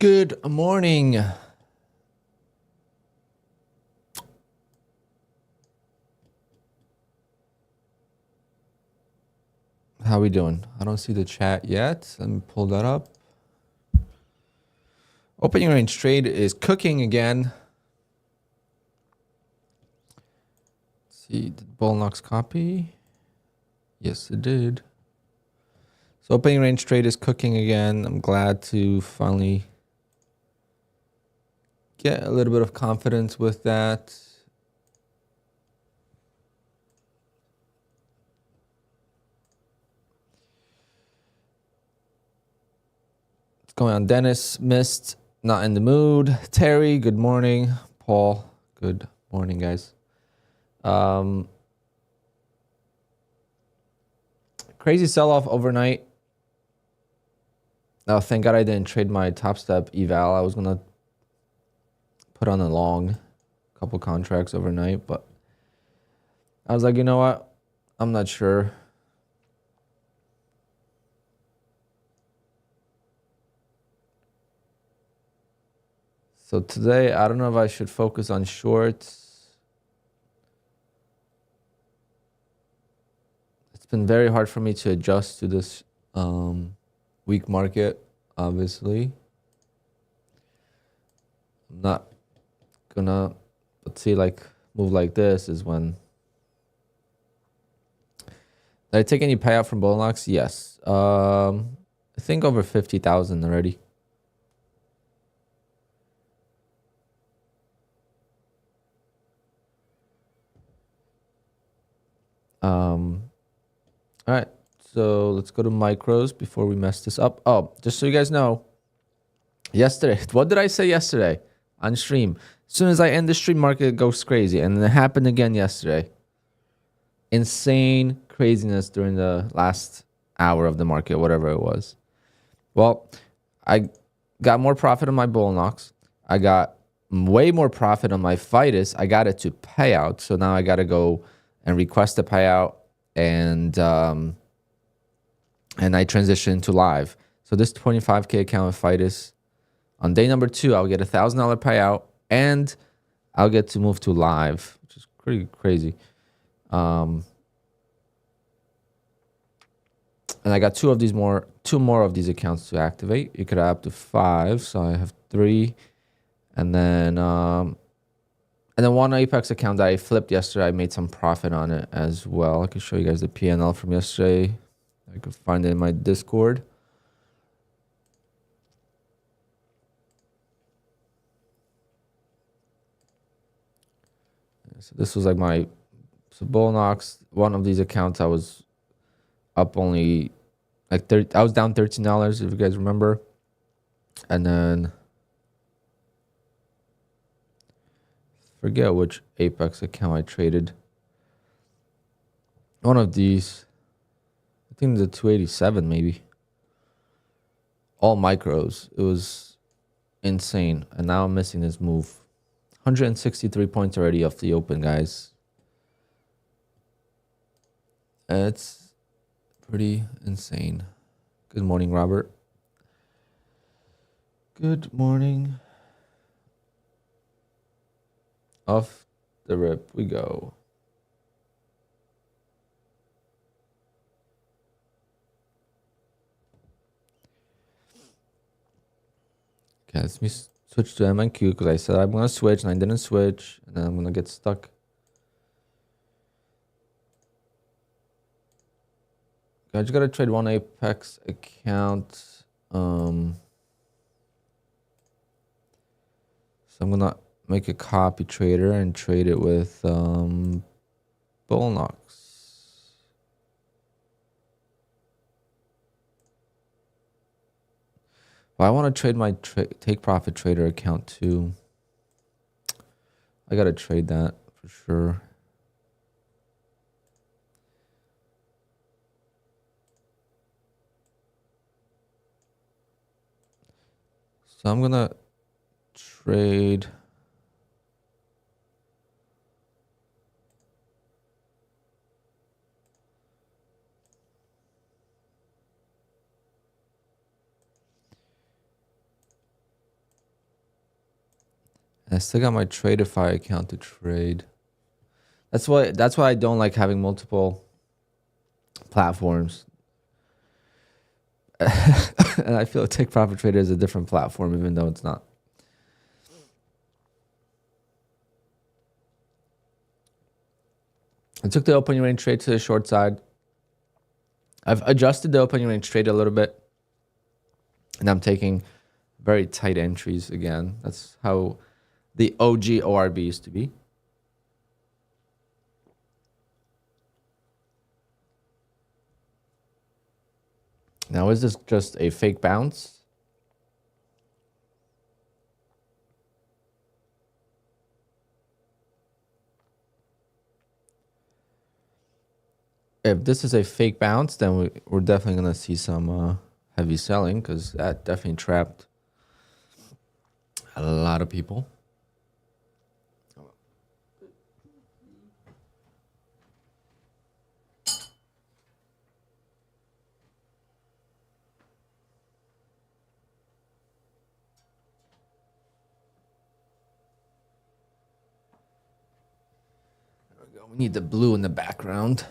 Good morning. How we doing? I don't see the chat yet. Let me pull that up. Opening range trade is cooking again. Let's see, did Bull Knox copy? Yes, it did. So opening range trade is cooking again. I'm glad to finally get a little bit of confidence with that. What's going on? Dennis missed. Not in the mood. Terry, good morning. Paul, good morning, guys. Crazy sell-off overnight. Oh, thank God I didn't trade my Top Step eval. I was gonna put on a long couple contracts overnight, but I was like, you know what? I'm not sure. So today, I don't know if I should focus on shorts. It's been very hard for me to adjust to this weak market, obviously. I'm not gonna, let's see, like move like this is when. Did I take any payout from Bull Knox? Yes. I think over 50,000 already. All right, so let's go to micros before we mess this up. Oh, just so you guys know, yesterday, what did I say yesterday on stream? As soon as I end the stream, market goes crazy, and it happened again yesterday. Insane craziness during the last hour of the market, whatever it was. Well, I got more profit on my Bull Knox. I got way more profit on my Fitus. I got it to payout, so now I got to go and request a payout, and I transition to live. So this 25K account with Fitus, on day number 2, I'll get $1,000 payout, and I'll get to move to live, which is pretty crazy. And I got two more of these accounts to activate. You could have up to 5, so I have 3, and then one Apex account that I flipped yesterday. I made some profit on it as well. I can show you guys the PNL from yesterday. I could find it in my Discord. So this was like my Bull Knox. One of these accounts I was up only like 30. I was down $13 if you guys remember, and then forget which Apex account I traded. One of these, I think the 287 maybe. All micros. It was insane, and now I'm missing this move. 163 points already off the open, guys. It's pretty insane. Good morning, Robert. Good morning. Off the rip we go. Okay, let me switch to MNQ because I said I'm going to switch and I didn't switch, and then I'm going to get stuck. I just got to trade one Apex account. So I'm going to make a copy trader and trade it with Bull Knox. Well, I want to trade my take profit trader account too. I got to trade that for sure. So I'm going to trade I still got my Tradeify account to trade. That's why I don't like having multiple platforms. And I feel Take Profit Trader is a different platform, even though it's not. I took the opening range trade to the short side. I've adjusted the opening range trade a little bit, and I'm taking very tight entries again. That's how the OG ORB used to be. Now, is this just a fake bounce? If this is a fake bounce, then we're definitely going to see some heavy selling, because that definitely trapped a lot of people. There we go. We need the blue in the background.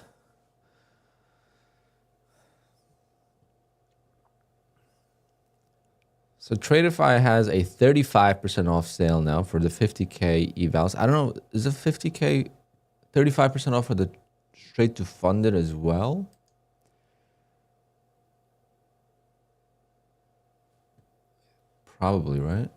So Tradeify has a 35% off sale now for the 50K evals. I don't know, is the 50K 35% off for the straight to funded as well? Probably, right?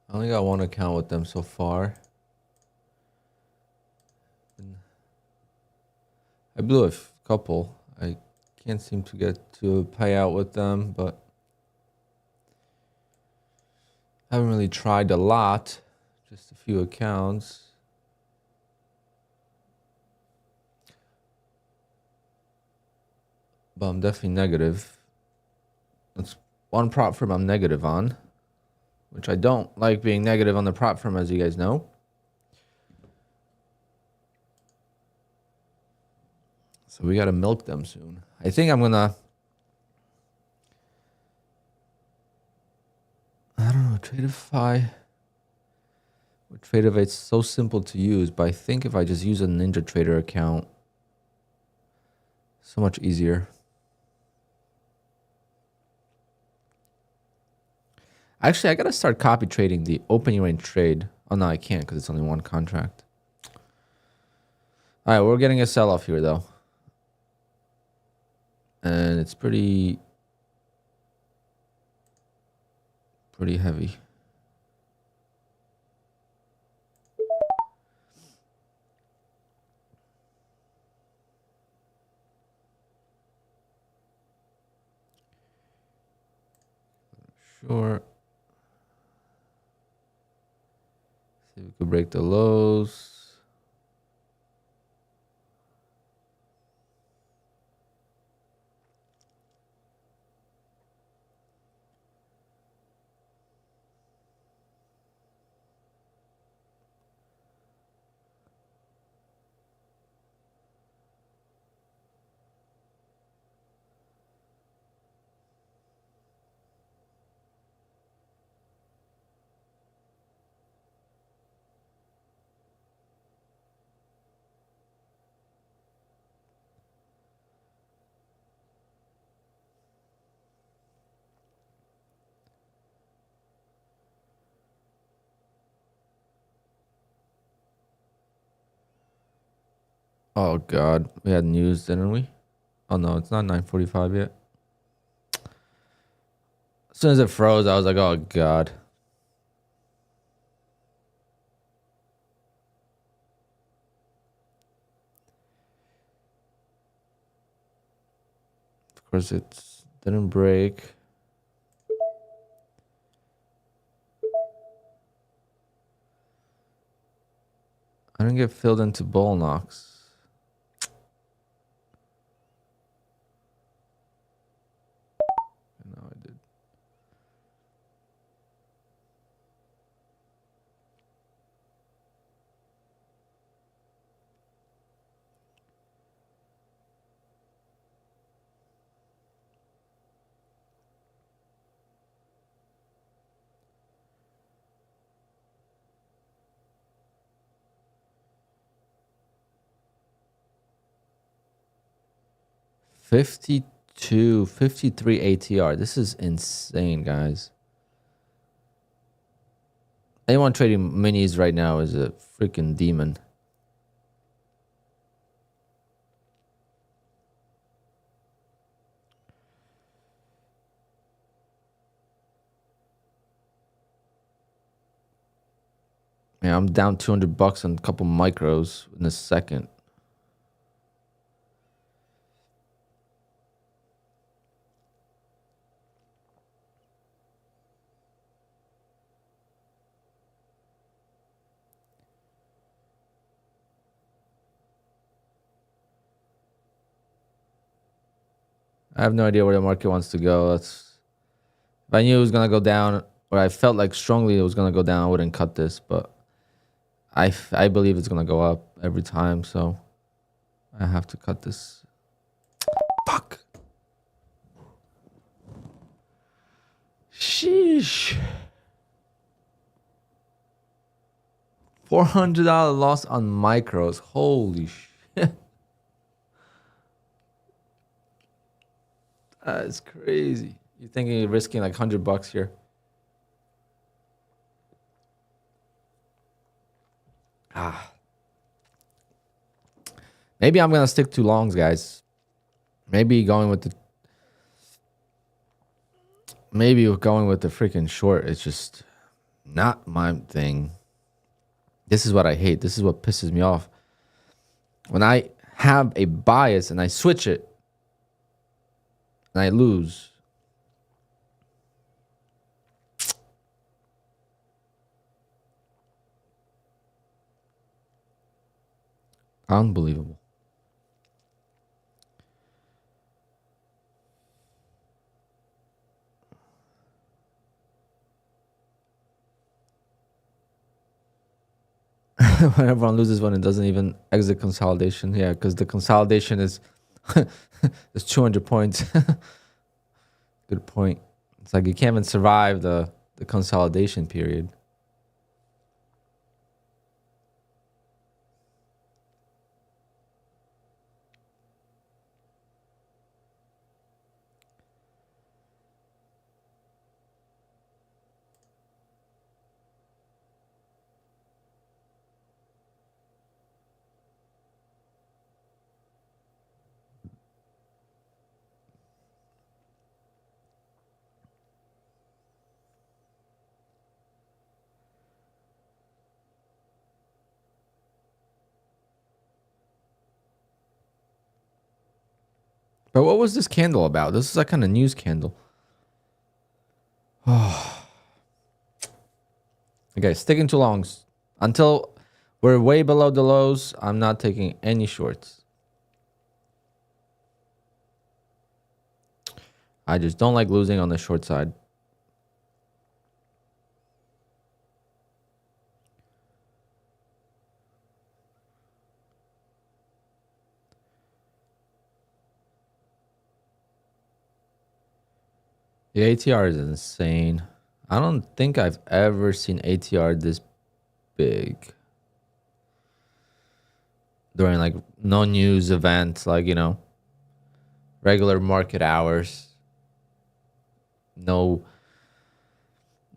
I only got one account with them so far. I blew a couple. I can't seem to get to a payout with them, but I haven't really tried a lot. Just a few accounts. But I'm definitely negative. That's one prop firm I'm negative on, which I don't like being negative on the prop firm, as you guys know. So we got to milk them soon. I think I'm going to, I don't know, Tradeify. Tradeify, it's so simple to use, but I think if I just use a Ninja Trader account, so much easier. Actually, I got to start copy trading the opening range trade. Oh, no, I can't because it's only one contract. All right, we're getting a sell-off here, though. And it's pretty heavy. Sure. See if we could break the lows. Oh, God. We had news, didn't we? Oh, no, it's not 9:45 yet. As soon as it froze, I was like, oh, God. Of course, it didn't break. I didn't get filled into bull knocks. No, I did. 52, 53 ATR. This is insane, guys. Anyone trading minis right now is a freaking demon. Yeah, I'm down $200 on a couple micros in a second. I have no idea where the market wants to go. If I knew it was gonna go down, or I felt like strongly it was gonna go down, I wouldn't cut this. But I believe it's gonna go up every time, so I have to cut this. Fuck. Sheesh. $400 loss on micros. Holy shit. That's crazy. You're thinking you're risking like $100 here. Maybe I'm gonna stick to longs, guys. Maybe going with the freaking short. It's just not my thing. This is what I hate. This is what pisses me off. When I have a bias and I switch it and I lose. Unbelievable. When everyone loses one, it doesn't even exit consolidation. Yeah, because the consolidation is 200 points. Good point. It's like you can't even survive the consolidation period. But what was this candle about? This is like kind of news candle. Okay, sticking to longs. Until we're way below the lows, I'm not taking any shorts. I just don't like losing on the short side. The ATR is insane. I don't think I've ever seen ATR this big. During like no news events, like, you know, regular market hours. No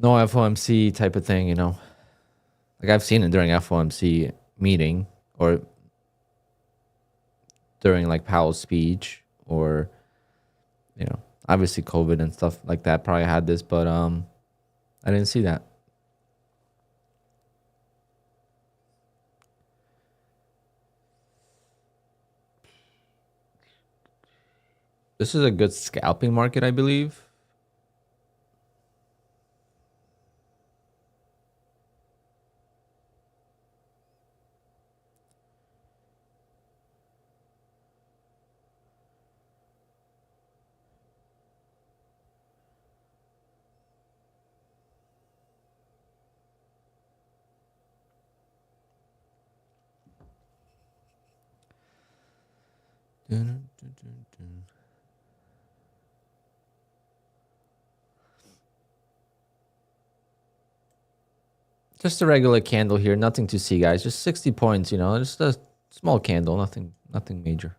FOMC type of thing, you know. Like I've seen it during FOMC meeting or during like Powell's speech or, you know, obviously COVID and stuff like that probably had this, but I didn't see that. This is a good scalping market, I believe. Just a regular candle here, nothing to see, guys. Just 60 points, you know, just a small candle, nothing major.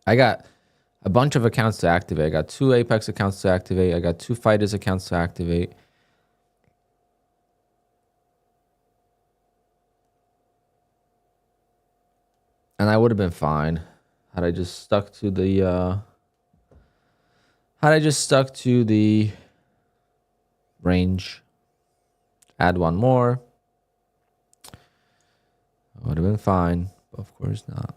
I got a bunch of accounts to activate. I got 2 Apex accounts to activate. I got 2 Fighters accounts to activate. And I would have been fine had I just stuck to the range. Add one more. I would have been fine, but of course not.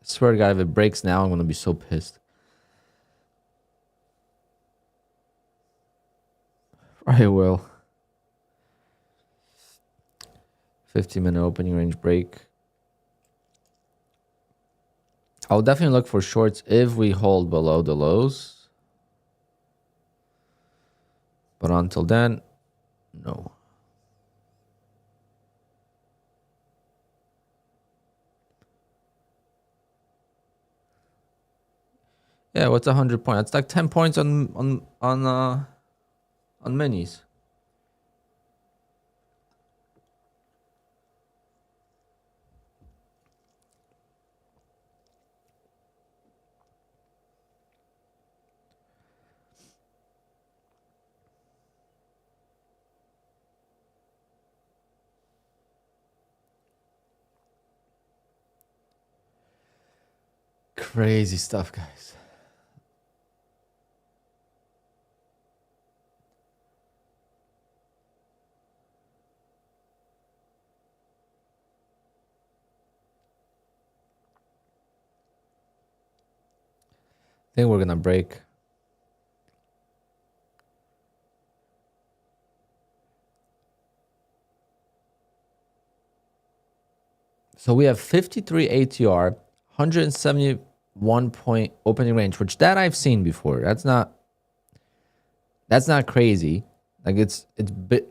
I swear to God, if it breaks now, I'm going to be so pissed. I will. 15-minute opening range break. I'll definitely look for shorts if we hold below the lows. But until then, no. Yeah, what's 100 points? That's like 10 points on minis. Crazy stuff, guys. I think we're going to break. So we have 53 ATR, 171 point opening range, which that I've seen before. That's not crazy. Like it's a big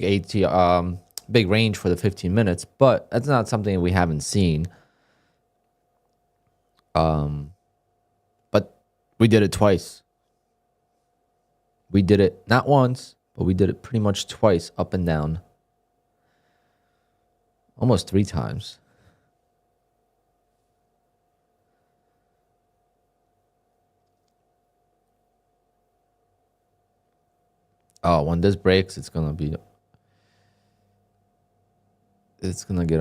ATR, big range for the 15 minutes, but that's not something we haven't seen. But we did it twice. We did it not once, but we did it pretty much twice, up and down. Almost 3 times. Oh, when this breaks, it's gonna get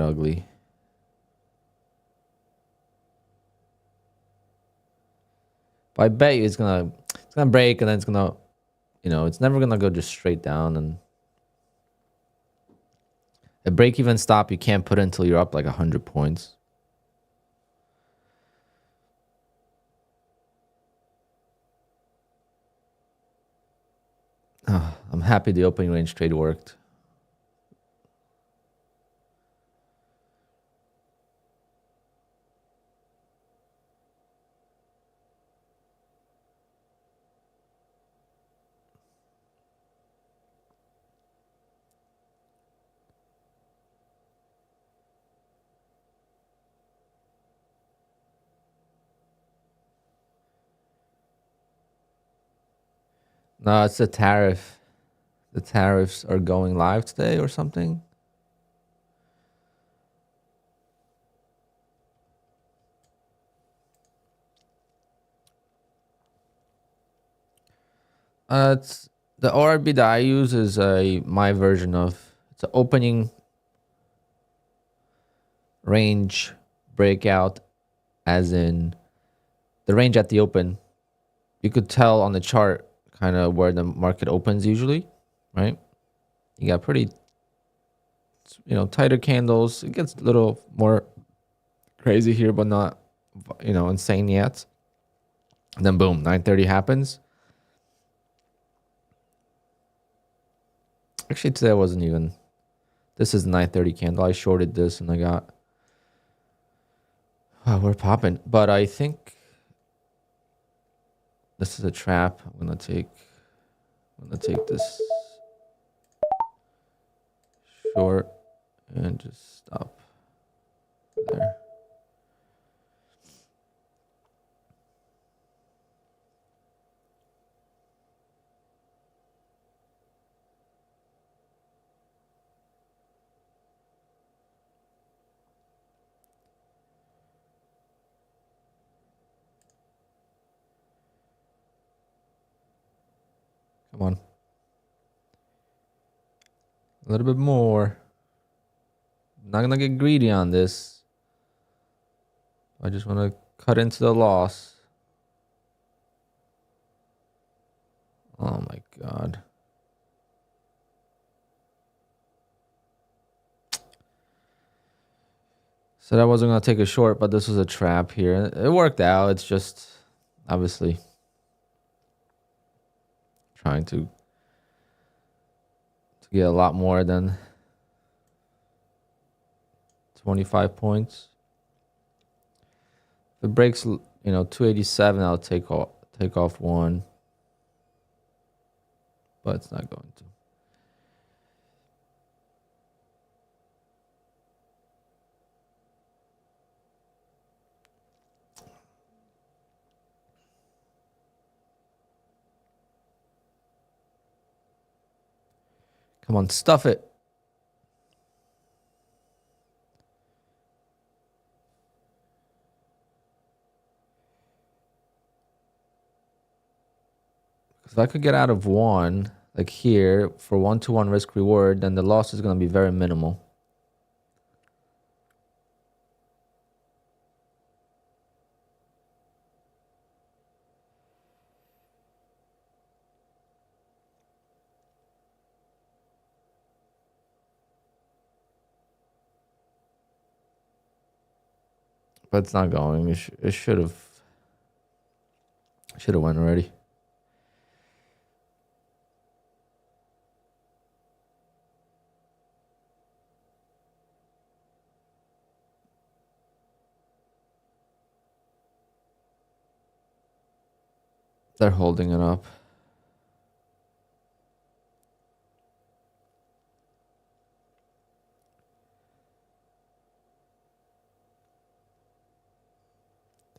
ugly. But I bet you it's gonna break, and then it's gonna, it's never gonna go just straight down. And a break even stop you can't put until you're up like 100 points. Oh, I'm happy the opening range trade worked. No, it's the tariff. The tariffs are going live today or something. It's the ORB that I use is my version of, it's an opening range breakout, as in the range at the open. You could tell on the chart kind of where the market opens usually, right? You got pretty, tighter candles. It gets a little more crazy here, but not, insane yet. And then boom, 9:30 happens. Actually, today wasn't even. This is 9:30 candle. I shorted this and I got. Oh, we're popping, but I think this is a trap. I'm gonna take this short and just stop there. Come on. A little bit more. Not gonna get greedy on this. I just want to cut into the loss. Oh my God. Said I wasn't gonna take a short, but this was a trap here. It worked out. It's just obviously trying to get a lot more than 25 points. If it breaks, 287, I'll take off one, but it's not going to. Come on, stuff it. If I could get out of one, like here, for 1-to-1 risk reward, then the loss is going to be very minimal. But it's not going. It should have went already. They're holding it up.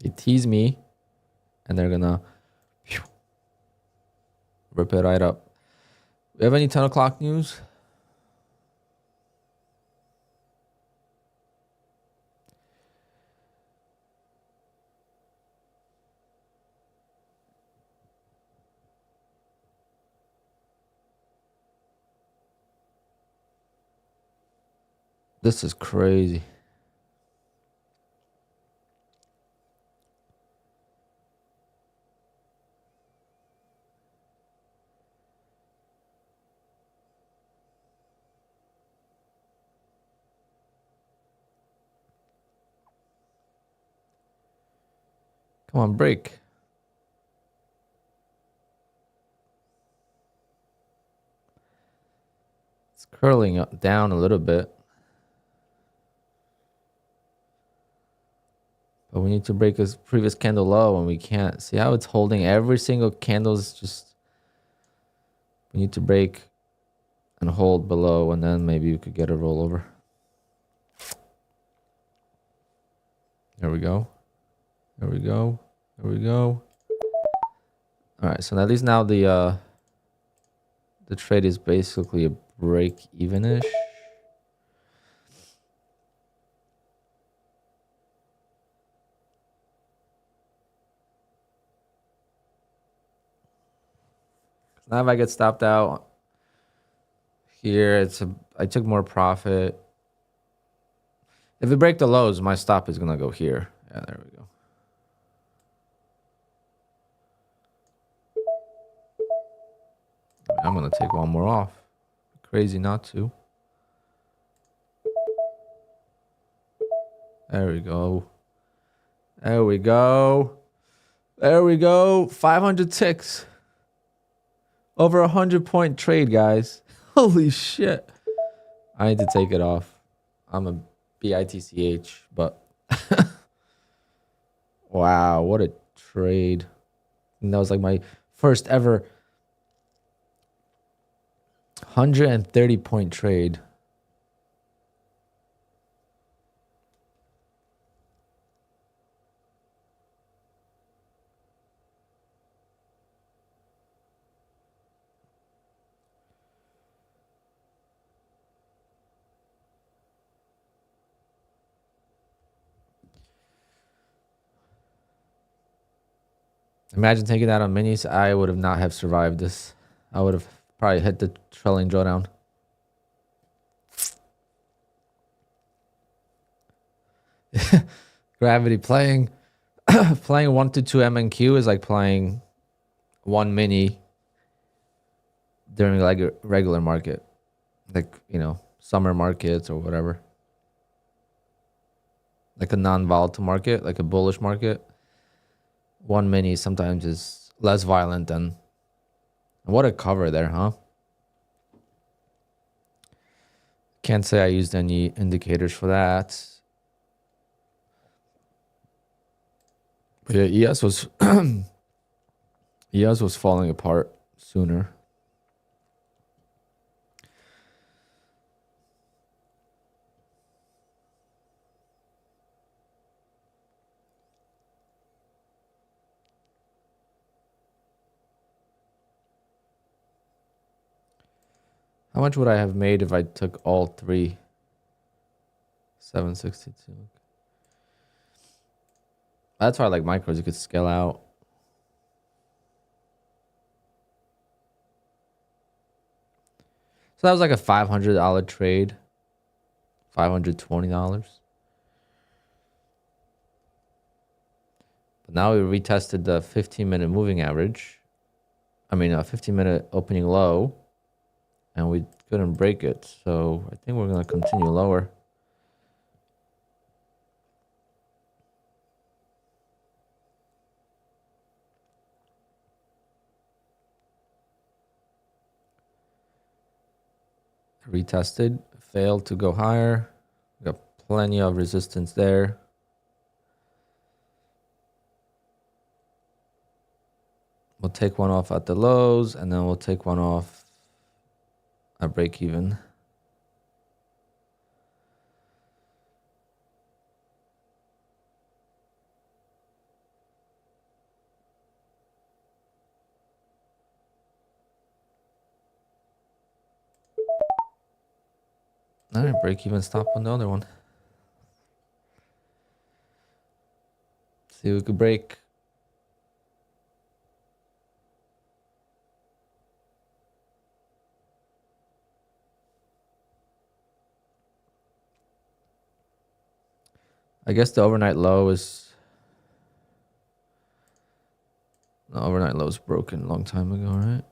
They tease me, and they're gonna rip it right up. We have any 10 o'clock news? This is crazy. Come on, break. It's curling down a little bit. But we need to break this previous candle low, and we can't. See how it's holding every single candle is just... We need to break and hold below, and then maybe we could get a rollover. There we go. There we go. There we go. All right, so at least now the trade is basically a break even-ish. Now if I get stopped out here, I took more profit. If we break the lows, my stop is gonna go here. Yeah, there we go. I'm gonna take one more off. Crazy not to. There we go. There we go. There we go. 500 ticks. Over 100-point trade, guys. Holy shit. I need to take it off. I'm a BITCH, but wow, what a trade. And that was like my first ever 130-point trade. Imagine taking that on minis. I would have not have survived this. I would have probably hit the trailing drawdown. Gravity playing 1 to 2 MNQ is like playing 1 mini during like a regular market, like, you know, summer markets or whatever, like a non-volatile market, like a bullish market. 1 mini sometimes is less violent than. What a cover there, huh? Can't say I used any indicators for that. But yeah, ES was ES was falling apart sooner. How much would I have made if I took all three? 762. That's why I like micros. You could scale out. So that was like a $500 trade. $520. But now we retested the 15-minute moving average. I mean, a 15-minute opening low. And we couldn't break it. So I think we're going to continue lower. Retested, failed to go higher. Got plenty of resistance there. We'll take one off at the lows, and then we'll take one off at break even. All right, break even, stop on the other one. See if we could break. I guess the overnight low is... The overnight low is broken a long time ago, right?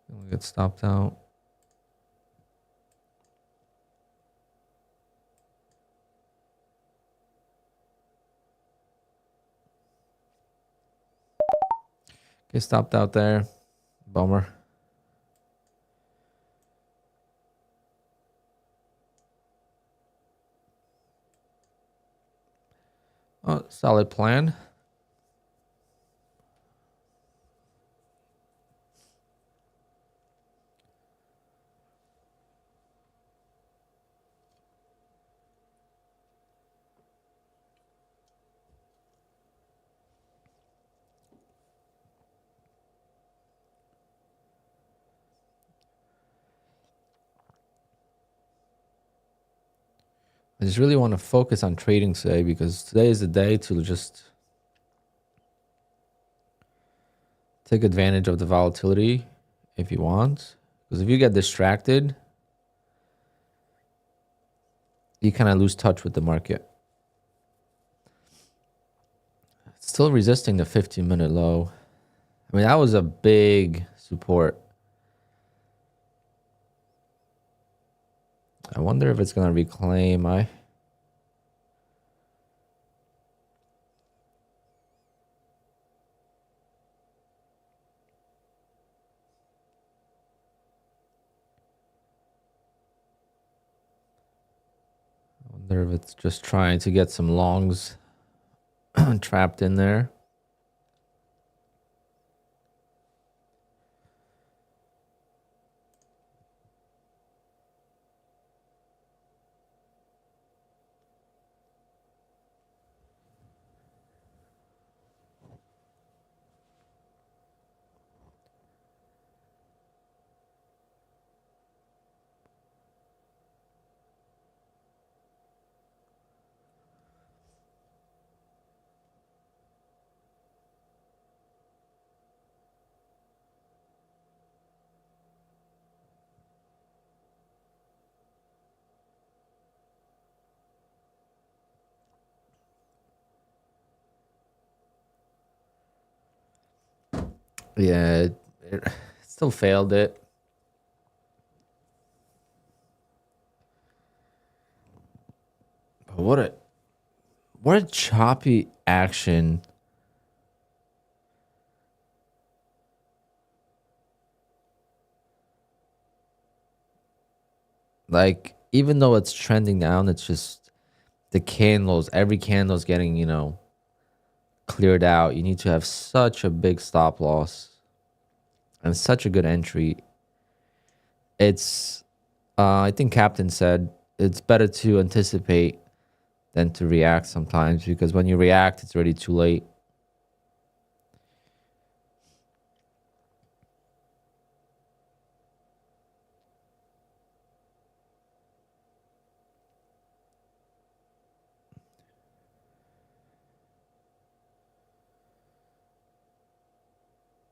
We get stopped out. Okay, stopped out there. Bummer. Oh, solid plan. I just really want to focus on trading today because today is the day to just take advantage of the volatility if you want. Because if you get distracted, you kind of lose touch with the market. It's still resisting the 15-minute low. I mean, that was a big support. I wonder if it's going to reclaim. I wonder if it's just trying to get some longs trapped in there. Yeah, it still failed it. But what a choppy action. Like, even though it's trending down, it's just the candles, every candle's getting, cleared out. You need to have such a big stop loss and such a good entry. It's, I think Captain said it's better to anticipate than to react sometimes, because when you react, it's already too late.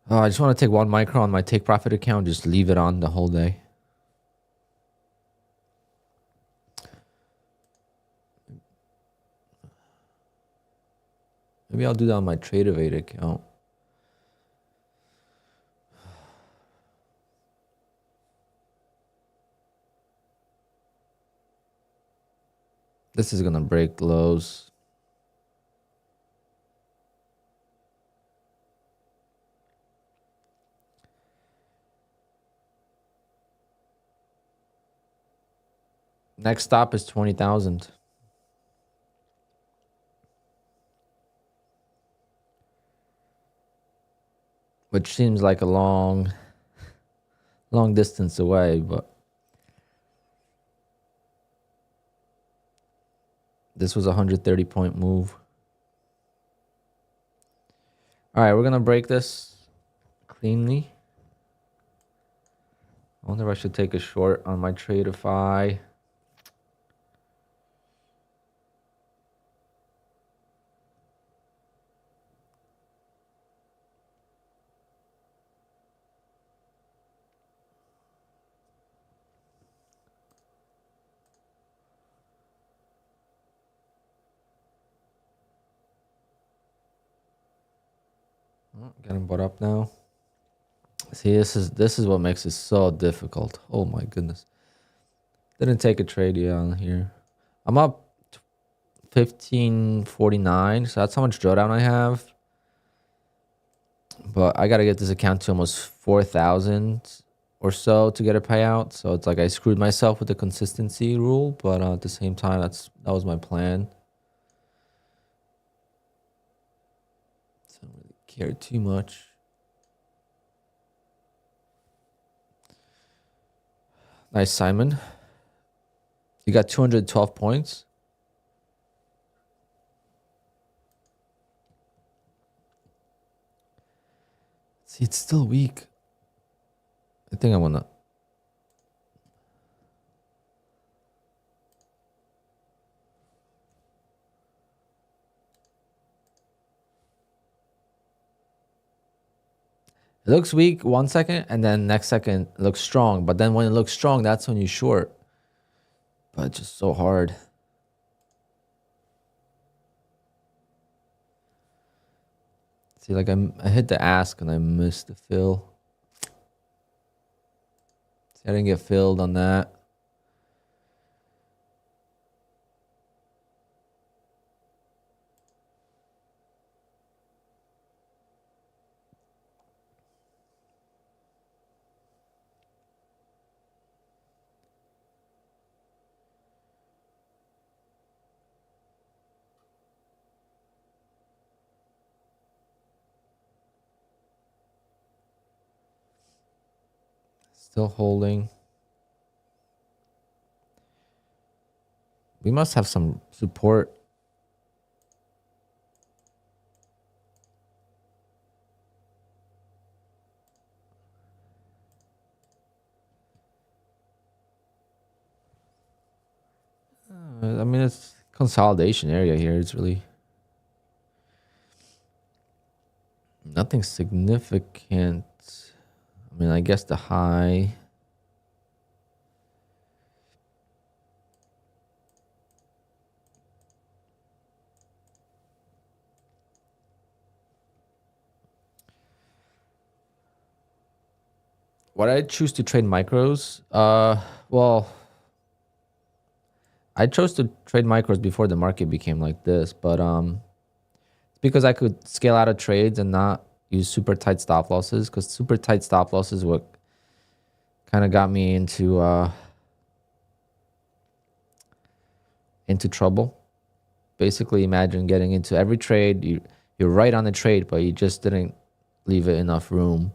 I just want to take one micro on my take profit account, just leave it on the whole day. Maybe I'll do that on my Trade Evade account. This is gonna break lows. Next stop is 20,000. Which seems like a long distance away, but this was a 130-point move. All right, we're gonna break this cleanly. I wonder if I should take a short on my Tradeify. Oh, getting bought up now. See, this is what makes it so difficult. Oh my goodness. Didn't take a trade yet on here. I'm up 1549, so that's how much drawdown I have. But I gotta get this account to almost 4,000 or so to get a payout. So it's like I screwed myself with the consistency rule, but at the same time, that was my plan. So I don't really care too much. Nice, Simon. You got 212 points. See, it's still weak. I think I wanna. It looks weak 1 second, and then next second it looks strong. But then when it looks strong, that's when you short. But it's just so hard. See, like I hit the ask and I missed the fill. See, I didn't get filled on that. Still holding. We must have some support. I mean, it's consolidation area here. It's really nothing significant. I mean, I guess the high. why did I choose to trade micros? Well, I chose to trade micros before the market became like this, but because I could scale out of trades and not use super tight stop losses, because super tight stop losses what kind of got me into trouble. Basically, imagine getting into every trade, you're right on the trade, but you just didn't leave it enough room.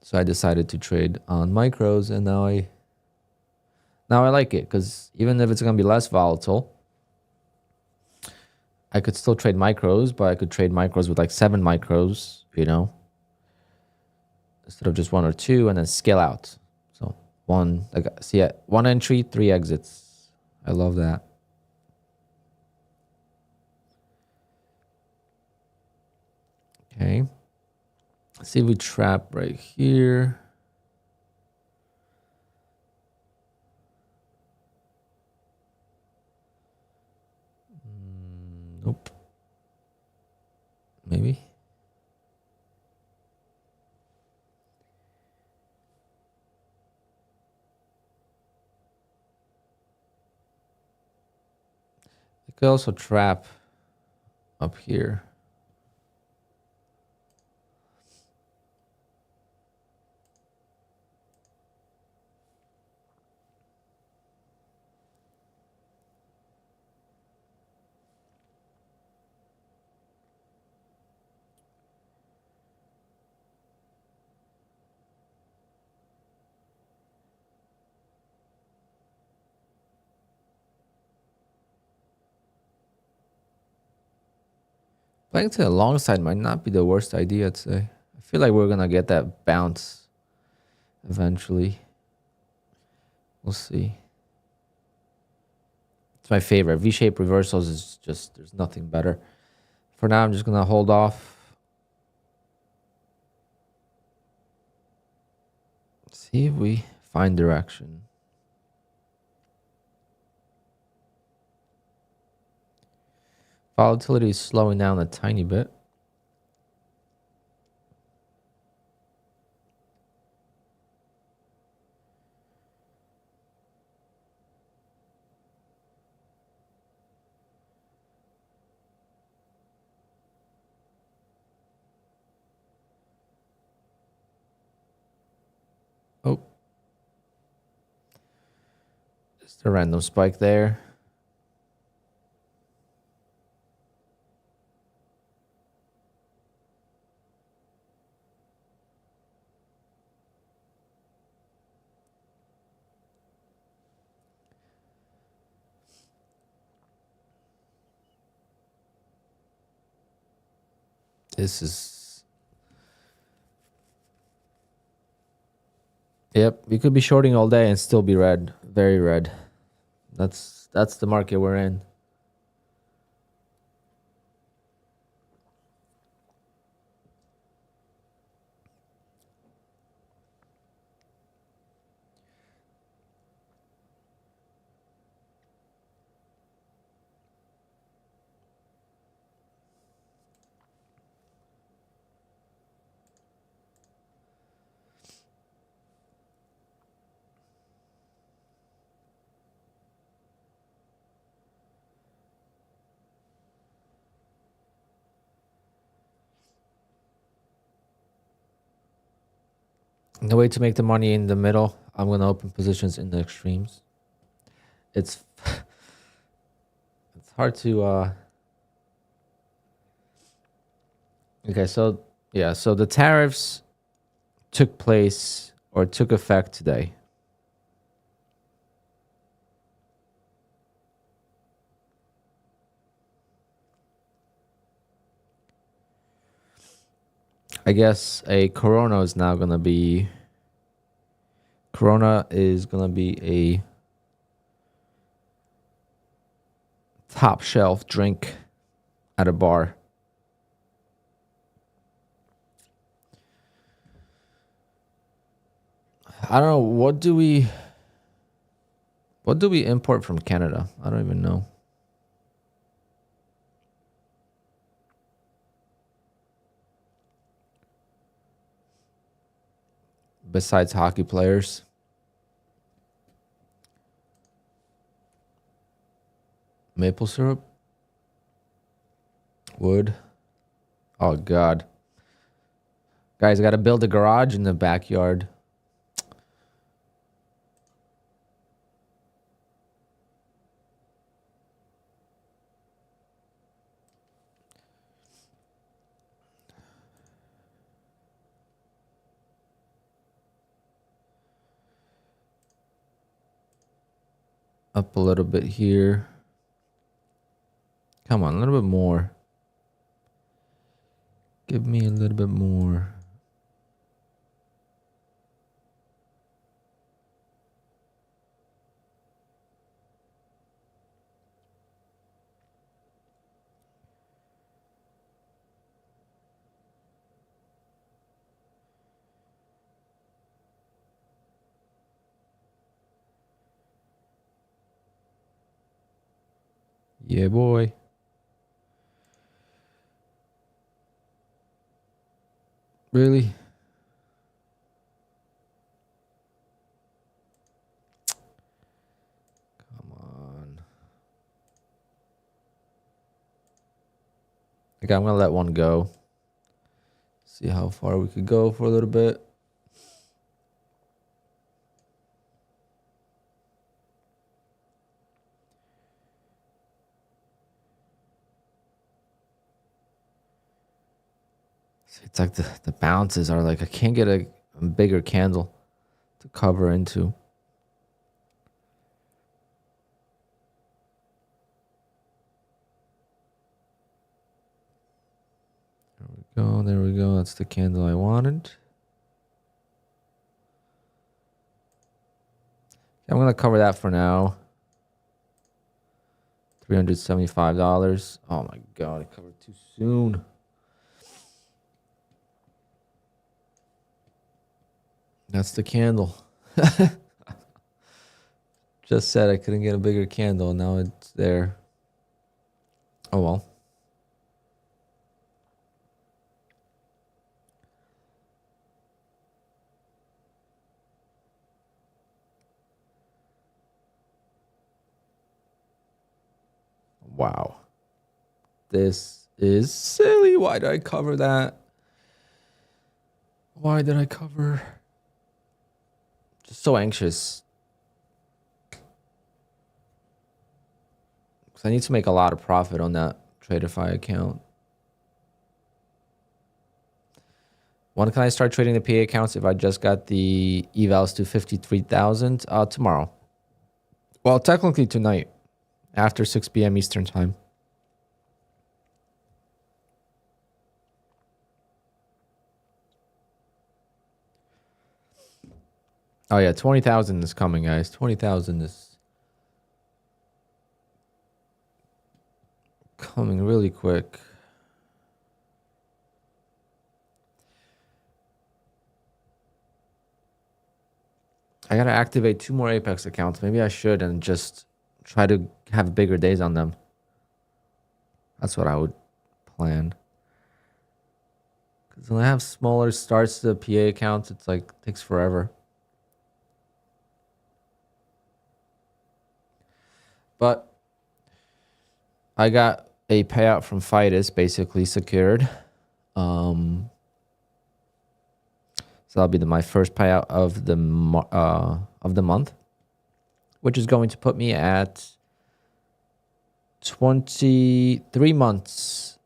So I decided to trade on micros, and now I like it, because even if it's gonna be less volatile, I could still trade micros, but I could trade micros with like 7 micros, instead of just 1 or 2, and then scale out. So one entry, 3 exits. I love that. Okay. Let's see if we trap right here. Nope. Maybe. You could also trap up here. Playing to the long side might not be the worst idea, I'd say. I feel like we're gonna get that bounce eventually. We'll see. It's my favorite. V-shaped reversals is just, there's nothing better. For now, I'm just gonna hold off. See if we find direction. Volatility is slowing down a tiny bit. Oh. Just a random spike there. This is... Yep, we could be shorting all day and still be red. Very red. That's the market we're in. The way to make the money in the middle, I'm going to open positions in the extremes. It's it's hard to okay, so yeah, so the tariffs took place or took effect today. I guess Corona is going to be a top shelf drink at a bar. I don't know, what do we import from Canada? I don't even know. besides hockey players. Maple syrup. Wood. Oh, God. Guys, I got to build a garage in the backyard. Up a little bit here. Come on, a little bit more. Give me a little bit more. Yeah, boy. Really? Come on. Okay, I'm going to let one go. See how far we could go for a little bit. It's like the bounces are like, I can't get a bigger candle to cover into. There we go. There we go. That's the candle I wanted. I'm going to cover that for now. $375. Oh my God, I covered too soon. That's the candle. Just said I couldn't get a bigger candle. Now it's there. Oh well. Wow. This is silly. Why did I cover that? Why did I cover? Just so anxious. Because I need to make a lot of profit on that Tradeify account. When can I start trading the PA accounts if I just got the evals to 53,000? Tomorrow. Well, technically tonight. After 6 p.m. Eastern time. Oh yeah, 20,000 is coming, guys. 20,000 is coming really quick. I gotta activate 2 more Apex accounts. Maybe I should and just try to have bigger days on them. That's what I would plan. Because when I have smaller starts to the PA accounts, it's like, it takes forever. But I got a payout from Fidus basically secured. So that'll be my first payout of the month, which is going to put me at 23 months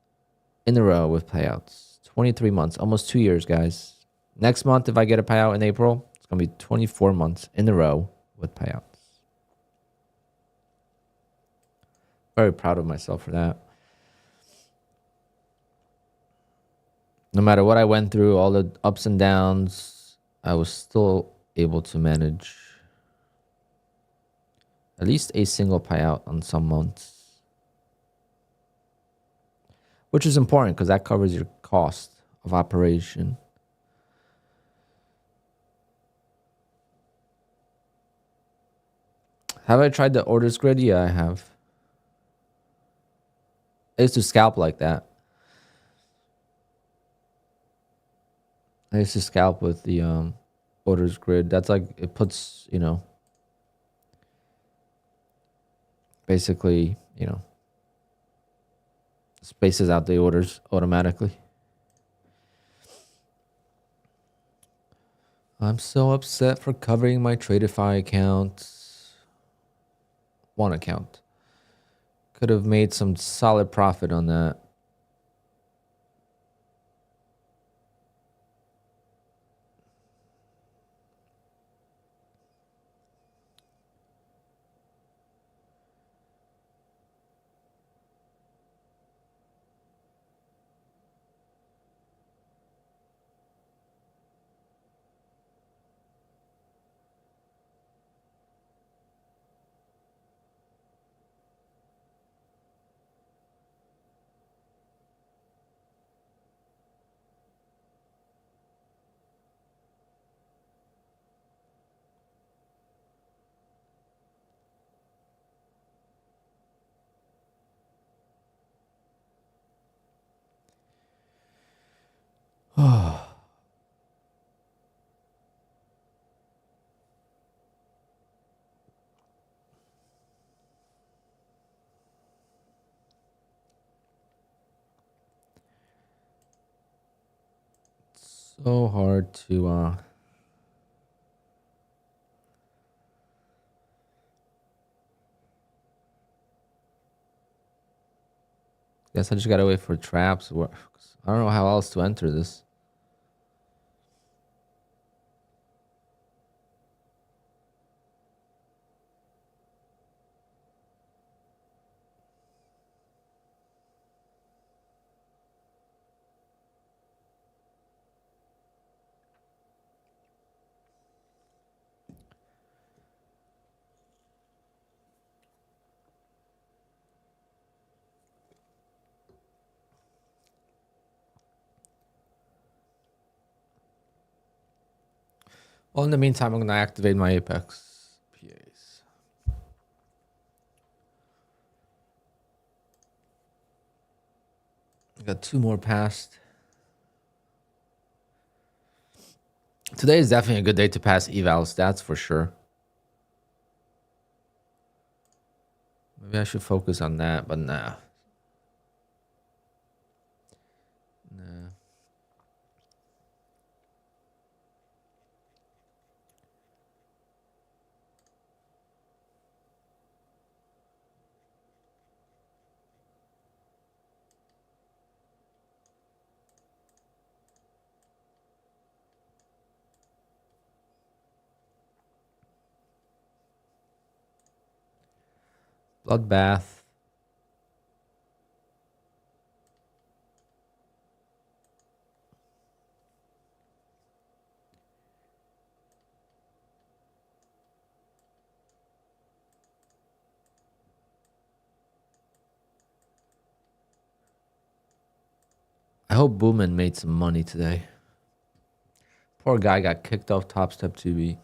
in a row with payouts. 23 months, almost 2 years, guys. Next month, if I get a payout in April, it's going to be 24 months in a row with payouts. Very proud of myself for that. No matter what I went through, all the ups and downs, I was still able to manage at least a single payout on some months. Which is important because that covers your cost of operation. Have I tried the orders grid? Yeah, I have. I used to scalp like that. I used to scalp with the orders grid. That's like, it puts, you know, basically, you know, spaces out the orders automatically. I'm so upset for covering my Tradeify account. One account. Could have made some solid profit on that. So hard to guess I just gotta wait for traps. I don't know how else to enter this. Well, in the meantime, I'm gonna activate my Apex PAs. I got 2 more passed. Today is definitely a good day to pass evals, that's for sure. Maybe I should focus on that, but nah. Nah. Bloodbath. I hope Boomin made some money today. Poor guy got kicked off Top Step 2B.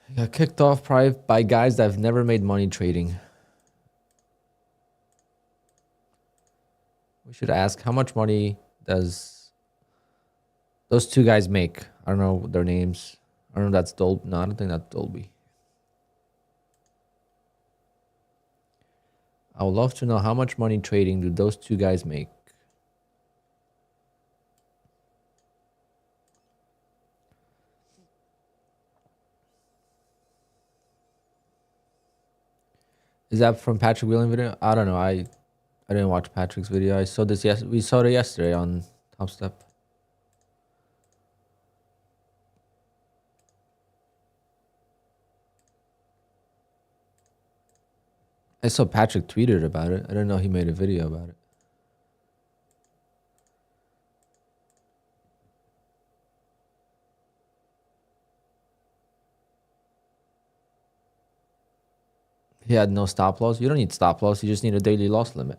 He got kicked off probably by guys that have never made money trading. We should ask, how much money does those 2 guys make? I don't know their names. I don't know if that's Dolby. No, I don't think that's Dolby. I would love to know how much money trading do those 2 guys make. Is that from Patrick Wheeling video? I don't know. I didn't watch Patrick's video. I saw this we saw it yesterday on Top Step. I saw Patrick tweeted about it. I didn't know he made a video about it. He had no stop loss. You don't need stop loss. You just need a daily loss limit.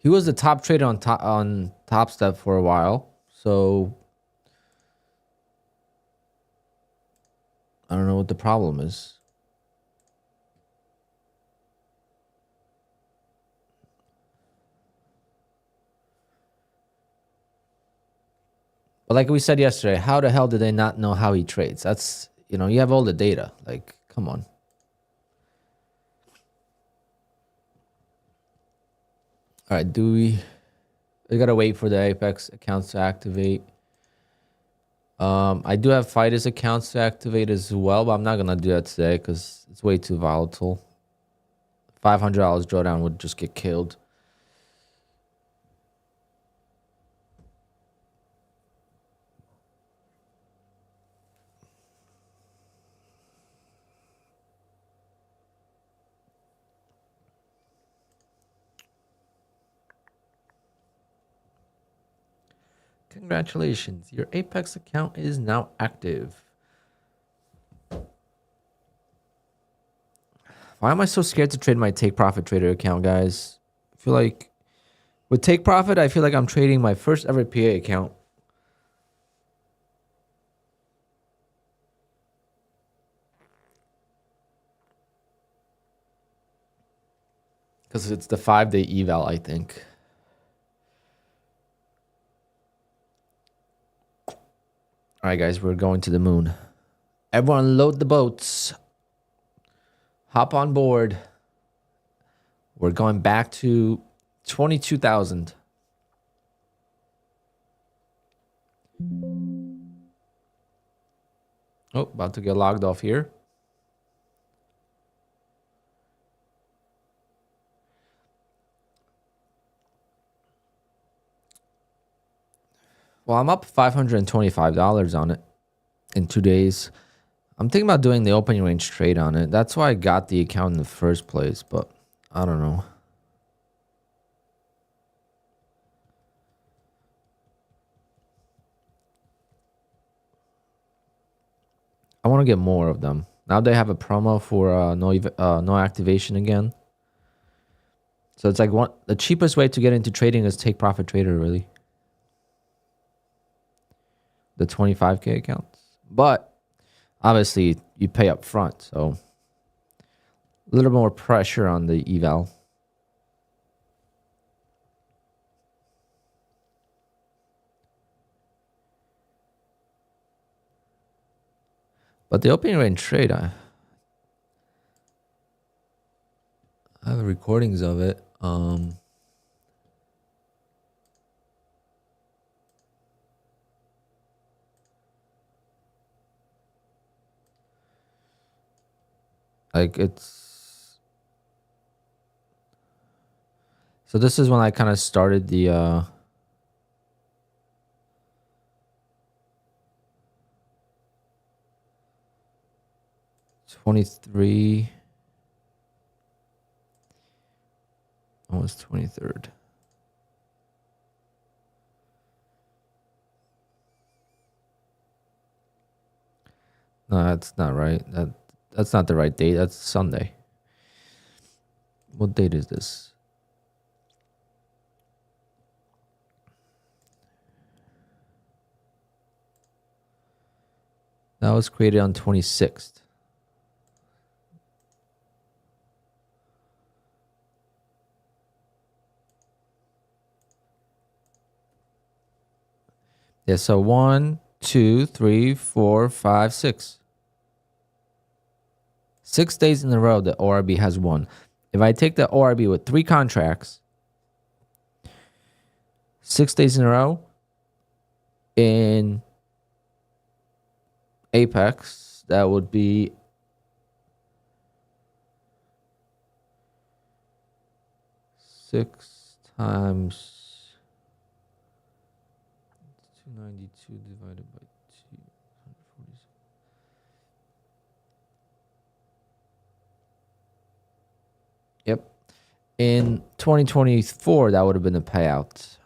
He was the top trader on Top Step for a while. So I don't know what the problem is. But like we said yesterday, how the hell did they not know how he trades? That's, you have all the data. Like, come on. All right, we gotta wait for the Apex accounts to activate. I do have Fidus accounts to activate as well, but I'm not gonna do that today because it's way too volatile. $500 drawdown would just get killed. Congratulations, your Apex account is now active. Why am I so scared to trade my Take Profit Trader account, guys? I feel like with Take Profit, I feel like I'm trading my first ever PA account. Because it's the 5-day eval, I think. All right, guys, we're going to the moon. Everyone load the boats. Hop on board. We're going back to 22,000. Oh, about to get logged off here. Well, I'm up $525 on it in 2 days. I'm thinking about doing the opening range trade on it. That's why I got the account in the first place, but I don't know. I want to get more of them. Now they have a promo for no activation again. So it's like the cheapest way to get into trading is Take Profit Trader, really. The 25K accounts. But obviously you pay up front, so a little more pressure on the eval. But the opening range trade, I have recordings of it. Like it's so this is when I kind of started the 23, almost 23rd. No, that's not right. That's not the right date. That's Sunday. What date is this? That was created on 26th. Yeah, so 1, 2, 3, 4, 5, 6. 6 days in a row the ORB has won. If I take the ORB with 3 contracts, 6 days in a row in Apex, that would be 6 times 292 divided by 246. Yep. In 2024, that would have been a payout.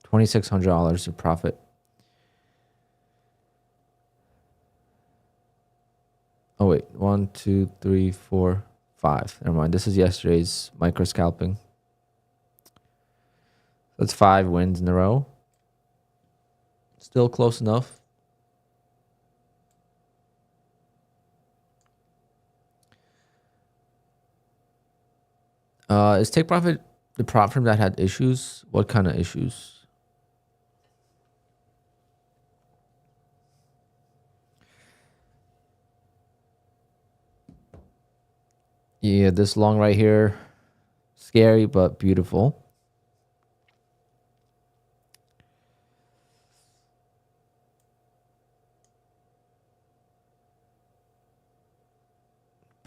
$2,600 of profit. Oh, wait. 1, 2, 3, 4, 5. Never mind. This is yesterday's micro scalping. That's 5 wins in a row. Still close enough. Is Take Profit the prop firm that had issues? What kind of issues? Yeah, this long right here, scary but beautiful.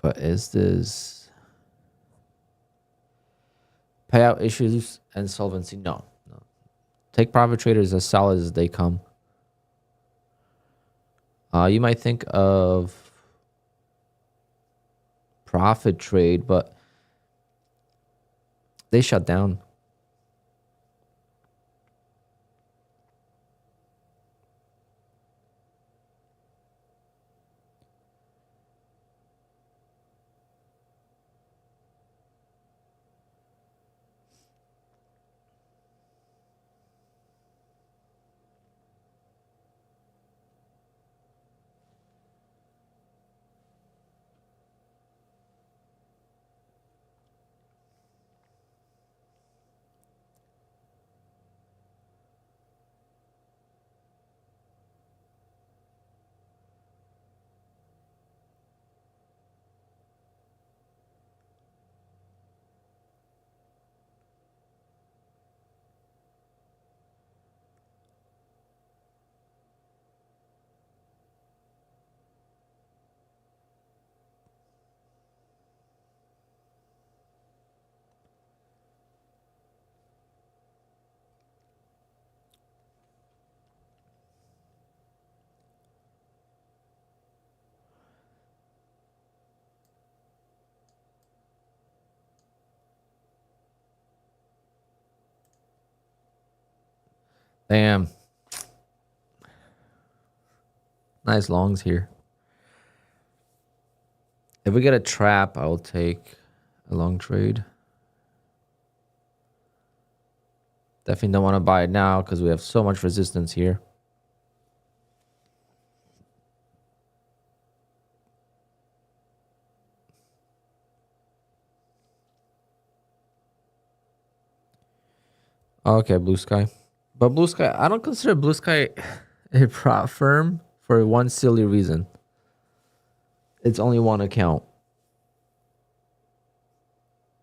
But is this payout issues and solvency? No. Take Profit traders as solid as they come. You might think of Profit Trade, but they shut down. Damn. Nice longs here. If we get a trap, I will take a long trade. Definitely don't want to buy it now because we have so much resistance here. Okay, Blue Sky. But Blue Sky, I don't consider Blue Sky a prop firm for one silly reason. It's only one account.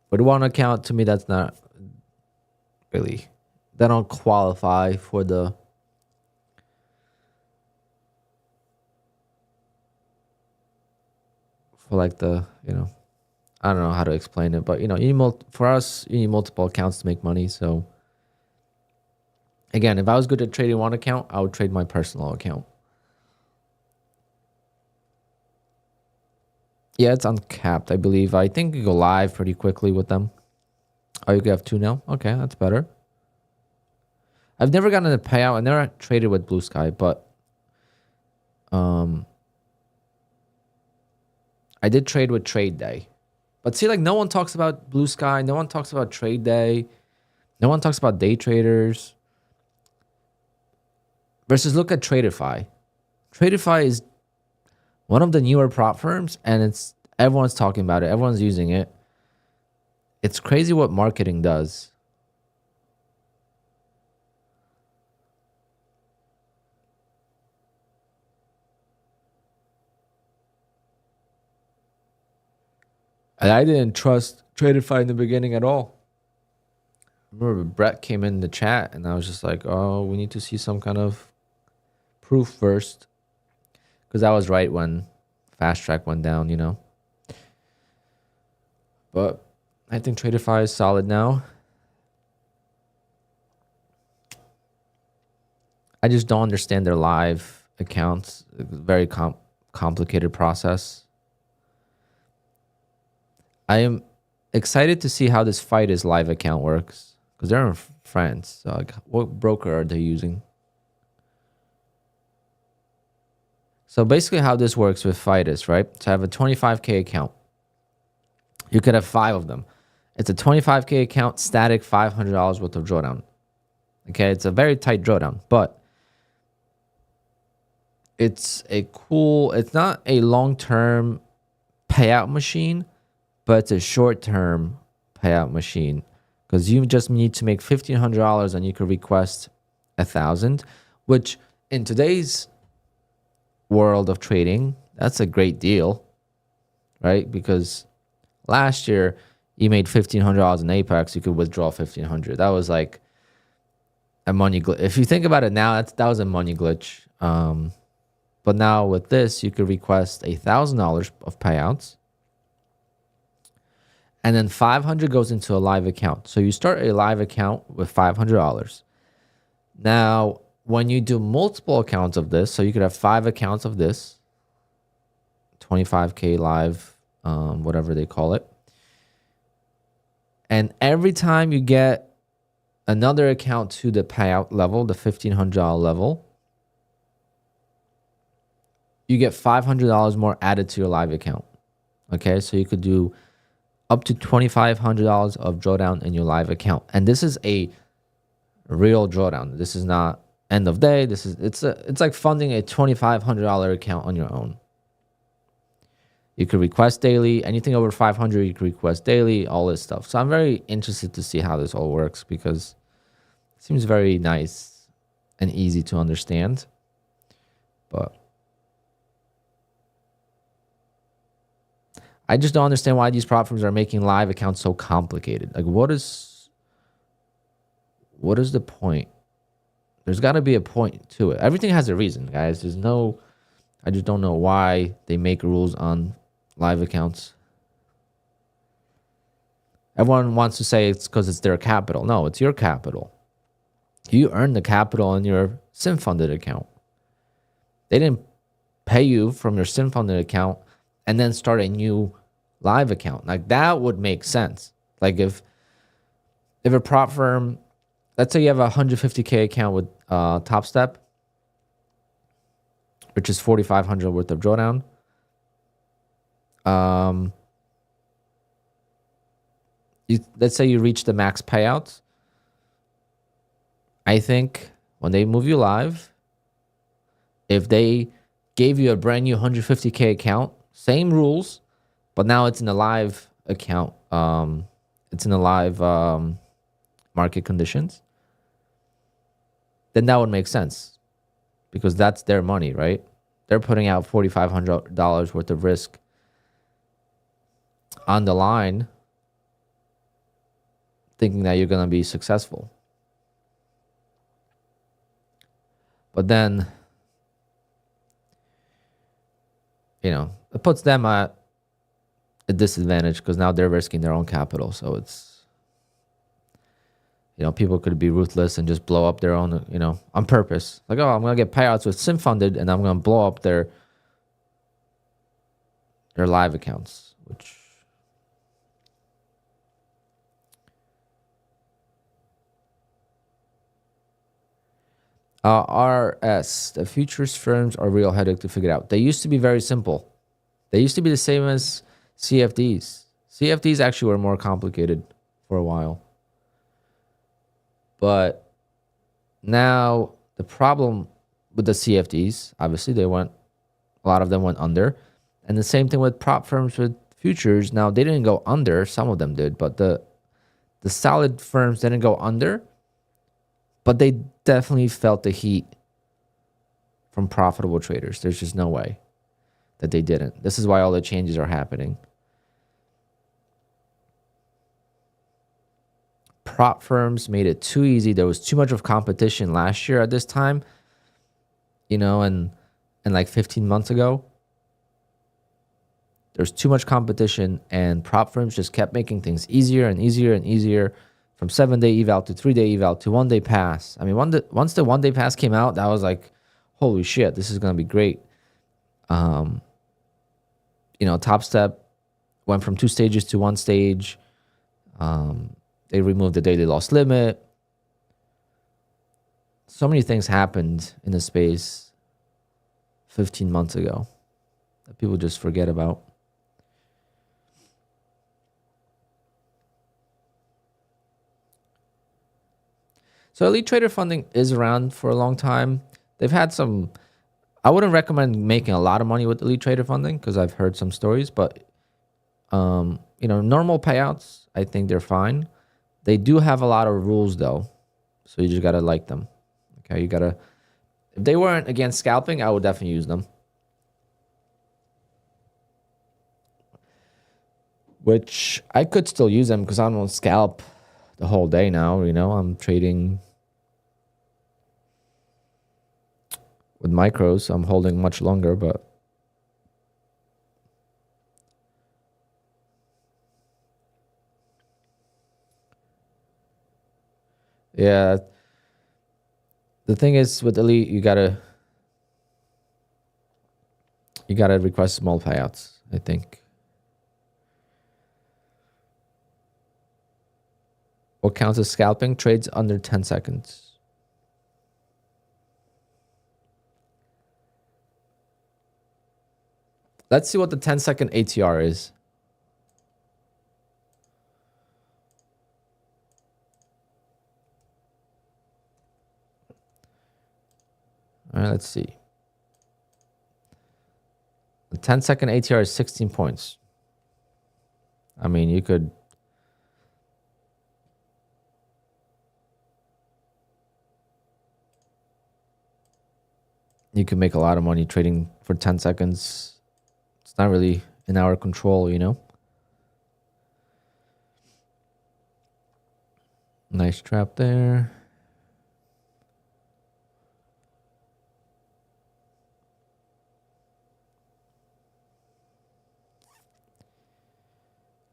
But one account, to me, that's not really... They don't qualify for the... For like the, you know... I don't know how to explain it. But, you know, for us, you need multiple accounts to make money. So, again, if I was good at trading one account, I would trade my personal account. Yeah, it's uncapped, I believe. I think you go live pretty quickly with them. Oh, you have 2 now? Okay, that's better. I've never gotten a payout. I never traded with Blue Sky, but I did trade with Trade Day. But see, like, no one talks about Blue Sky. No one talks about Trade Day. No one talks about day traders. Versus look at Traderify. Traderify is one of the newer prop firms, and everyone's talking about it. Everyone's using it. It's crazy what marketing does. And I didn't trust Traderify in the beginning at all. I remember Brett came in the chat, and I was just like, oh, we need to see some kind of proof first. Because I was right when Fast Track went down, you know. But I think Traderify is solid now. I just don't understand their live accounts. It's a very complicated process. I am excited to see how this Fight is live account works. Because they're in France. So like, what broker are they using? So basically how this works with Fight is, right? So I have a 25K account. You could have 5 of them. It's a 25K account, static $500 worth of drawdown. Okay, it's a very tight drawdown, but it's not a long-term payout machine, but it's a short-term payout machine, because you just need to make $1,500 and you could request 1,000, which in today's world of trading, that's a great deal, right? Because last year you made $1,500 in Apex, you could withdraw 1,500. That was like a money glitch. If you think about it now, that was a money glitch. But now with this, you could request $1,000 of payouts, and then 500 goes into a live account. So you start a live account with $500. Now, when you do multiple accounts of this, so you could have 5 accounts of this, 25K live, whatever they call it. And every time you get another account to the payout level, the $1,500 level, you get $500 more added to your live account. Okay, so you could do up to $2,500 of drawdown in your live account. And this is a real drawdown. This is not end of day. It's like funding a $2,500 account on your own. You could request daily. Anything over 500, you could request daily, all this stuff. So I'm very interested to see how this all works, because it seems very nice and easy to understand. But I just don't understand why these platforms are making live accounts so complicated. Like, what is the point? There's got to be a point to it. Everything has a reason, guys. I just don't know why they make rules on live accounts. Everyone wants to say it's because it's their capital. No, it's your capital. You earn the capital in your sim-funded account. They didn't pay you from your sim-funded account and then start a new live account. Like, that would make sense. Like, if a prop firm, let's say you have a 150K account with Top Step, which is 4,500 worth of drawdown. Let's say you reach the max payouts. I think when they move you live, if they gave you a brand new 150K account, same rules, but now it's in a live account. It's in a live market conditions. Then that would make sense, because that's their money, right? They're putting out $4,500 worth of risk on the line, thinking that you're going to be successful. But then, it puts them at a disadvantage, because now they're risking their own capital. So it's, people could be ruthless and just blow up their own, on purpose. Like, oh, I'm going to get payouts with sim funded, and I'm going to blow up their live accounts, which RS, the futures firms are real headache to figure out. They used to be very simple. They used to be the same as CFDs. CFDs actually were more complicated for a while. But now the problem with the CFDs, obviously a lot of them went under. And the same thing with prop firms with futures. Now, they didn't go under. Some of them did, but the solid firms didn't go under. But they definitely felt the heat from profitable traders. There's just no way that they didn't. This is why all the changes are happening. Prop firms made it too easy. There was too much of competition last year at this time, and like 15 months ago. There's too much competition, and prop firms just kept making things easier and easier and easier. From 7-day eval to 3-day eval to 1-day pass. I mean, once the 1-day pass came out, that was like, holy shit, this is going to be great. Top Step went from 2 stages to 1 stage. They removed the daily loss limit. So many things happened in the space 15 months ago that people just forget about. So Elite Trader Funding is around for a long time. They've had some. I wouldn't recommend making a lot of money with Elite Trader Funding because I've heard some stories, but normal payouts, I think they're fine. They do have a lot of rules though, so you just gotta like them. Okay, you gotta. If they weren't against scalping, I would definitely use them. Which I could still use them because I don't scalp the whole day now. I'm trading with micros, so I'm holding much longer, but yeah. The thing is with Elite, you gotta request small payouts, I think. What counts as scalping? Trades under 10 seconds. Let's see what the 10-second ATR is. All right, let's see. The 10-second ATR is 16 points. I mean, you could make a lot of money trading for 10 seconds. It's not really in our control, Nice trap there.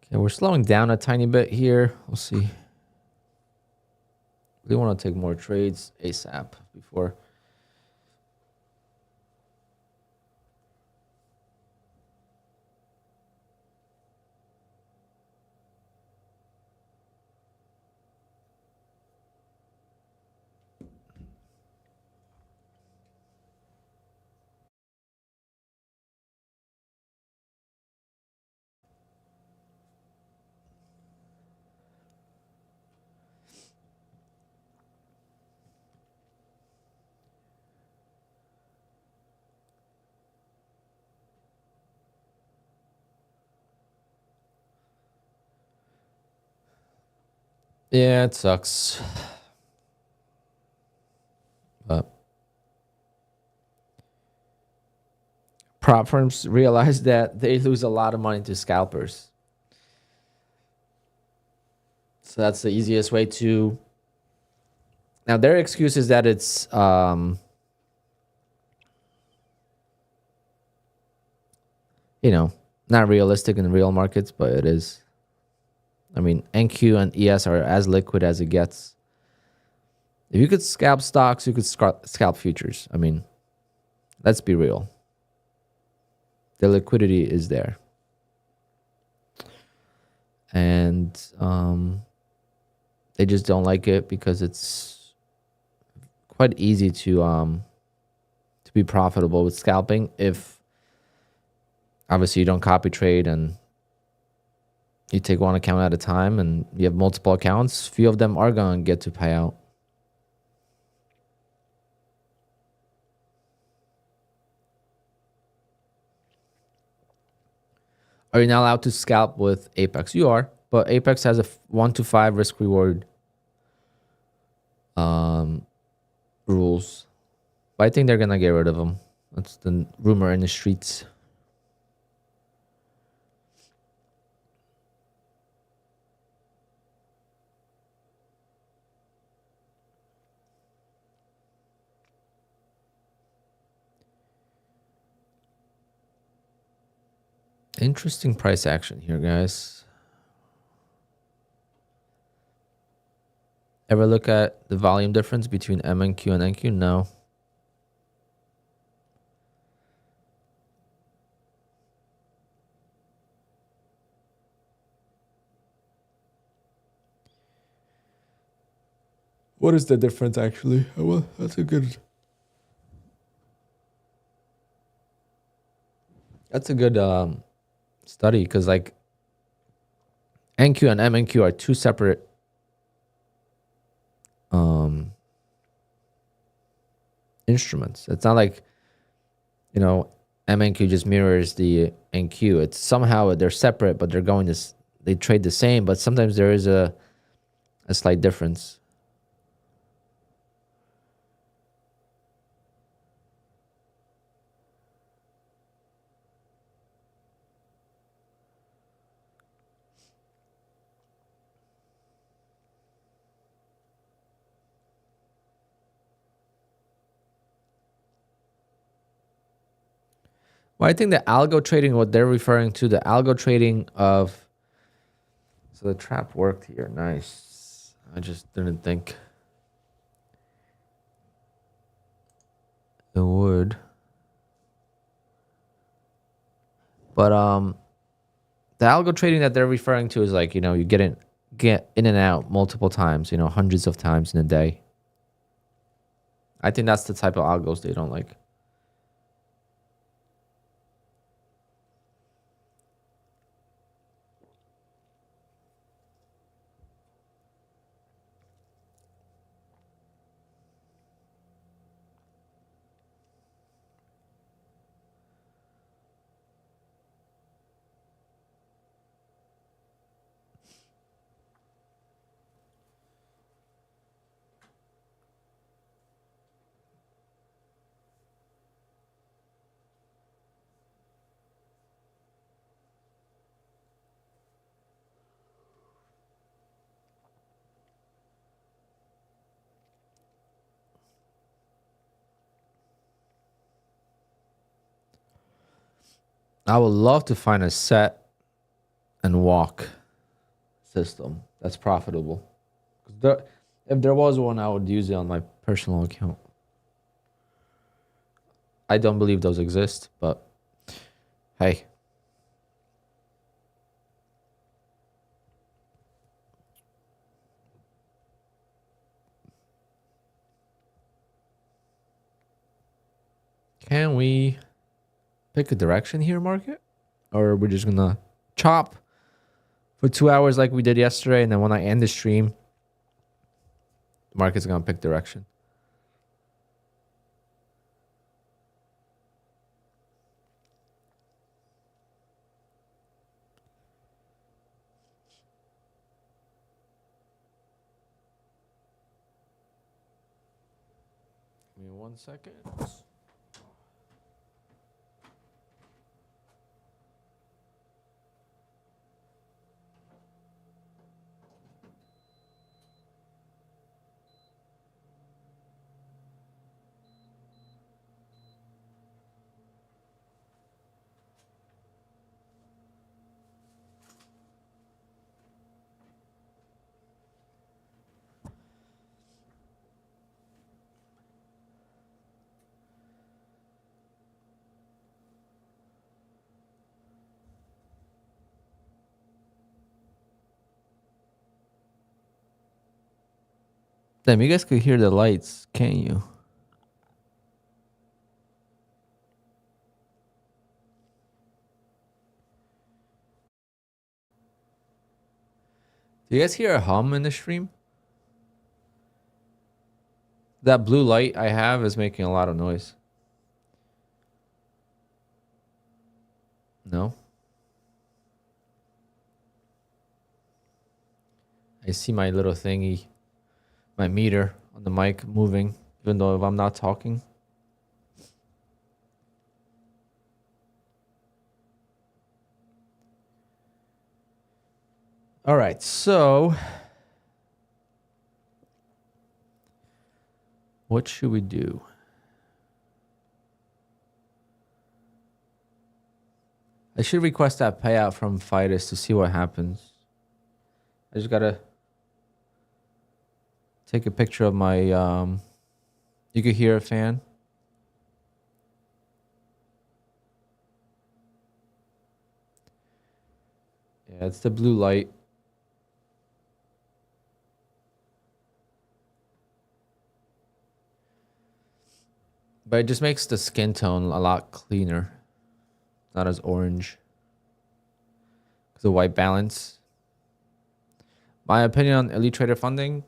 Okay, we're slowing down a tiny bit here. We'll see. We want to take more trades ASAP before. Yeah, it sucks. But prop firms realize that they lose a lot of money to scalpers. So that's the easiest way to. Now their excuse is that it's not realistic in real markets, but it is. I mean, NQ and ES are as liquid as it gets. If you could scalp stocks, you could scalp futures. I mean, let's be real. The liquidity is there. And they just don't like it because it's quite easy to be profitable with scalping if obviously you don't copy trade and you take one account at a time and you have multiple accounts. Few of them are going to get to payout. Are you not allowed to scalp with Apex? You are, but Apex has a 1 to 5 risk reward rules. But I think they're going to get rid of them. That's the rumor in the streets. Interesting price action here, guys. Ever look at the volume difference between MNQ and NQ? No. What is the difference actually? Oh, well, that's a good study because like NQ and MNQ are two separate instruments. It's not like, you know, MNQ just mirrors the NQ. It's somehow they're separate, but they're going this. They trade the same, but sometimes there is a slight difference. Well, I think the algo trading, what they're referring to, the algo trading of. So the trap worked here. Nice. I just didn't think it would. But the algo trading that they're referring to is like, you know, you get in and out multiple times, you know, hundreds of times in a day. I think that's the type of algos they don't like. I would love to find a set and walk system that's profitable. If there was one, I would use it on my personal account. I don't believe those exist, but hey. Can we pick a direction here, market? Or are we just going to chop for 2 hours like we did yesterday, and then when I end the stream, the market's going to pick direction? Give me 1 second. Damn, you guys could hear the lights, can't you? Do you guys hear a hum in the stream? That blue light I have is making a lot of noise. No? I see my little thingy, my meter on the mic moving, even though if I'm not talking. All right, so what should we do? I should request that payout from Fidus to see what happens. I just gotta take a picture of my, you could hear a fan. Yeah, it's the blue light. But it just makes the skin tone a lot cleaner. Not as orange. The white balance. My opinion on Elite Trader funding,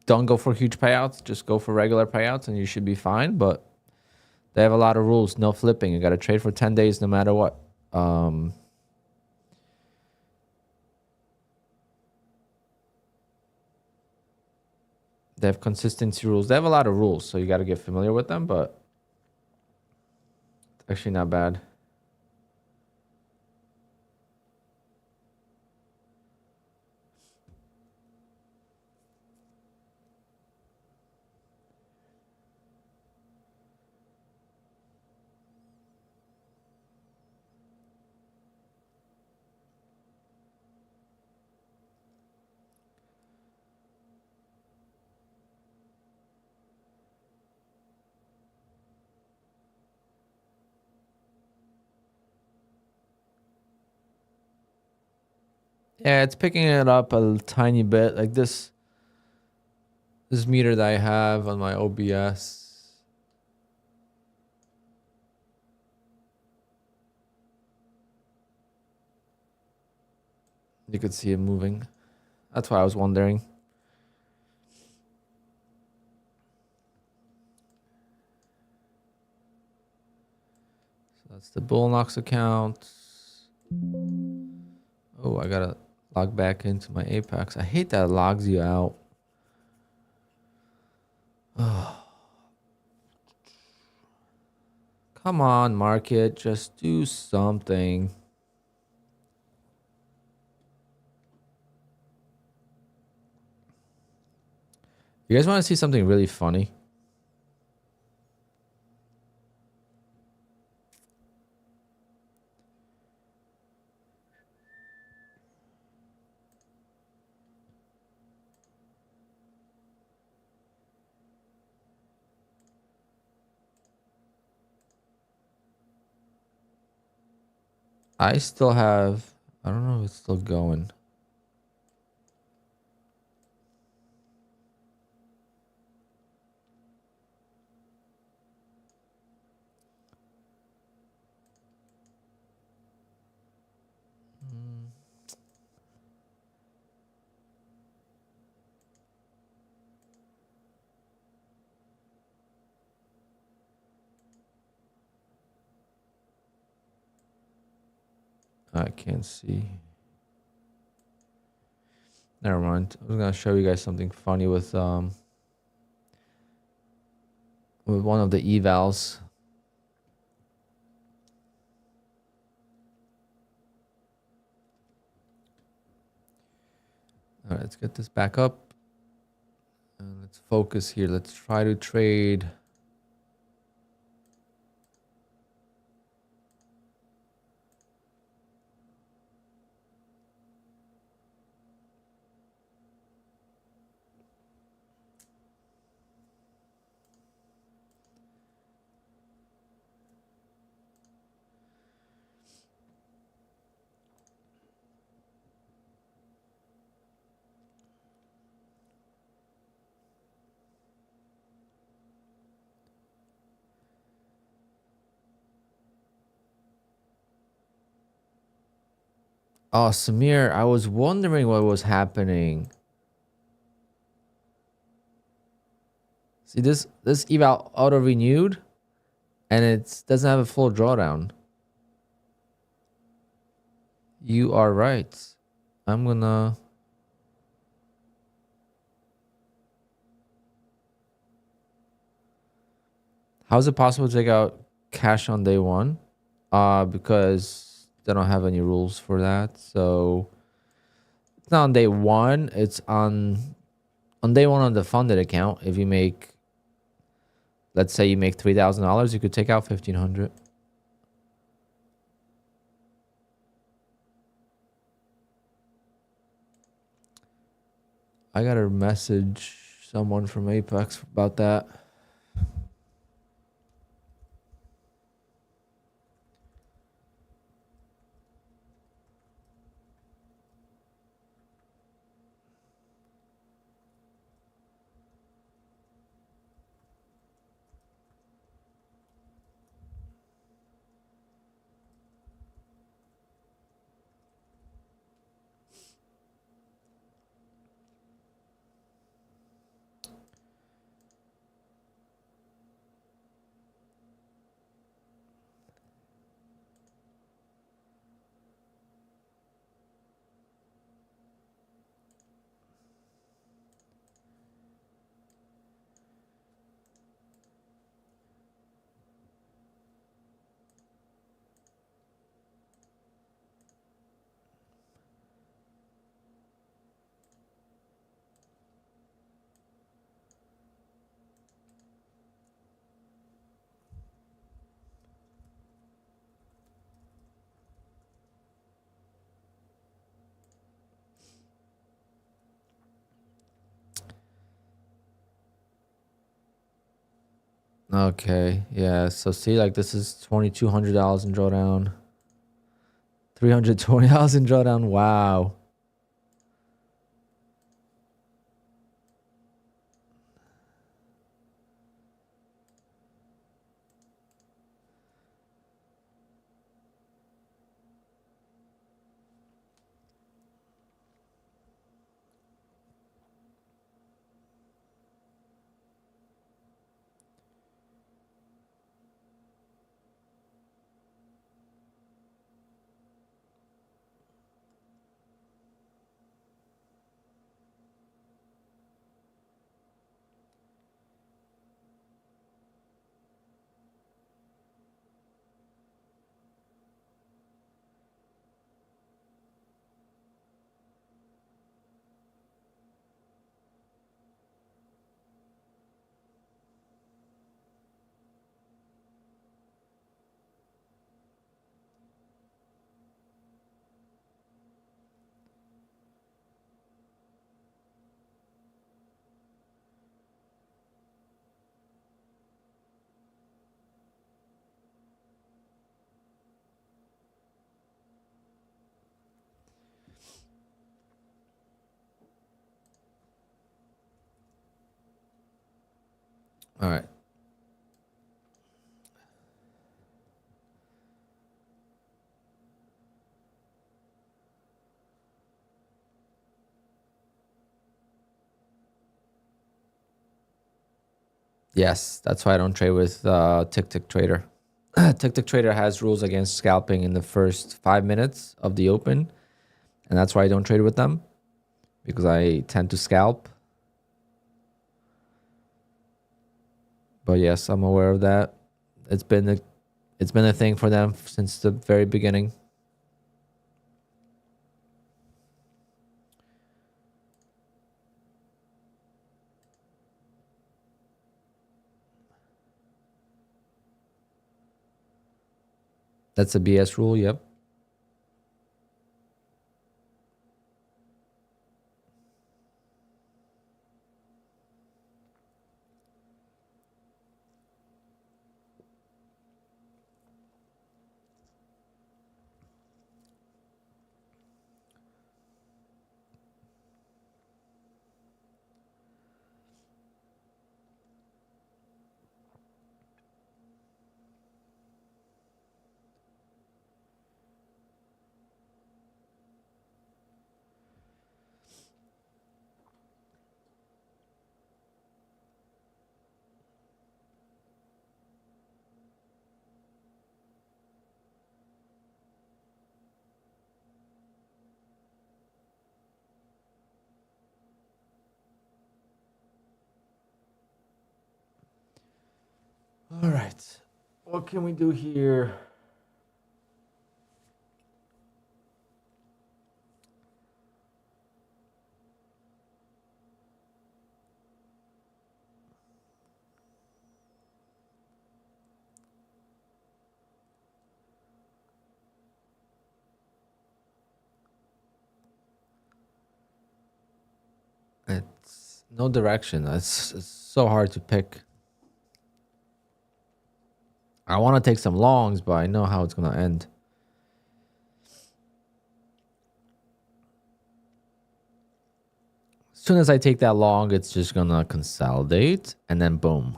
don't go for huge payouts. Just go for regular payouts and you should be fine. But they have a lot of rules. No flipping. You got to trade for 10 days no matter what. They have consistency rules. They have a lot of rules, so you got to get familiar with them, but it's actually not bad. Yeah, it's picking it up a tiny bit. Like this meter that I have on my OBS. You could see it moving. That's why I was wondering. So that's the Bullnox account. Oh, I gotta log back into my Apex. I hate that it logs you out. Oh. Come on, market. Just do something. You guys want to see something really funny? I still have, I don't know if it's still going. I can't see. Never mind. I was gonna show you guys something funny with one of the evals. All right, let's get this back up. And let's focus here. Let's try to trade. Oh, Samir, I was wondering what was happening. See, this eval auto renewed and it doesn't have a full drawdown. You are right. I'm gonna. How is it possible to take out cash on day one? Because they don't have any rules for that. So it's not on day one. It's on day one on the funded account. If you make, let's say you make $3,000, you could take out 1,500. I gotta message someone from Apex about that. Okay, yeah. So see, like this is $2,200 in drawdown, $320 in drawdown. Wow. All right. Yes, that's why I don't trade with Tick Tick Trader. Tick Tick Trader has rules against scalping in the first 5 minutes of the open, and that's why I don't trade with them, because I tend to scalp. But yes, I'm aware of that. It's been a thing for them since the very beginning. That's a BS rule. Yep. All right. What can we do here? It's no direction. It's so hard to pick. I want to take some longs, but I know how it's gonna end. As soon as I take that long, it's just gonna consolidate, and then boom.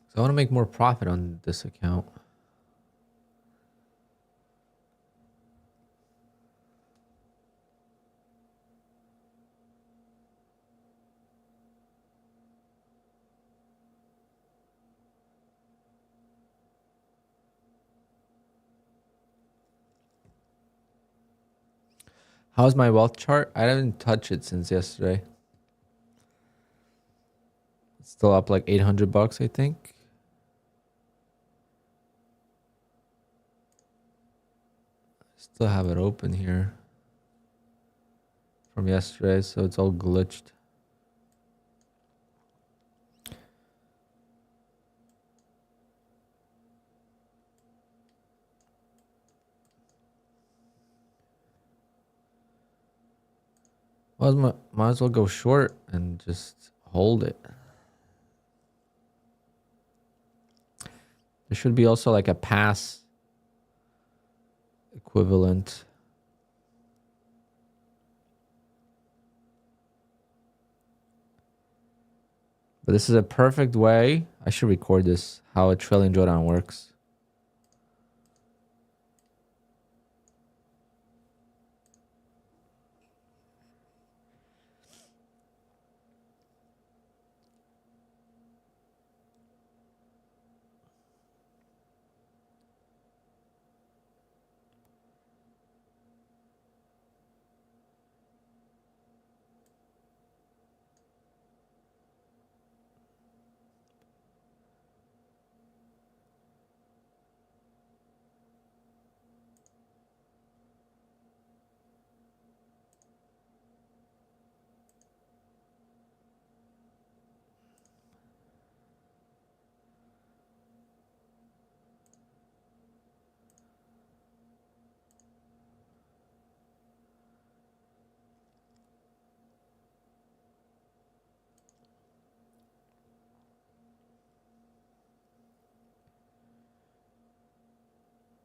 So I want to make more profit on this account. How's my wealth chart? I haven't touched it since yesterday. It's still up like $800, I think. Still have it open here from yesterday, so it's all glitched. Might as well go short and just hold it. There should be also like a pass equivalent. But this is a perfect way. I should record this, how a trailing drawdown works.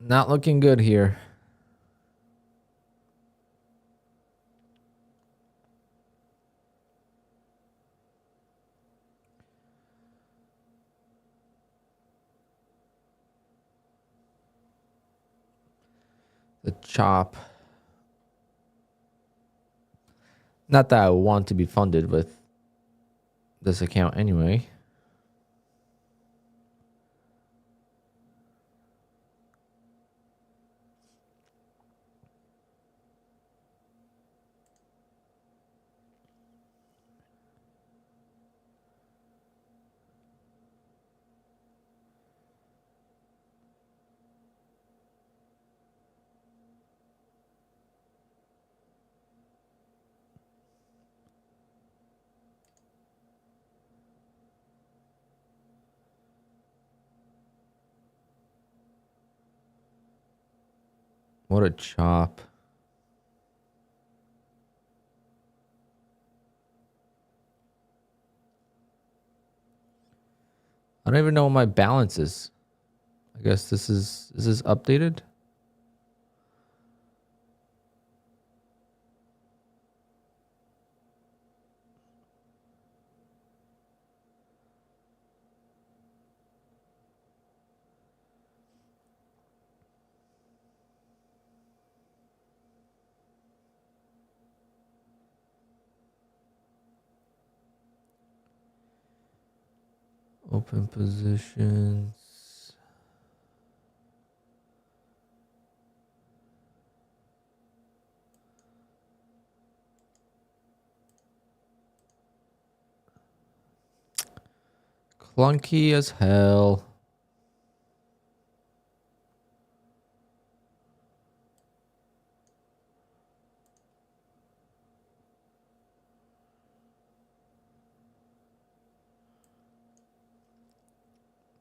Not looking good here. The chop. Not that I want to be funded with this account anyway. What a chop. I don't even know what my balance is. I guess this is updated. Open positions. Clunky as hell.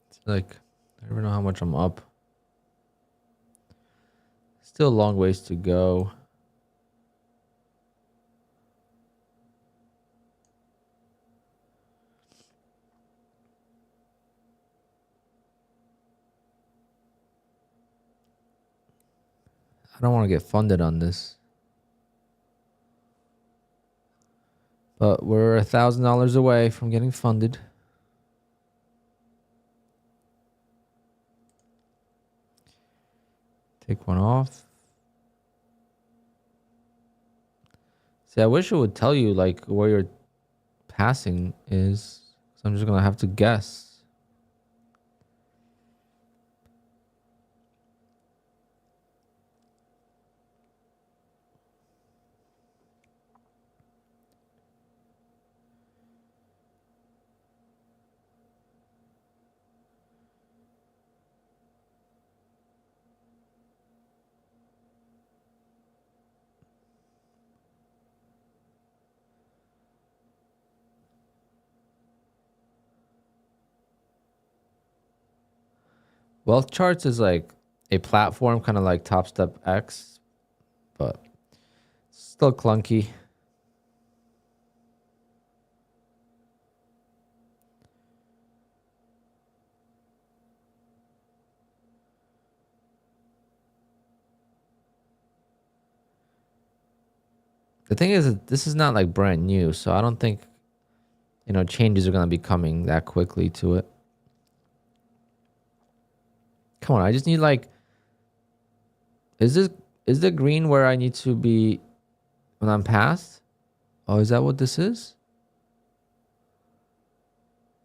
It's like, I don't even know how much I'm up. Still a long ways to go. I don't want to get funded on this. But we're $1,000 away from getting funded. Take one off. See, I wish it would tell you like where your passing is. So I'm just gonna have to guess. Wealth Charts is like a platform, kind of like Top Step X, but still clunky. The thing is that this is not like brand new, so I don't think, you know, changes are going to be coming that quickly to it. Come on, I just need like, is the green where I need to be when I'm past? Oh, is that what this is?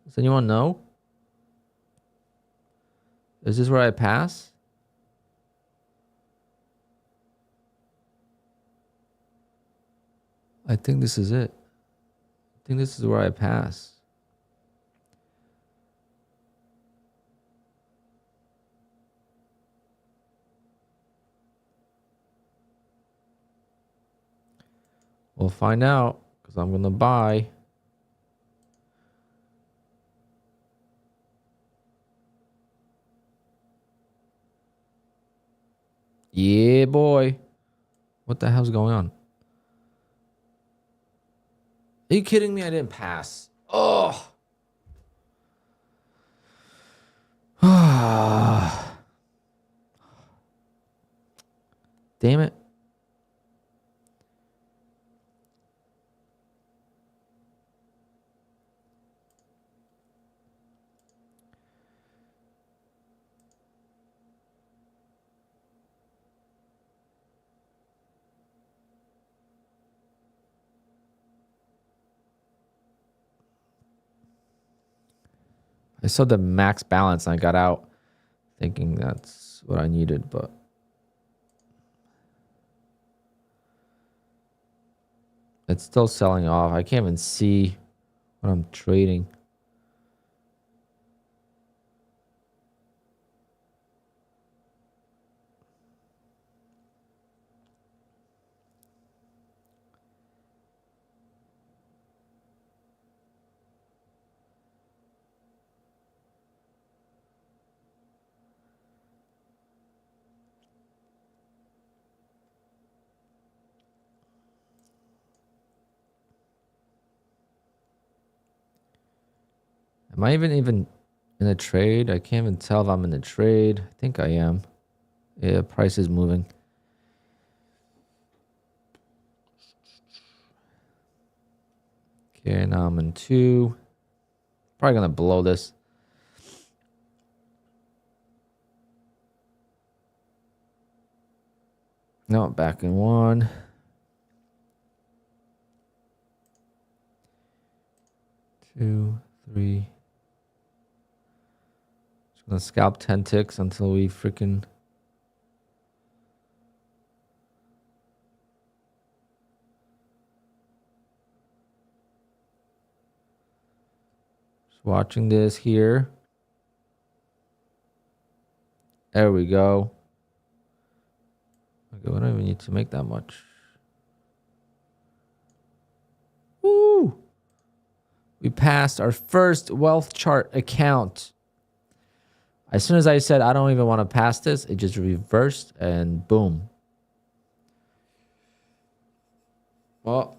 Does anyone know? Is this where I pass? I think this is it. I think this is where I pass. We'll find out because I'm going to buy. Yeah, boy. What the hell's going on? Are you kidding me? I didn't pass. Oh. Damn it. I saw the max balance and I got out thinking that's what I needed, but it's still selling off. I can't even see what I'm trading. Am I even in a trade? I can't even tell if I'm in a trade. I think I am. Yeah, price is moving. Okay, now I'm in 2. Probably gonna blow this. No, back in 1. 2, 3. Just gonna scalp 10 ticks until we freaking. Just watching this here. There we go. Okay, we don't even need to make that much. Woo! We passed our first wealth chart account. As soon as I said, I don't even want to pass this, it just reversed and boom. Well,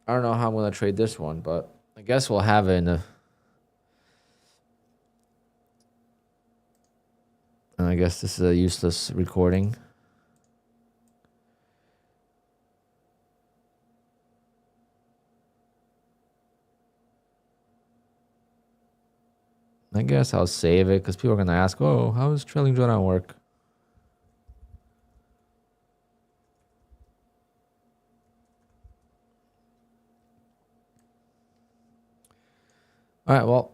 I don't know how I'm going to trade this one, but I guess we'll have it in a... And I guess this is a useless recording. I guess I'll save it because people are going to ask, oh, how does trailing drawdown work? All right, well,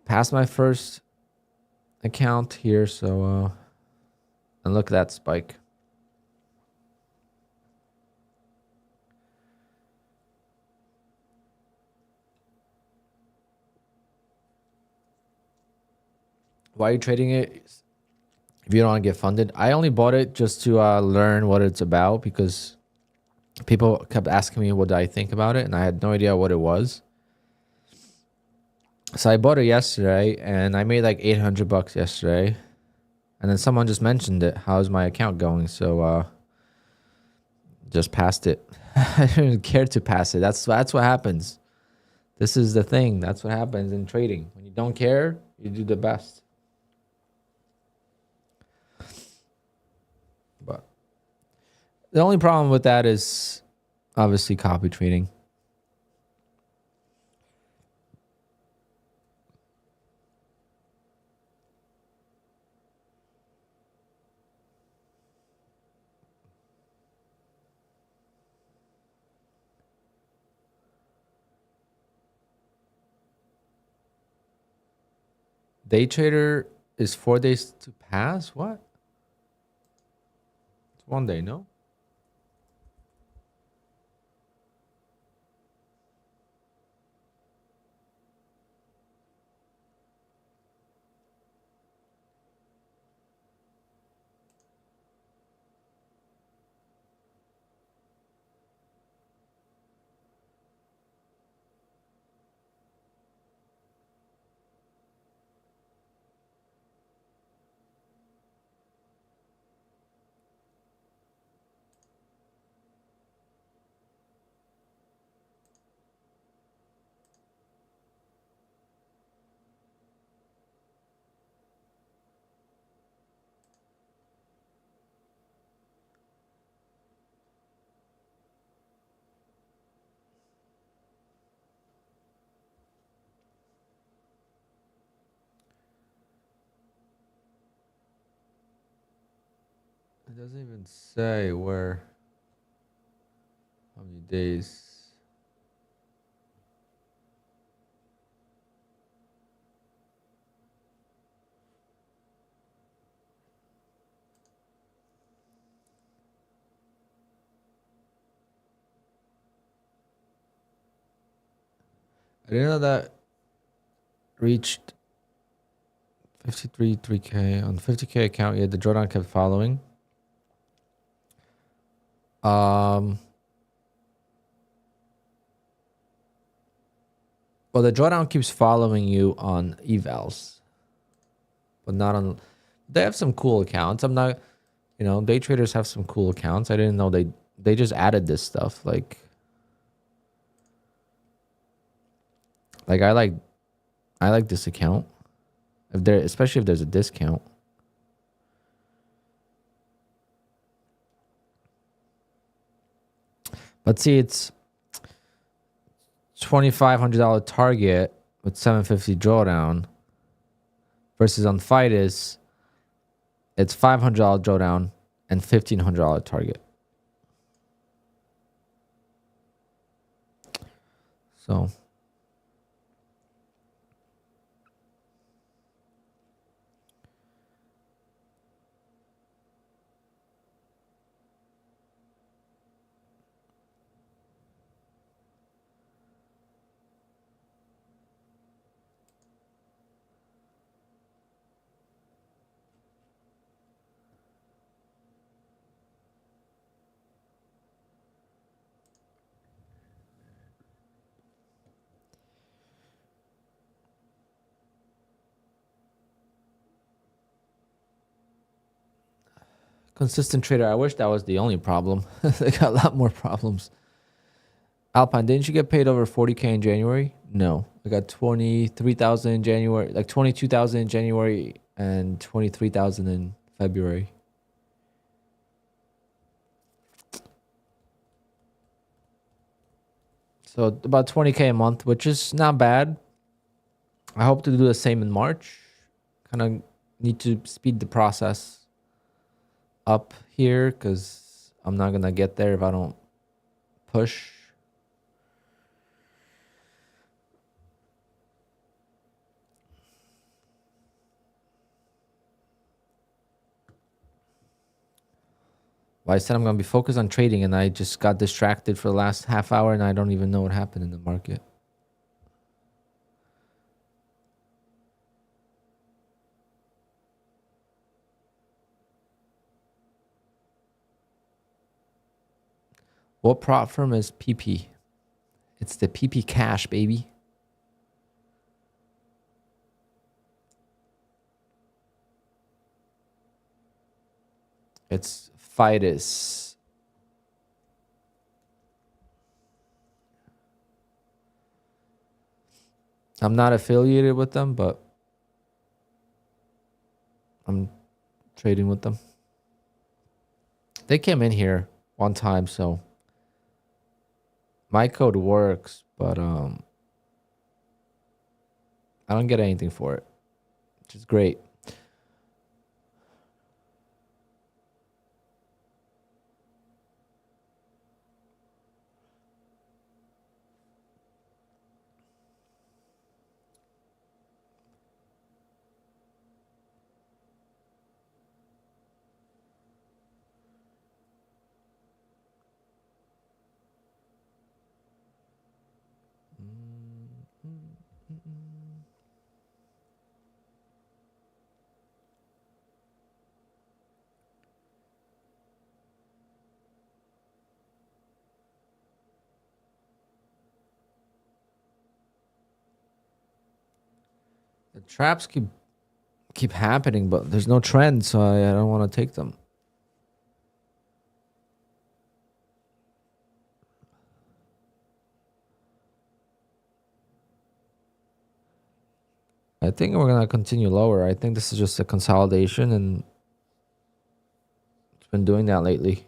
past my first account here, so and look at that spike. Why are you trading it if you don't want to get funded? I only bought it just to learn what it's about because people kept asking me what I think about it, and I had no idea what it was. So I bought it yesterday, and I made like $800 yesterday. And then someone just mentioned it. How's my account going? So just passed it. I didn't care to pass it. That's what happens. This is the thing. That's what happens in trading. When you don't care, you do the best. But the only problem with that is Obviously, copy trading. Day trader is 4 days to pass? What? It's 1 day, no? It doesn't even say where, how many days. I didn't know that reached 53, 3K. On 50K account, yeah, the drawdown kept following. Well, the drawdown keeps following you on evals, but not on. They have some cool accounts. I'm not, day traders have some cool accounts. I didn't know they just added this stuff. Like I like this account. Especially if there's a discount. But see, it's $2,500 target with 750 drawdown versus on Fidus, it's $500 drawdown and $1,500 target. So consistent trader. I wish that was the only problem. They got a lot more problems. Alpine, didn't you get paid over 40K in January? No. I got 23,000 in January, like 22,000 in January and 23,000 in February. So about 20K a month, which is not bad. I hope to do the same in March. Kind of need to speed the process up here because I'm not going to get there if I don't push. Well, I said I'm going to be focused on trading and I just got distracted for the last half hour and I don't even know what happened in the market. What prop firm is PP? It's the PP Cash, baby. It's Fidus. I'm not affiliated with them, but I'm trading with them. They came in here one time, so My code works, but I don't get anything for it, which is great. The traps keep happening, but there's no trend, so I don't want to take them. I think we're gonna continue lower. I think this is just a consolidation, and it's been doing that lately.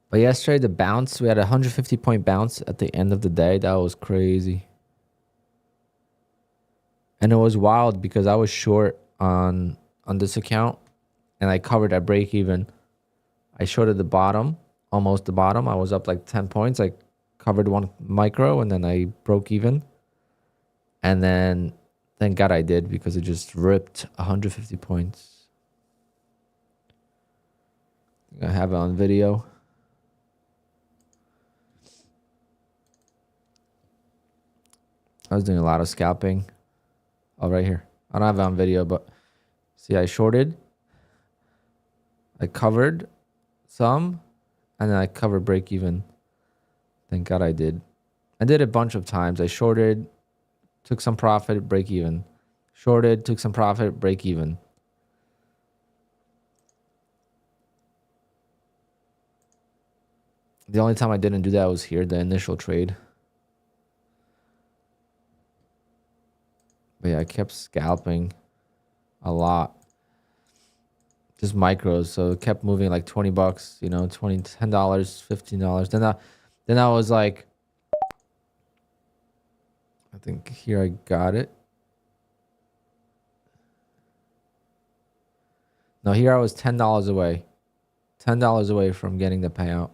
But yesterday, the bounce, we had a 150-point bounce at the end of the day. That was crazy. And it was wild because I was short on this account, and I covered at break even. I shorted the bottom, almost the bottom. I was up like 10 points. I covered one micro, and then I broke even. And then, thank God I did, because it just ripped 150 points. I have it on video. I was doing a lot of scalping. Oh, right here. I don't have it on video, but see, I shorted. I covered some, and then I covered break even. Thank God I did. I did a bunch of times. I shorted, took some profit, break even. Shorted, took some profit, break even. The only time I didn't do that was here, the initial trade. But yeah, I kept scalping a lot. Just micros, so it kept moving like 20 bucks, you know, $10, $15. Then I was like, I think here I got it. No, here I was $10 away. $10 away from getting the payout.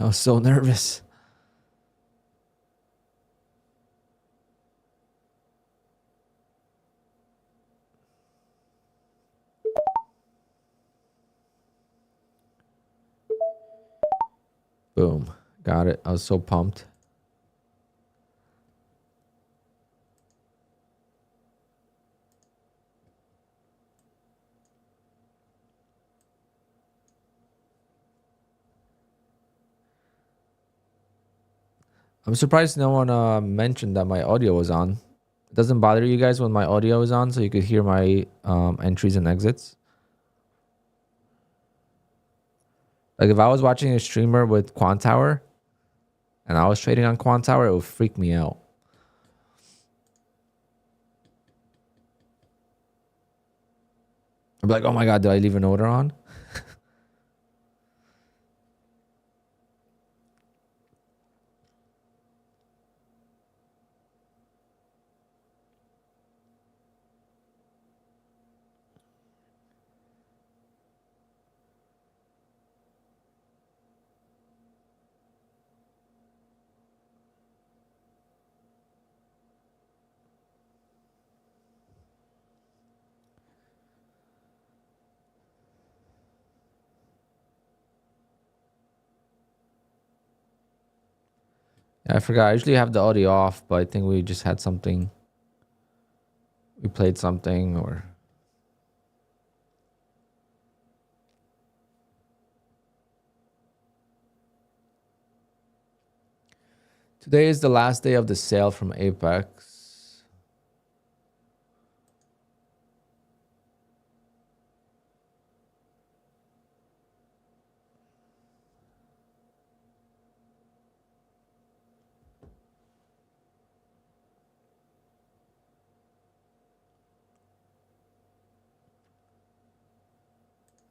I was so nervous. Boom. Got it. I was so pumped. I'm surprised no one mentioned that my audio was on. It doesn't bother you guys when my audio is on, so you could hear my entries and exits? Like if I was watching a streamer with QUANTOWER and I was trading on QUANTOWER, it would freak me out. I'd be like, oh my God, did I leave an order on? Yeah, I forgot. I usually have the audio off, but I think we just had something. We played something or... Today is the last day of the sale from Apex.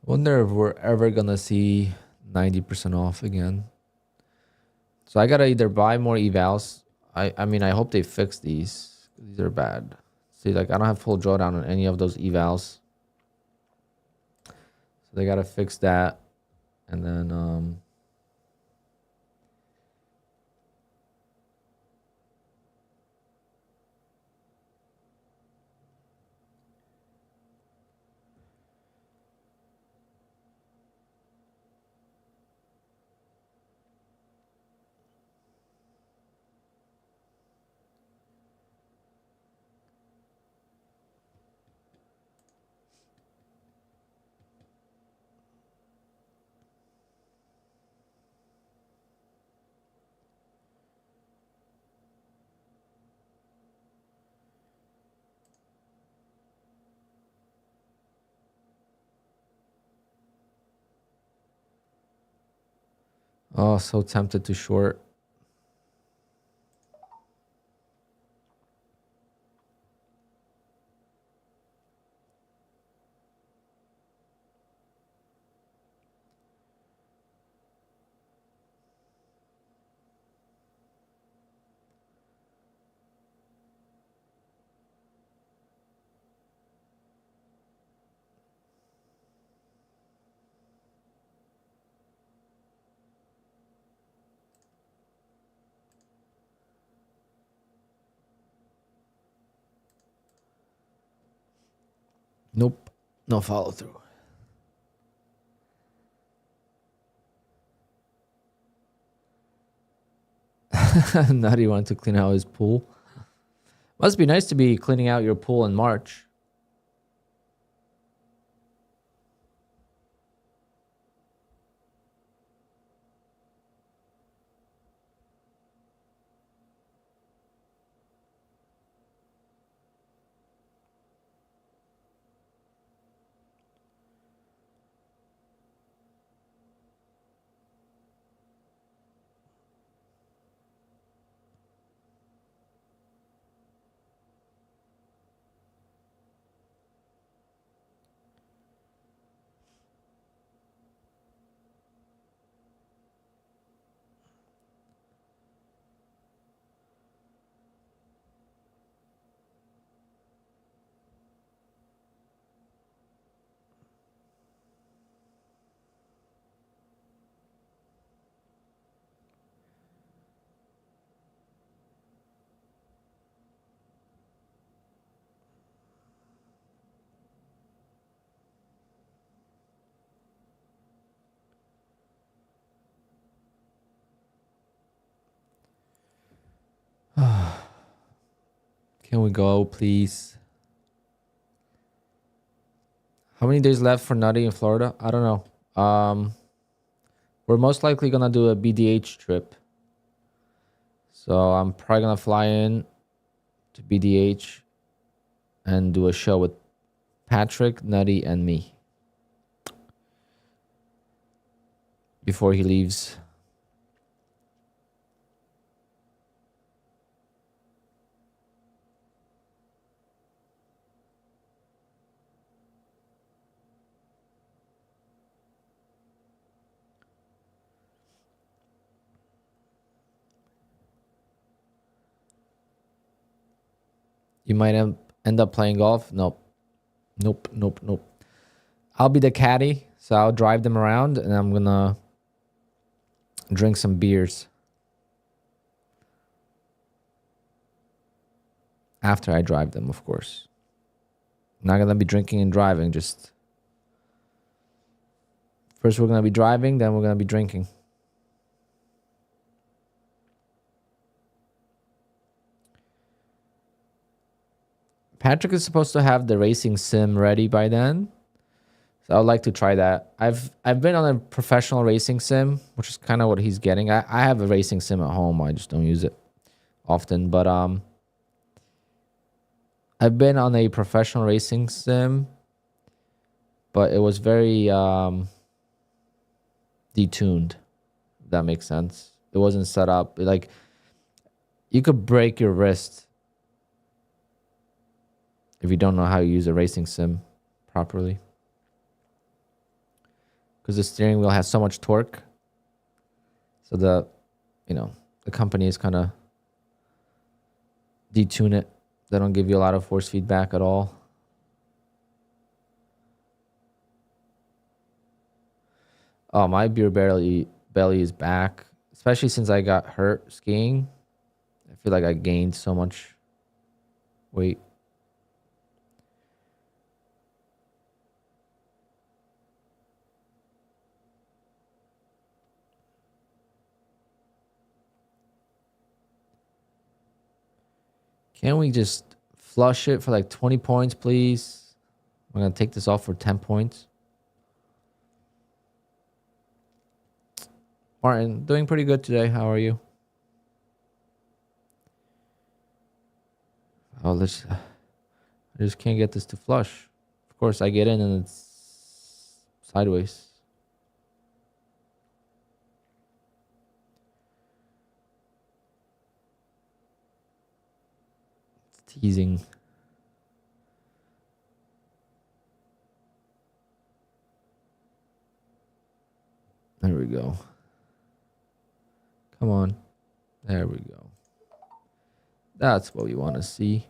Wonder if we're ever gonna see 90% off again. So I gotta either buy more evals. I mean, I hope they fix these. These are bad. See, like I don't have full drawdown on any of those evals. So they gotta fix that. And then oh, so tempted to short. Nope. No follow through. Nutty wanted to clean out his pool. Must be nice to be cleaning out your pool in March. Can we go, please? How many days left for Nutty in Florida? I don't know. We're most likely gonna do a BDH trip. So I'm probably gonna fly in to BDH and do a show with Patrick, Nutty, and me before he leaves. You might end up playing golf. Nope. Nope. Nope. Nope. I'll be the caddy, so I'll drive them around and I'm gonna drink some beers after I drive them, of course. I'm not gonna be drinking and driving, just first we're gonna be driving, then we're gonna be drinking. Patrick is supposed to have the racing sim ready by then. So I would like to try that. I've been on a professional racing sim, which is kind of what he's getting. I have a racing sim at home. I just don't use it often. But I've been on a professional racing sim, but it was very detuned, if that makes sense. It wasn't set up. Like you could break your wrist if you don't know how to use a racing sim properly. because the steering wheel has so much torque. So the, you know, the companies kind of detune it. They don't give you a lot of force feedback at all. Oh, my beer belly is back, especially since I got hurt skiing. I feel like I gained so much weight. Can we just flush it for like 20 points, please? I'm going to take this off for 10 points. Martin, doing pretty good today. How are you? Oh, I just can't get this to flush. Of course, I get in and it's sideways. It's teasing. There we go. Come on. There we go. That's what we want to see.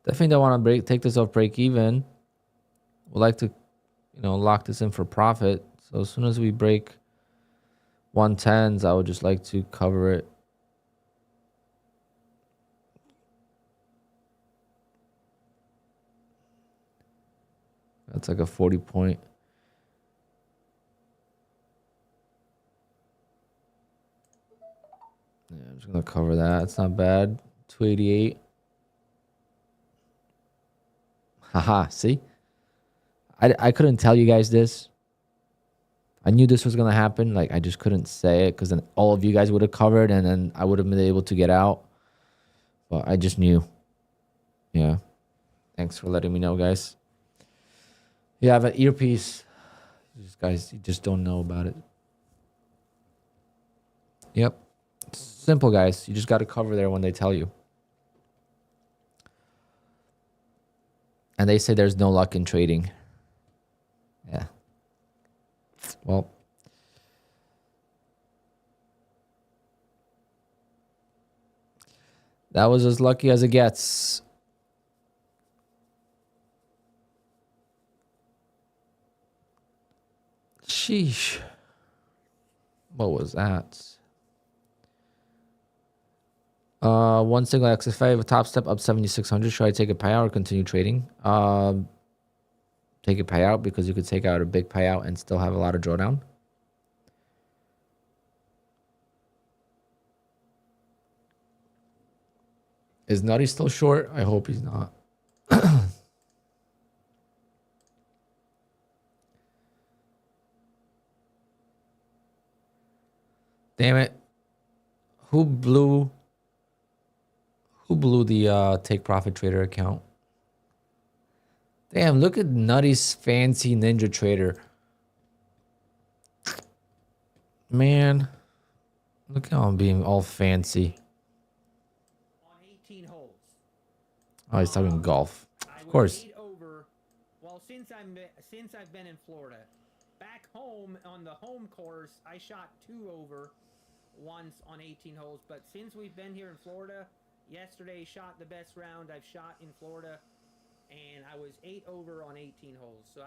Definitely don't want to take this off break even. Would like to, lock this in for profit. So as soon as we break 110s, I would just like to cover it. That's like a 40 point. Yeah, I'm just going to cover that. It's not bad. 288. Haha, see? I couldn't tell you guys this. I knew this was going to happen. Like, I just couldn't say it because then all of you guys would have covered and then I would have been able to get out. But I just knew. Yeah. Thanks for letting me know, guys. Yeah, I have an earpiece. Guys, you just don't know about it. Yep. It's simple, guys. You just got to cover there when they tell you. And they say there's no luck in trading. Yeah. Well. That was as lucky as it gets. Sheesh. What was that? One single XFA, top step up 7,600. Should I take a payout or continue trading? Take a payout because you could take out a big payout and still have a lot of drawdown. Is Nutty still short? I hope he's not. Damn it. Who blew the take profit trader account? Damn, look at Nutty's fancy Ninja Trader. Man, look how I'm being all fancy. On 18 holes. Oh, he's talking golf. Of course. Over. Well, since I've been in Florida, back home on the home course, I shot 2 over once on 18 holes. But since we've been here in Florida, yesterday shot the best round I've shot in Florida, and I was 8 over on 18 holes. So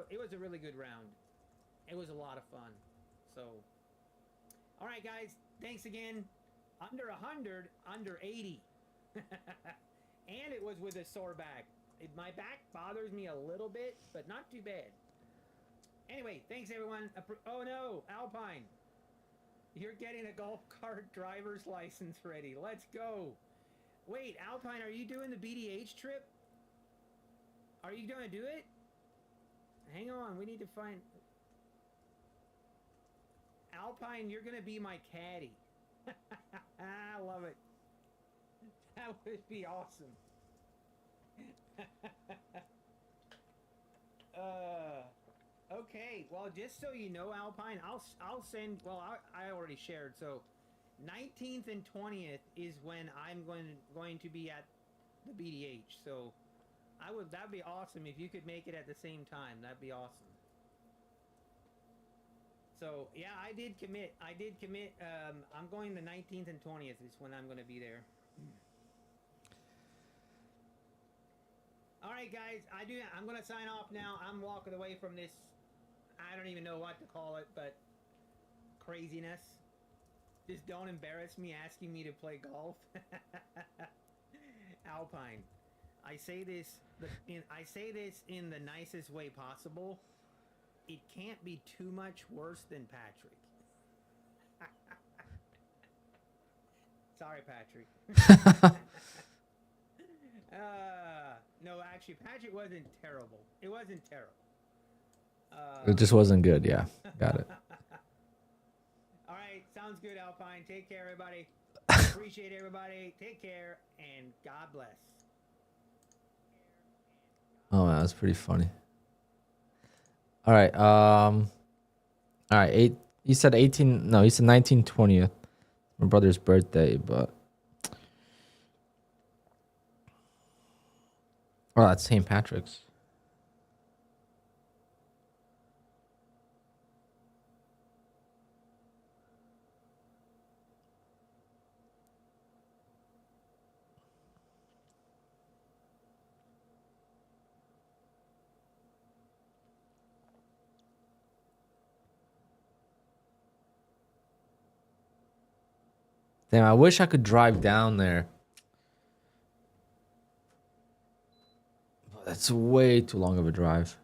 it was a really good round. It was a lot of fun. So, all right, guys, thanks again. Under 100, under 80. And it was with a sore back. My back bothers me a little bit, but not too bad. Anyway, thanks, everyone. Oh, no, Alpine. You're getting a golf cart driver's license ready. Let's go. Wait, Alpine, are you doing the BDH trip? Are you going to do it? Hang on, we need to find... Alpine, you're going to be my caddy. I love it. That would be awesome. Okay. Well, just so you know, Alpine, I'll send. Well, I already shared. So, 19th and 20th is when I'm going to be at the BDH. So, that'd be awesome if you could make it at the same time. That'd be awesome. So yeah, I did commit. I'm going the 19th and 20th is when I'm going to be there. All right, guys. I'm going to sign off now. I'm walking away from this. I don't even know what to call it, but craziness. Just don't embarrass me asking me to play golf. Alpine. I say this in the nicest way possible. It can't be too much worse than Patrick. Sorry, Patrick. No, actually, Patrick wasn't terrible. It wasn't terrible. It just wasn't good. Yeah, got it. All right, sounds good, Alpine. Take care, everybody. Appreciate everybody. Take care, and God bless. Oh, man, that's pretty funny. All right. All right. You said 18. No, you said 19, 20th. My brother's birthday, but oh, that's St. Patrick's. Damn, I wish I could drive down there. But that's way too long of a drive.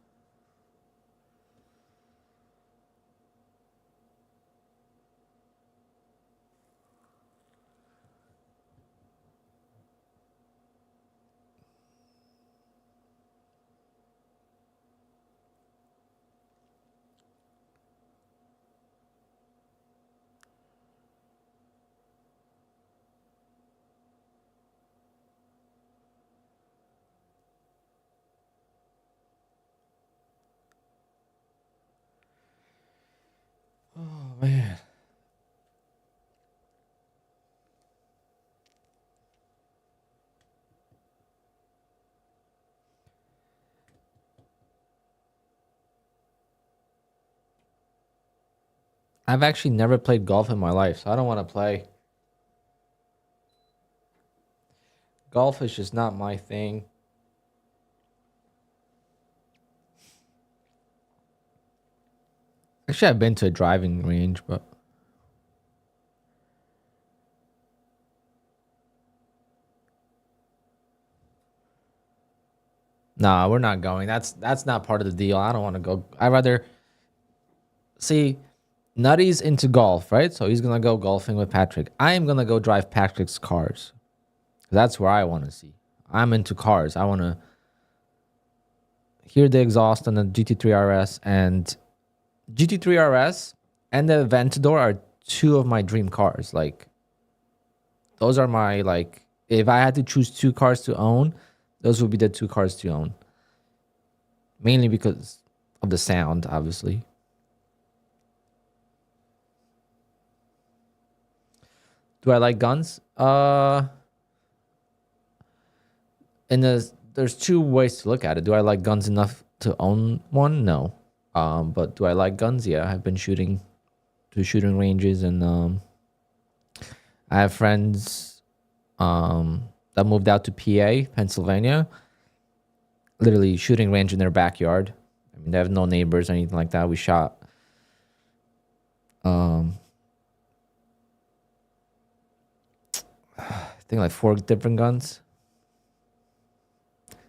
Oh, man. I've actually never played golf in my life, so I don't want to play. Golf is just not my thing. Actually, I've been to a driving range, but nah, we're not going. That's not part of the deal. I don't want to go. I'd rather see Nutty's into golf, right? So he's gonna go golfing with Patrick. I am gonna go drive Patrick's cars. That's where I want to see. I'm into cars. I want to hear the exhaust on the GT3 RS, and GT3 RS and the Aventador are two of my dream cars. Like those are my like if I had to choose two cars to own, those would be the two cars to own. Mainly because of the sound, obviously. Do I like guns? And there's two ways to look at it. Do I like guns enough to own one? No. But do I like guns? Yeah, I've been shooting to shooting ranges, and I have friends that moved out to PA, Pennsylvania. Literally shooting range in their backyard. I mean, they have no neighbors or anything like that. We shot I think like 4 different guns.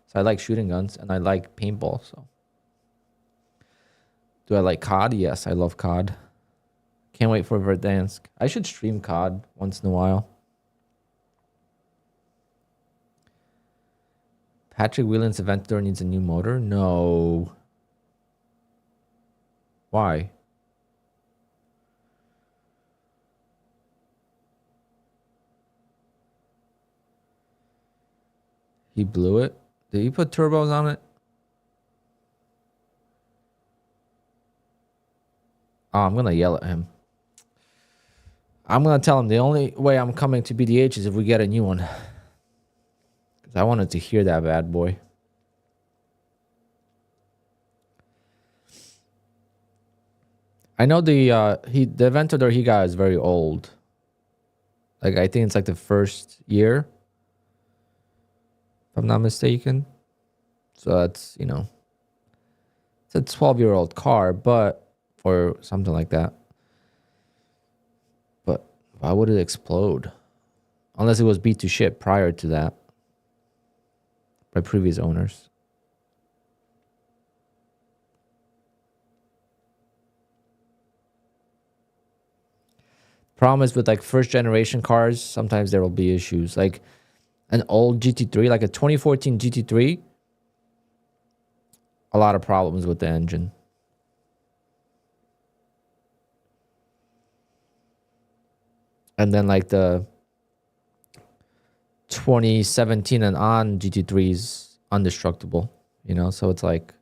So I like shooting guns and I like paintball. So do I like COD? Yes, I love COD. Can't wait for Verdansk. I should stream COD once in a while. Patrick Whelan's Aventador needs a new motor? No. Why? He blew it? Did he put turbos on it? Oh, I'm gonna yell at him. I'm gonna tell him the only way I'm coming to BDH is if we get a new one. Because I wanted to hear that bad boy. I know the Aventador he got is very old. Like I think it's like the first year, if I'm not mistaken. So that's, you know, it's a 12-year-old car, but or something like that. But why would it explode? Unless it was beat to shit prior to that by previous owners. Problem is with like first generation cars, sometimes there will be issues. Like an old GT3, like a 2014 GT3, a lot of problems with the engine. And then like the 2017 and on GT3 is indestructible, you know? So it's like,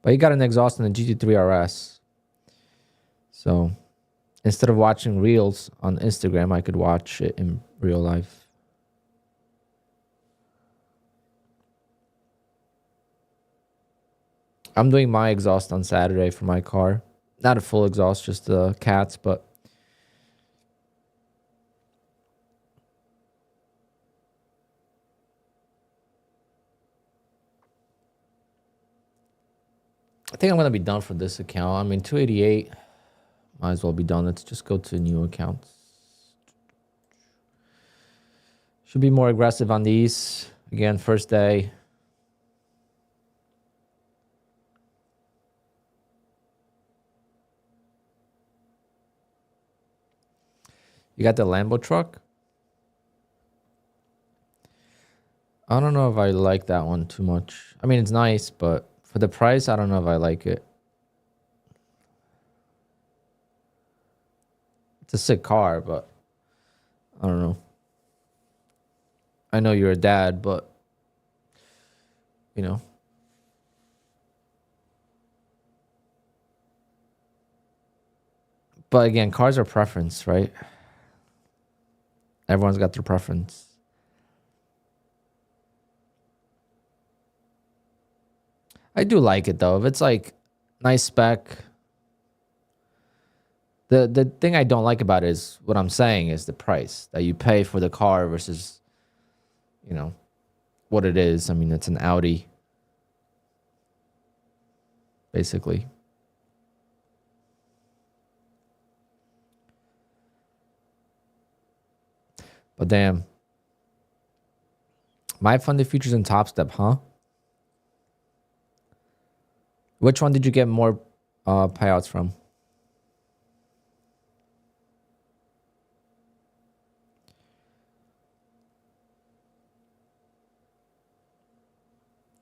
but he got an exhaust in the GT3 RS. So instead of watching reels on Instagram, I could watch it in real life. I'm doing my exhaust on Saturday for my car. Not a full exhaust, just the cats, but I think I'm going to be done for this account. I mean, 288 might as well be done. Let's just go to new accounts. Should be more aggressive on these. Again, first day. You got the Lambo truck? I don't know if I like that one too much. I mean, it's nice, but for the price, I don't know if I like it. It's a sick car, but I don't know. I know you're a dad, but you know. But again, cars are preference, right? Everyone's got their preference. I do like it though. If it's like nice spec. The thing I don't like about it is what I'm saying is the price that you pay for the car versus, you know, what it is. I mean, it's an Audi, basically. But damn. My funded features in Top Step, huh? Which one did you get more payouts from?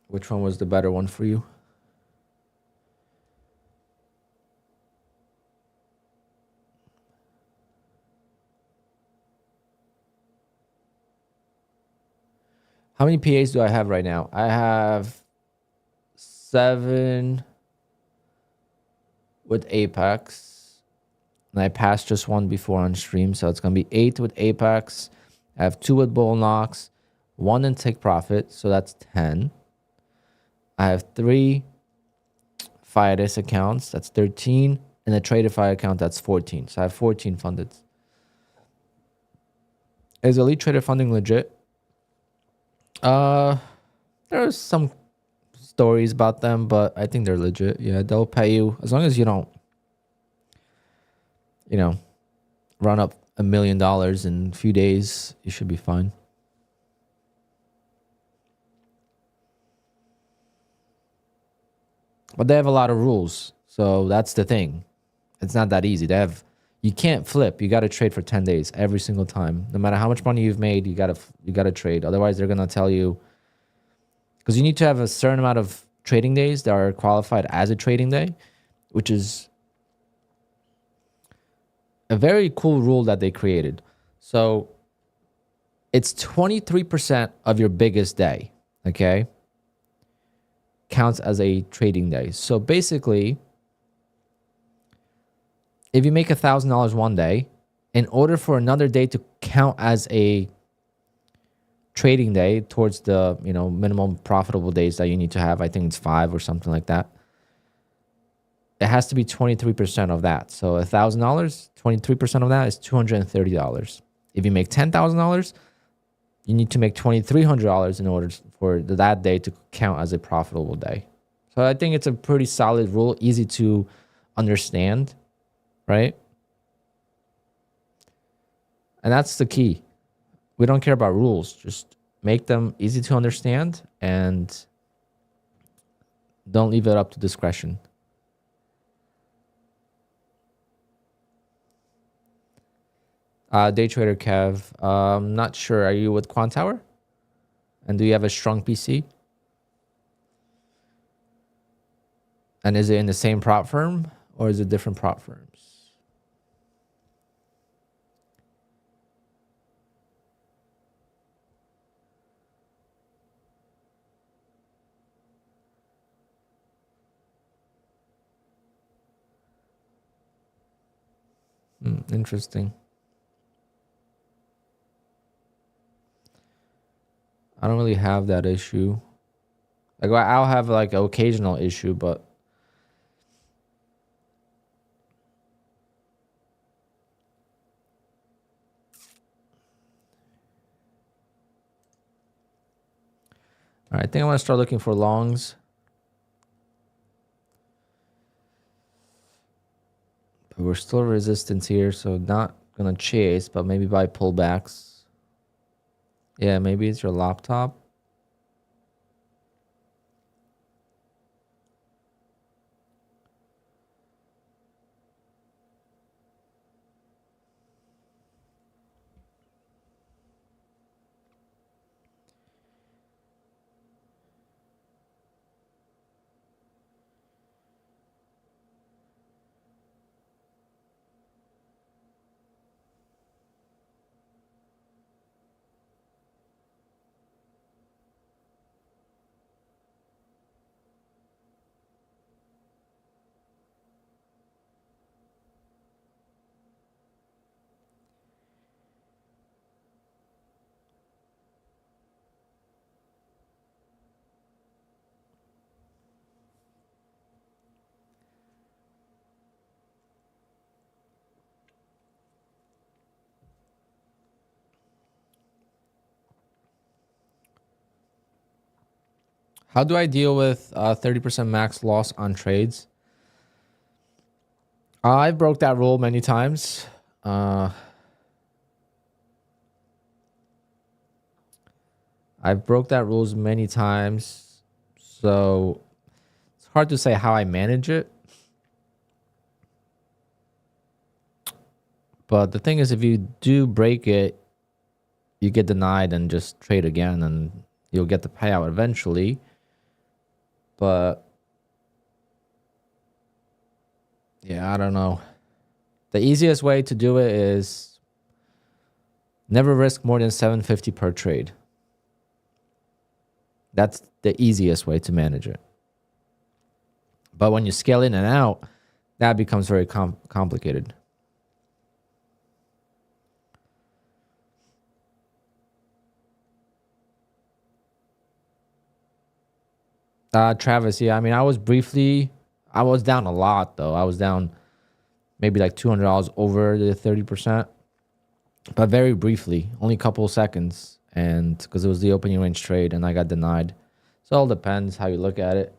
Which one was the better one for you? How many PAs do I have right now? I have 7 with Apex. And I passed just one before on stream. So it's going to be 8 with Apex. I have 2 with Bull Knox. 1 in Take Profit. So that's 10. I have 3 Fides accounts. That's 13. And a Tradeify account. That's 14. So I have 14 funded. Is Elite Trader funding legit? There's some stories about them, but I think they're legit. Yeah, they'll pay you as long as you don't, you know, run up $1 million in a few days. You should be fine. But they have a lot of rules, so that's the thing. It's not that easy. You can't flip. You got to trade for 10 days every single time. No matter how much money you've made, you got to trade. Otherwise, they're going to tell you, because you need to have a certain amount of trading days that are qualified as a trading day, which is a very cool rule that they created. So it's 23% of your biggest day, okay? Counts as a trading day. So basically, if you make $1,000 one day, in order for another day to count as a trading day towards the minimum profitable days that you need to have, I think it's 5 or something like that, it has to be 23% of that. So $1,000, 23% of that is $230. If you make $10,000, you need to make $2,300 in order for that day to count as a profitable day. So I think it's a pretty solid rule, easy to understand, right? And that's the key. We don't care about rules. Just make them easy to understand and don't leave it up to discretion. Day trader Kev, not sure. Are you with QUANTOWER? And do you have a strong PC? And is it in the same prop firm or is it different prop firms? Interesting. I don't really have that issue. Like I'll have like an occasional issue, but all right, I think I want to start looking for longs. But we're still resistance here, so not gonna chase, but maybe buy pullbacks. Yeah, maybe it's your laptop. How do I deal with 30% max loss on trades? I broke that rule many times. I've broke that rules many times. So it's hard to say how I manage it. But the thing is, if you do break it, you get denied and just trade again and you'll get the payout eventually. But yeah, I don't know. The easiest way to do it is never risk more than $750 per trade. That's the easiest way to manage it. But when you scale in and out, that becomes very complicated. Travis, yeah, I mean, I was down a lot though. I was down maybe like $200 over the 30%, but very briefly, only a couple of seconds. And because it was the opening range trade and I got denied. So it all depends how you look at it.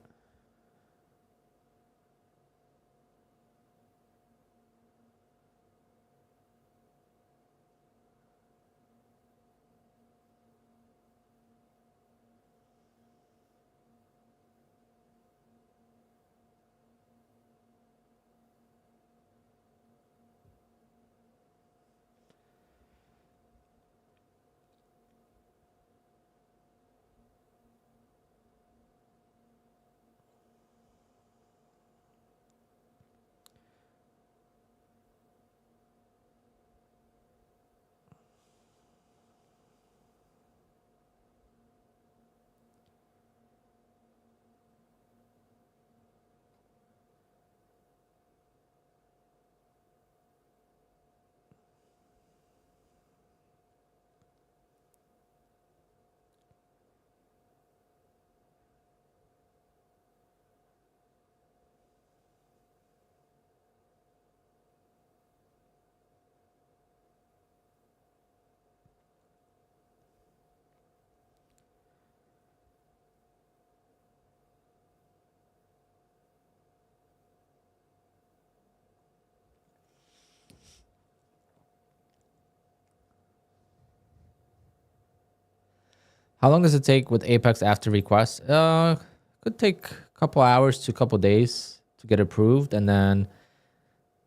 How long does it take with Apex after request? Could take a couple hours to a couple days to get approved, and then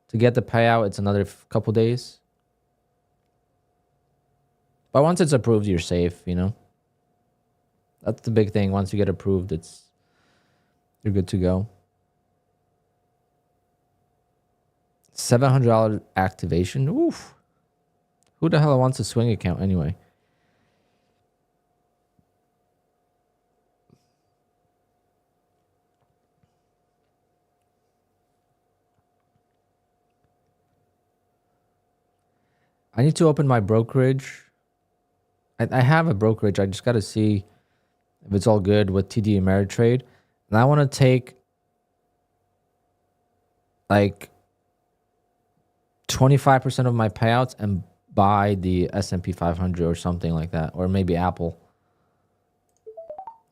to get the payout, it's another couple days. But once it's approved, you're safe, you know? That's the big thing. Once you get approved, you're good to go. $700 activation. Oof. Who the hell wants a swing account anyway? I need to open my brokerage. I have a brokerage. I just got to see if it's all good with TD Ameritrade. And I want to take like 25% of my payouts and buy the S&P 500 or something like that. Or maybe Apple.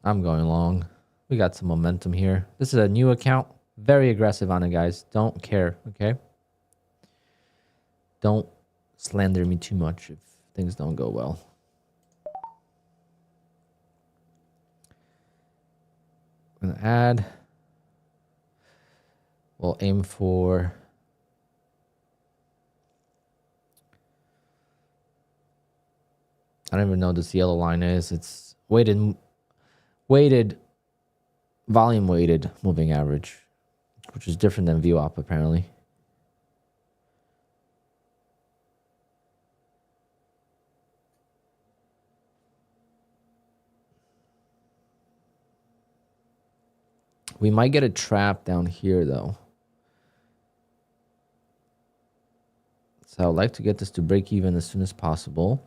I'm going long. We got some momentum here. This is a new account. Very aggressive on it, guys. Don't care, okay? Don't slander me too much if things don't go well. I'm going to add. We'll aim for... I don't even know what this yellow line is. It's weighted, volume weighted moving average, which is different than VWAP apparently. We might get a trap down here though. So I'd like to get this to break even as soon as possible.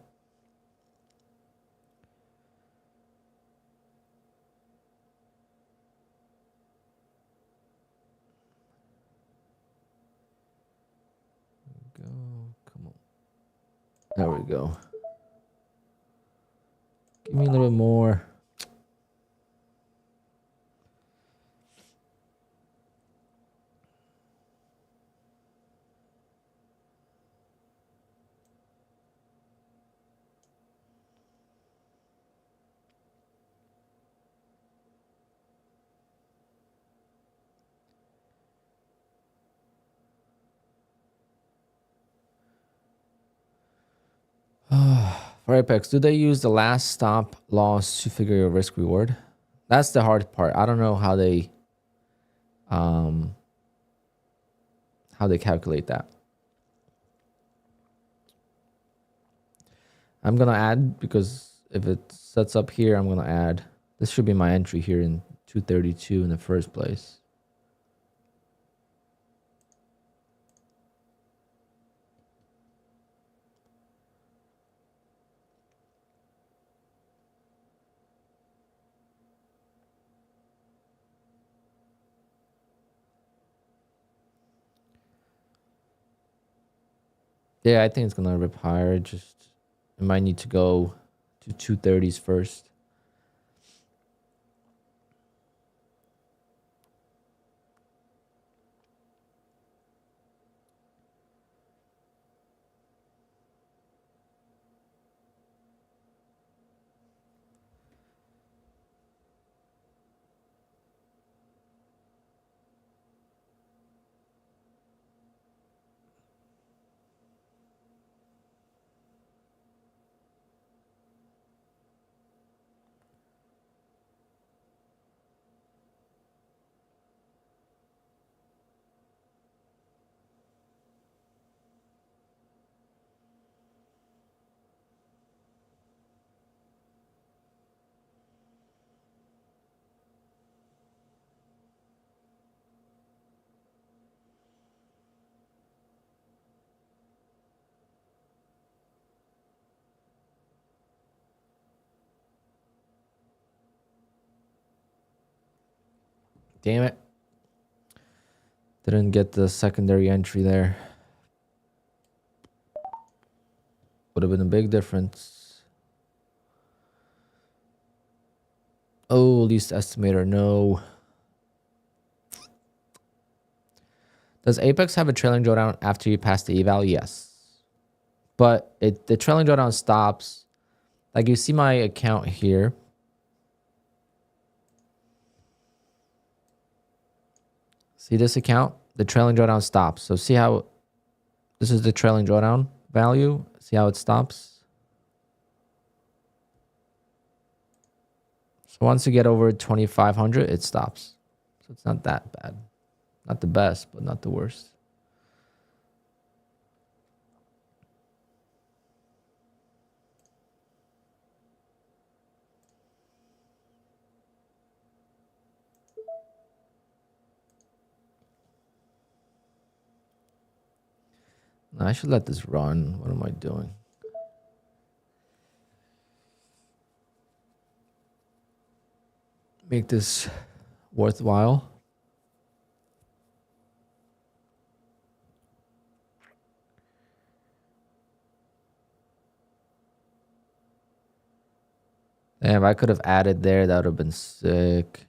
Come on. There we go. Give me a little bit more. For Apex, do they use the last stop loss to figure your risk reward? That's the hard part. I don't know how they calculate that. I'm gonna add, because if it sets up here, I'm gonna add. This should be my entry here in 232 in the first place. Yeah, I think it's gonna rip higher. It might need to go to 230s first. Damn it. Didn't get the secondary entry there. Would have been a big difference. Oh, least estimator, no. Does Apex have a trailing drawdown after you pass the eval? Yes. But the trailing drawdown stops. Like you see my account here. See this account? The trailing drawdown stops. So see how this is the trailing drawdown value? See how it stops? So once you get over 2,500, it stops. So it's not that bad. Not the best, but not the worst. I should let this run. What am I doing? Make this worthwhile. Damn, if I could have added there, that would have been sick.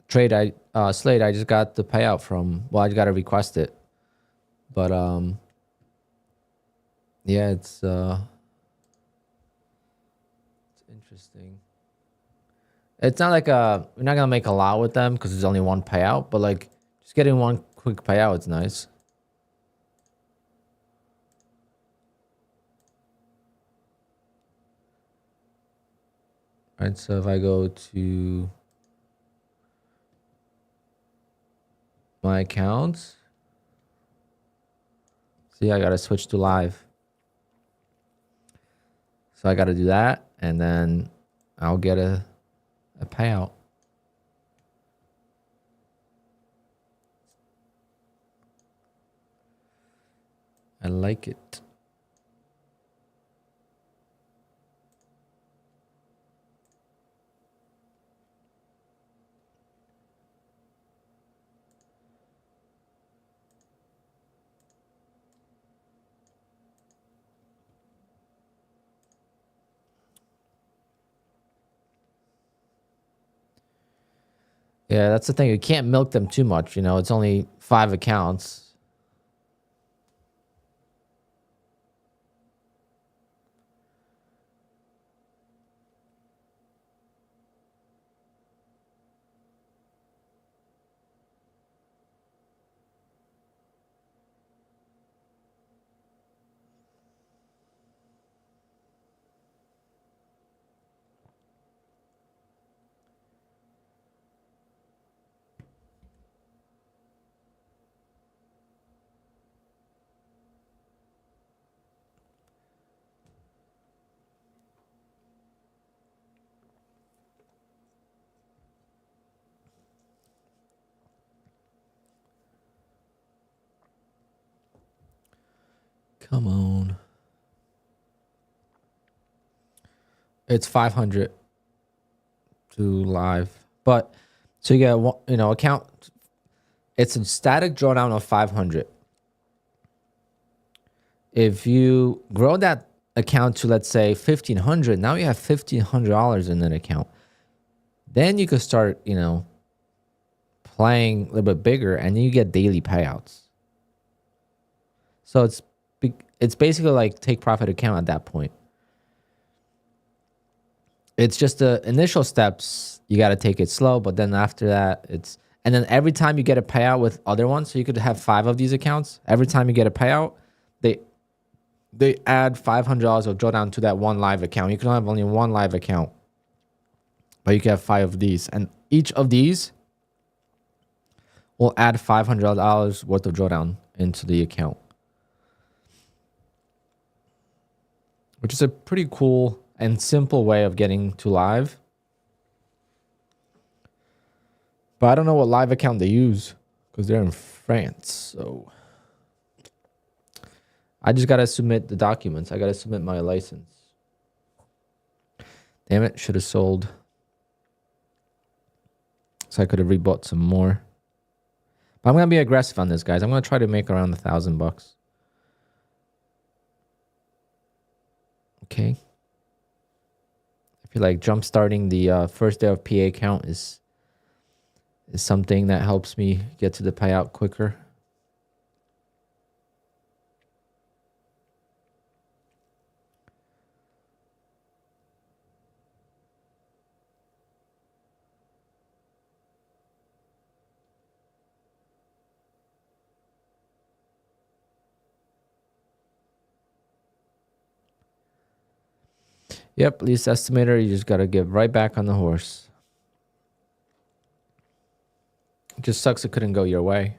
Trade, Slade, I just got the payout from, well, I just got to request it. But, yeah, it's interesting. It's not like we're not gonna make a lot with them because there's only one payout, but like just getting one quick payout is nice. All right, so if I go to my accounts, see, I gotta switch to live. So I gotta do that, and then I'll get a payout. I like it. Yeah, that's the thing. You can't milk them too much. You know, it's only 5 accounts. Come on. It's 500 to live. But so you get, you know, account. It's a static drawdown of 500. If you grow that account to, let's say, 1,500, now you have $1,500 in an account. Then you could start, you know, playing a little bit bigger, and you get daily payouts. So it's basically like take profit account at that point. It's just the initial steps. You got to take it slow, but then after that, And then every time you get a payout with other ones, so you could have 5 of these accounts. Every time you get a payout, they add $500 of drawdown to that one live account. You can have only one live account, but you can have 5 of these. And each of these will add $500 worth of drawdown into the account, which is a pretty cool and simple way of getting to live. But I don't know what live account they use because they're in France. So I just got to submit the documents. I got to submit my license. Damn it. Should have sold. So I could have rebought some more. But I'm going to be aggressive on this, guys. I'm going to try to make around $1,000. Okay. I feel like jump starting the first day of PA account is something that helps me get to the payout quicker. Yep, least estimator, you just got to get right back on the horse. It just sucks it couldn't go your way.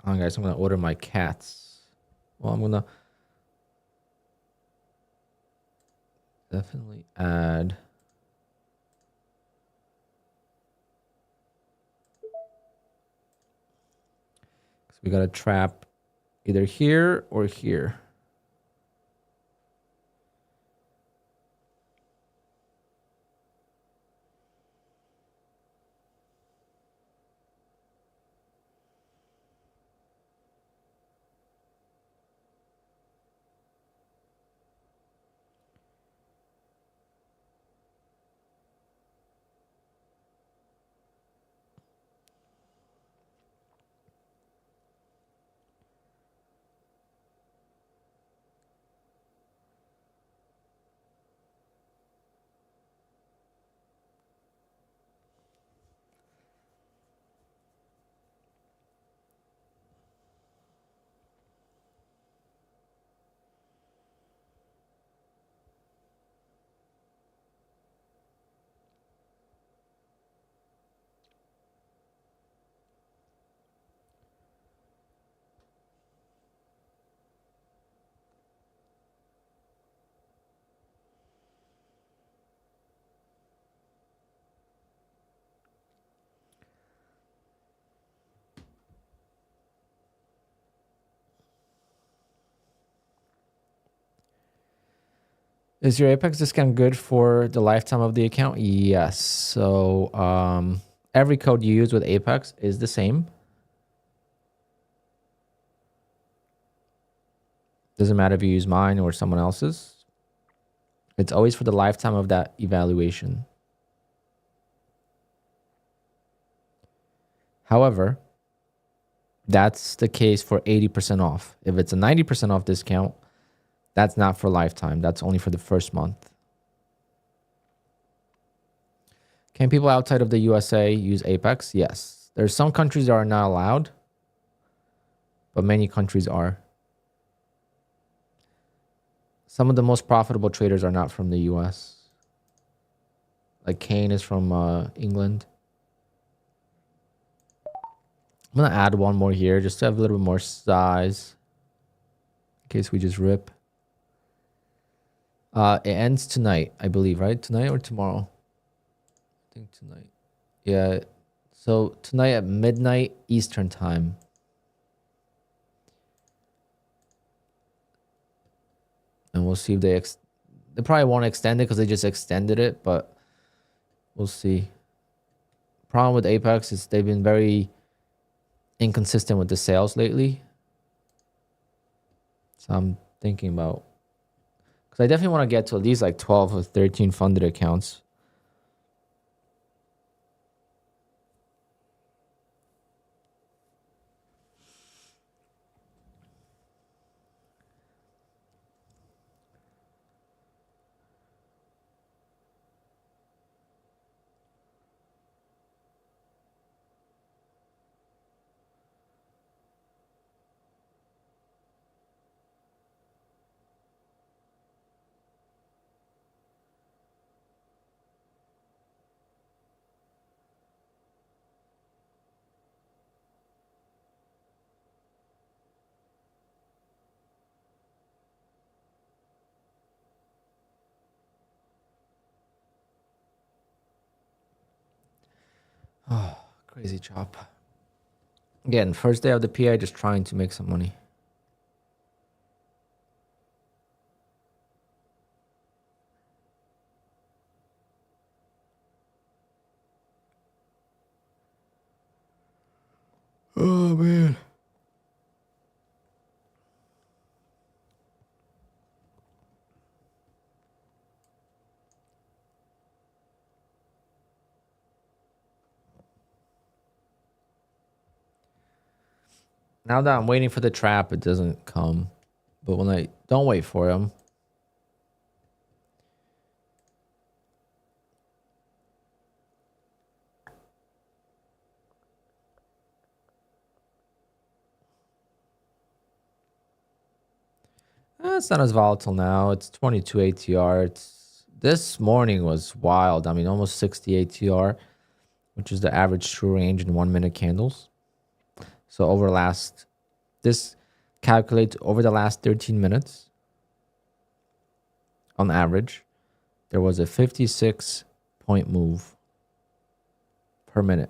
Oh, guys, I'm going to order my cats. Well, I'm going to definitely add. So we got a trap either here or here. Is your Apex discount good for the lifetime of the account? Yes. So every code you use with Apex is the same. Doesn't matter if you use mine or someone else's. It's always for the lifetime of that evaluation. However, that's the case for 80% off. If it's a 90% off discount, that's not for lifetime. That's only for the first month. Can people outside of the USA use Apex? Yes. There's some countries that are not allowed, but many countries are. Some of the most profitable traders are not from the US. Like Kane is from England. I'm going to add one more here just to have a little bit more size in case we just rip. It ends tonight, I believe, right? Tonight or tomorrow? I think tonight. Yeah. So tonight at midnight Eastern time. And we'll see if they probably won't extend it because they just extended it, but we'll see. Problem with Apex is they've been very inconsistent with the sales lately. So I'm thinking about, because I definitely want to get to at least like 12 or 13 funded accounts. Oh, crazy chop. Again, first day of the PI, just trying to make some money. Oh, man. Now that I'm waiting for the trap, it doesn't come. But when I don't wait for him, it's not as volatile now. It's 22 ATR. This morning was wild. I mean, almost 60 ATR, which is the average true range in 1 minute candles. So this calculates over the last 13 minutes. On average, there was a 56-point move per minute.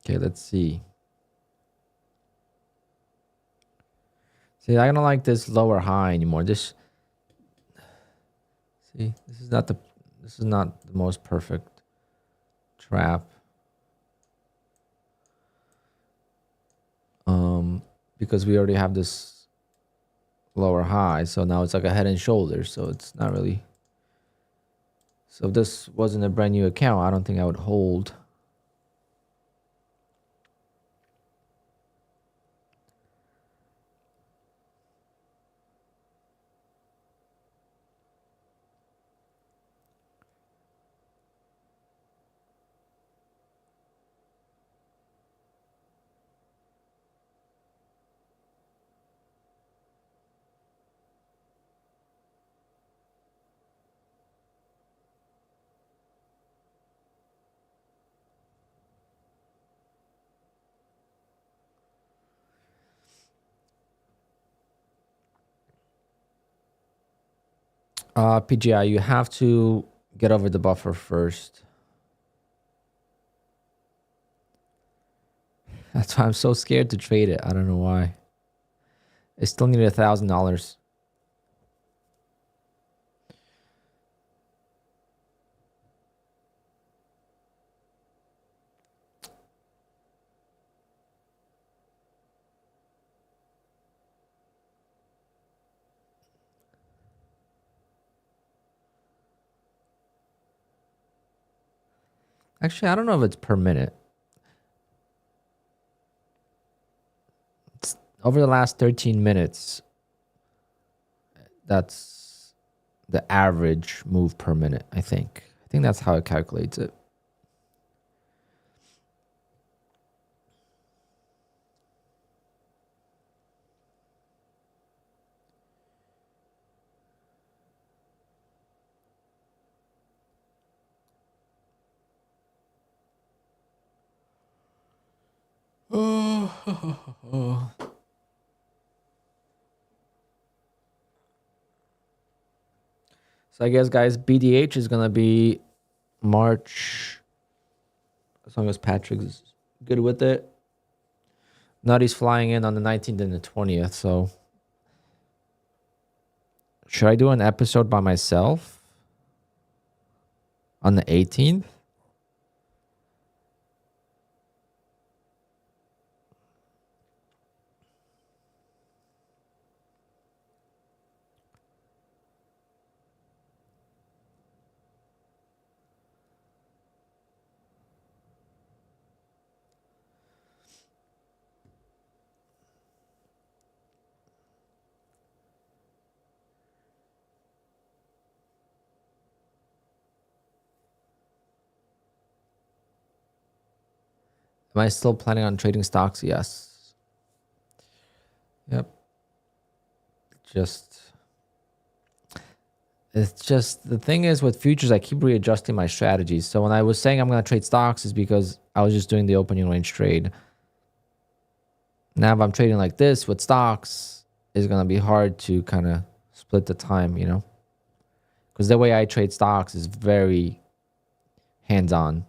Okay, let's see. See, I don't like this lower high anymore. This is not the most perfect trap. Because we already have this lower high, so now it's like a head and shoulders, so it's not really. So if this wasn't a brand new account, I don't think I would hold. PGI, you have to get over the buffer first. That's why I'm so scared to trade it. I don't know why. I still need $1,000. Actually, I don't know if it's per minute. It's over the last 13 minutes. That's the average move per minute, I think. I think that's how it calculates it. Oh. So I guess, guys, BDH is going to be March, as long as Patrick's good with it. Nutty's flying in on the 19th and the 20th, so should I do an episode by myself on the 18th? Am I still planning on trading stocks? Yes. Yep. It's just, the thing is with futures, I keep readjusting my strategies. So when I was saying I'm going to trade stocks is because I was just doing the opening range trade. Now if I'm trading like this with stocks, it's going to be hard to kind of split the time, you know? Because the way I trade stocks is very hands-on.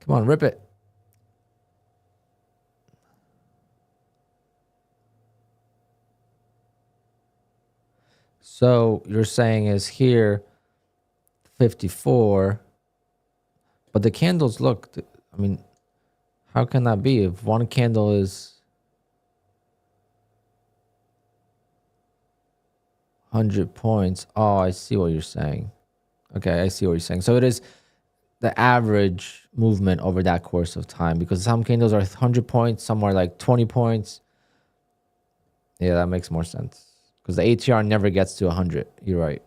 Come on, rip it. So you're saying is here 54, but the candles look, I mean, how can that be? If one candle is 100 points. Oh, I see what you're saying. Okay, I see what you're saying. So it is the average movement over that course of time, because some candles are 100 points, some are like 20 points. Yeah, that makes more sense. Because the ATR never gets to 100. You're right.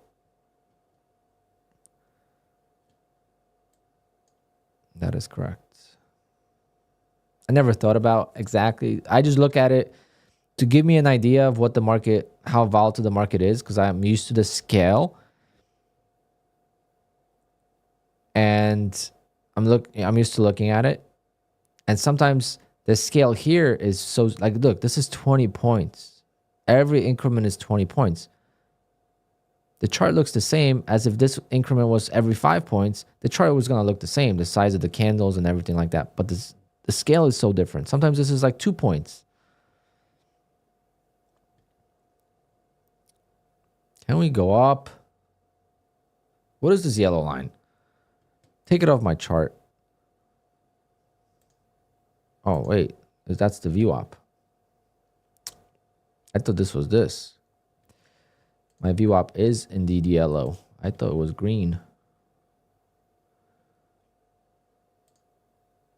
That is correct. I never thought about exactly. I just look at it to give me an idea of what the market, how volatile the market is, because I'm used to the scale. And I'm used to looking at it. And sometimes the scale here is so, like, look, this is 20 points. Every increment is 20 points. The chart looks the same as if this increment was every 5 points. The chart was going to look the same, the size of the candles and everything like that. But the scale is so different. Sometimes this is like 2 points. Can we go up? What is this yellow line? Take it off my chart. Oh, wait. That's the VWAP. I thought this was this. My VWAP is indeed yellow. I thought it was green.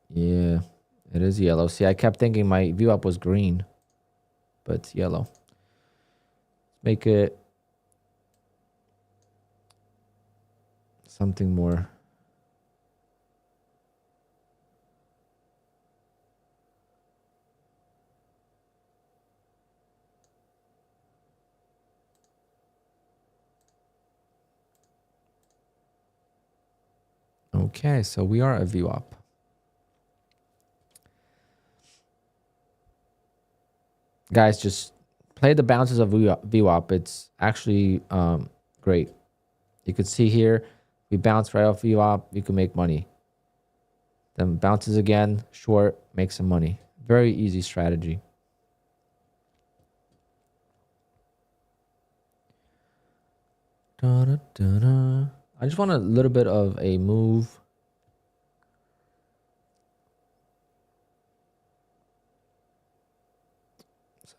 Yeah, it is yellow. See, I kept thinking my VWAP was green, but it's yellow. Make it something more. Okay, so we are a VWAP. Guys, just play the bounces of VWAP. It's actually great. You could see here, we bounce right off VWAP, you can make money. Then bounces again, short, make some money. Very easy strategy. I just want a little bit of a move.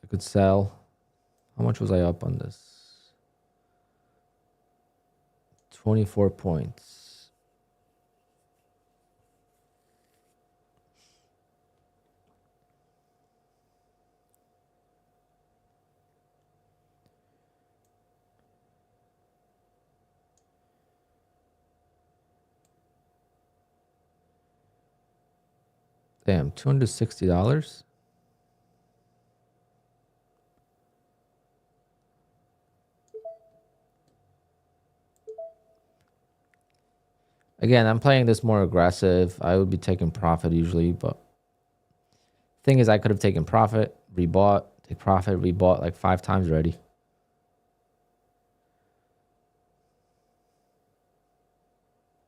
could sell. How much was I up on this? 24 points. Damn, $260. Again, I'm playing this more aggressive. I would be taking profit usually, but thing is I could have taken profit, rebought, take profit, rebought like 5 times already.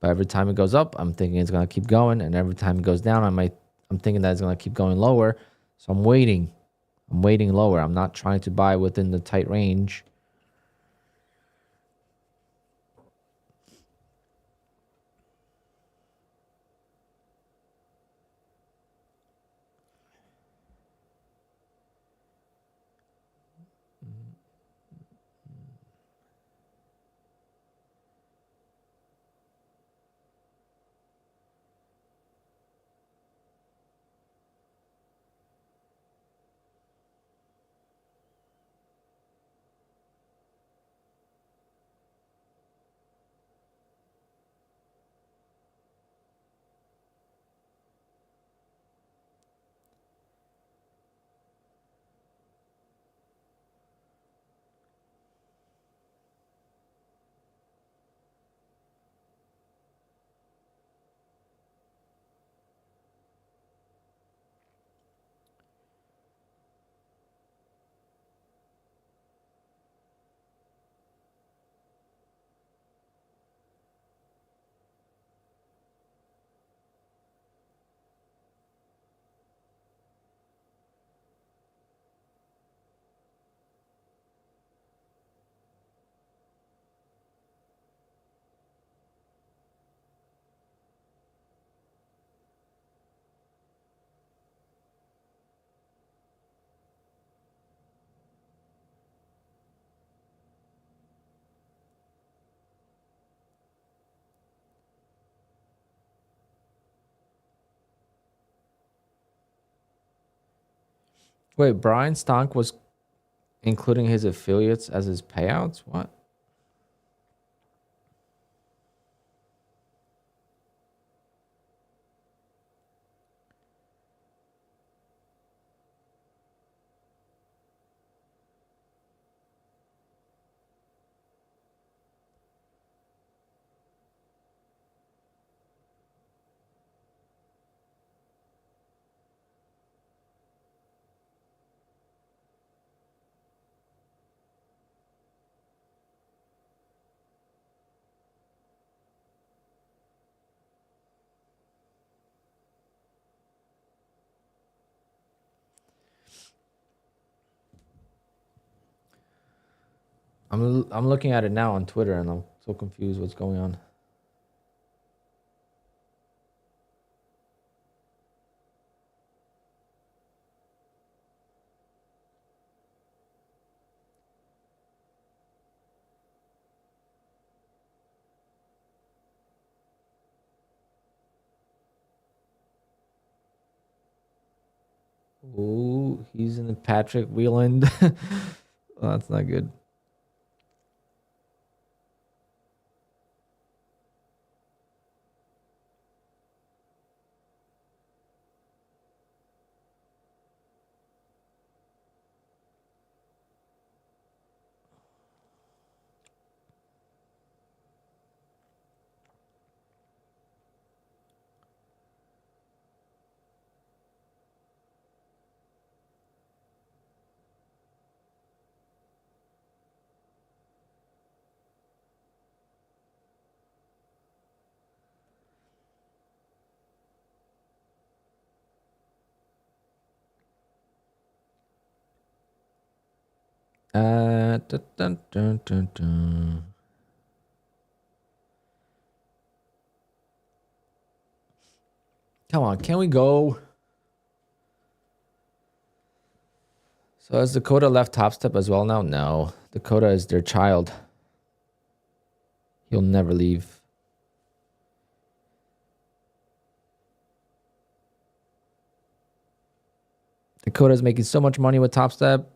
But every time it goes up, I'm thinking it's gonna keep going, and every time it goes down, I'm thinking that it's gonna keep going lower. So I'm waiting. I'm waiting lower. I'm not trying to buy within the tight range. Wait, Brian Stonk was including his affiliates as his payouts? What? I'm looking at it now on Twitter and I'm so confused what's going on. Ooh, he's in the Patrick Wheeland. Oh, that's not good. Dun, dun, dun, dun, dun. Come on, can we go? So has Dakota left Top Step as well now? No. Dakota is their child. He'll never leave. Dakota's making so much money with Top Step.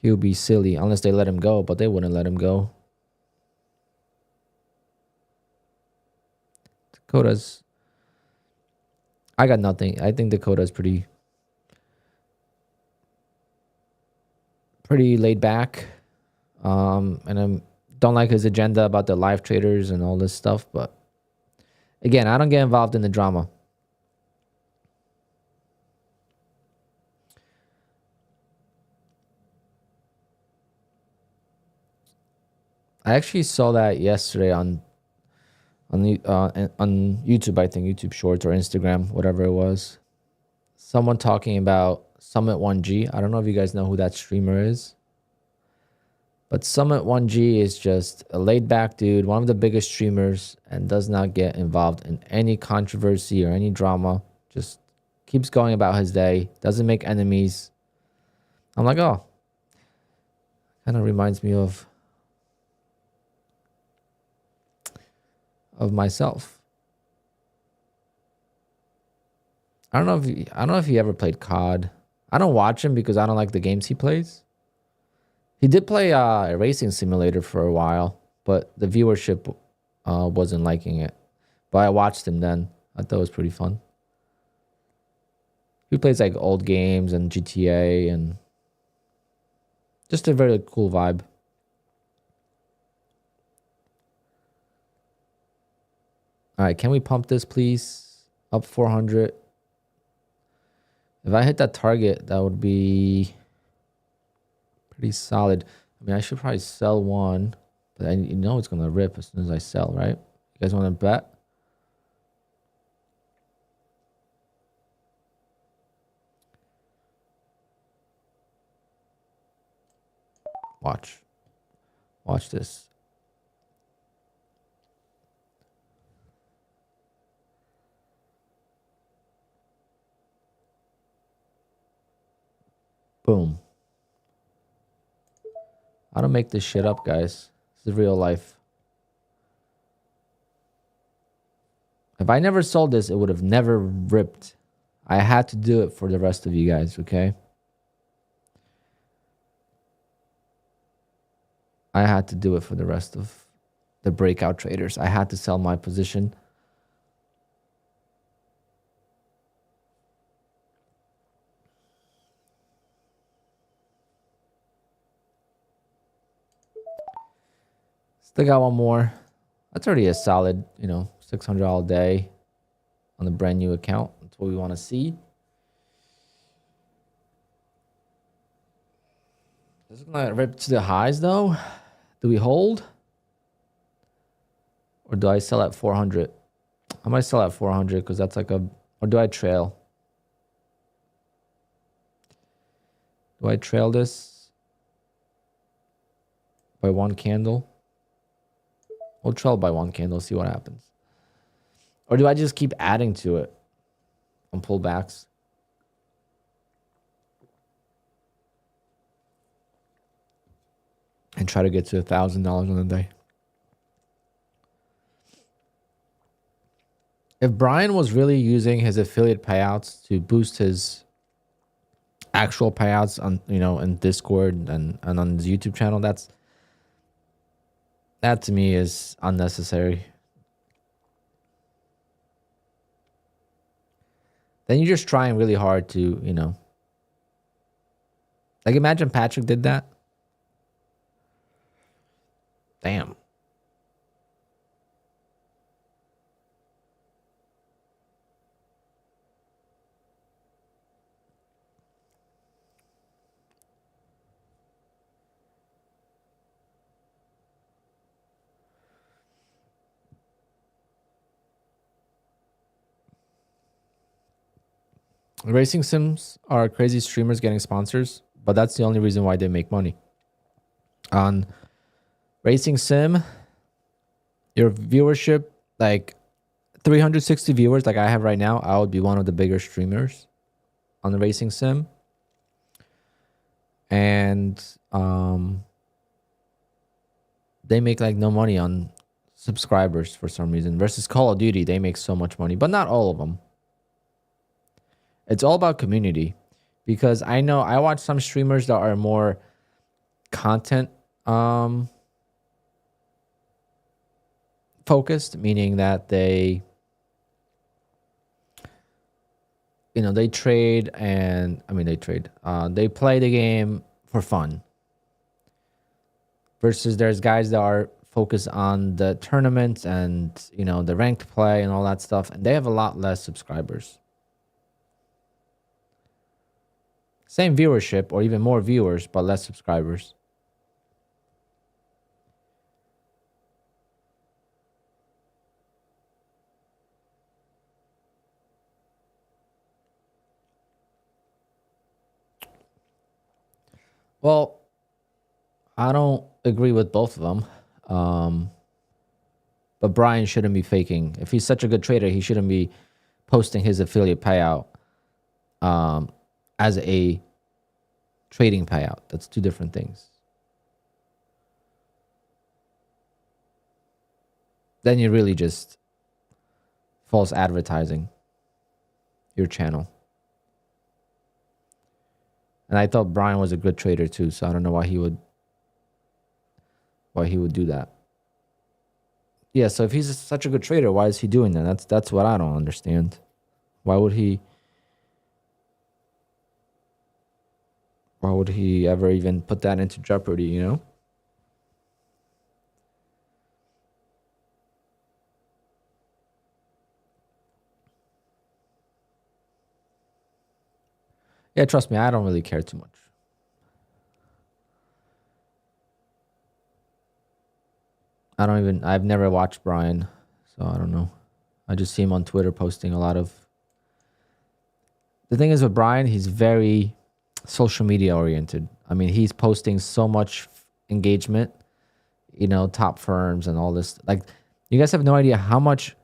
He'll be silly unless they let him go, but they wouldn't let him go. Dakota's... I got nothing. I think Dakota's pretty laid back. And I don't like his agenda about the live traders and all this stuff. But again, I don't get involved in the drama. I actually saw that yesterday on YouTube, I think YouTube Shorts or Instagram, whatever it was. Someone talking about Summit 1G. I don't know if you guys know who that streamer is. But Summit 1G is just a laid-back dude, one of the biggest streamers, and does not get involved in any controversy or any drama. Just keeps going about his day, doesn't make enemies. I'm like, oh, kind of reminds me of myself. I don't know if he ever played COD. I don't watch him because I don't like the games he plays. He did play a racing simulator for a while, but the viewership wasn't liking it. But I watched him then. I thought it was pretty fun. He plays like old games and GTA and just a very cool vibe. All right, can we pump this, please? Up 400. If I hit that target, that would be pretty solid. I mean, I should probably sell one, but you know it's going to rip as soon as I sell, right? You guys want to bet? Watch. Watch this. Boom. I don't make this shit up, guys. This is real life. If I never sold this, it would have never ripped. I had to do it for the rest of you guys, okay? I had to do it for the rest of the breakout traders. I had to sell my position. Still got one more. That's already a solid, $600 a day on the brand new account. That's what we want to see. Is it gonna rip to the highs though? Do we hold? Or do I sell at 400? I might sell at 400 because that's like or do I trail? Do I trail this by one candle? We'll trail by one candle, see what happens. Or do I just keep adding to it on pullbacks? And try to get to $1,000 on a day. If Brian was really using his affiliate payouts to boost his actual payouts on, in Discord and on his YouTube channel, that to me is unnecessary. Then you're just trying really hard to, like imagine Patrick did that. Damn. Racing sims are crazy streamers getting sponsors, but that's the only reason why they make money. On Racing sim, your viewership, like 360 viewers like I have right now, I would be one of the bigger streamers on the Racing sim. and they make like no money on subscribers for some reason. Versus Call of Duty, they make so much money, but not all of them. It's all about community, because I know I watch some streamers that are more content focused, meaning that they, you know, they trade, and I mean they trade. They play the game for fun. Versus there's guys that are focused on the tournaments and, you know, the ranked play and all that stuff, and they have a lot less subscribers. Same viewership or even more viewers, but less subscribers. Well, I don't agree with both of them. But Brian shouldn't be faking. If he's such a good trader, he shouldn't be posting his affiliate payout as a trading payout. That's two different things. Then you're really just false advertising your channel. And I thought Brian was a good trader too, so I don't know why he would do that. Yeah, so if he's such a good trader, why is he doing that? That's what I don't understand. Why would he ever even put that into jeopardy, you know? Yeah, trust me, I don't really care too much. I've never watched Brian, so I don't know. I just see him on Twitter posting a lot of. The thing is with Brian, he's very social media oriented. I mean, he's posting so much engagement, you know, top firms and all this. Like, you guys have no idea how much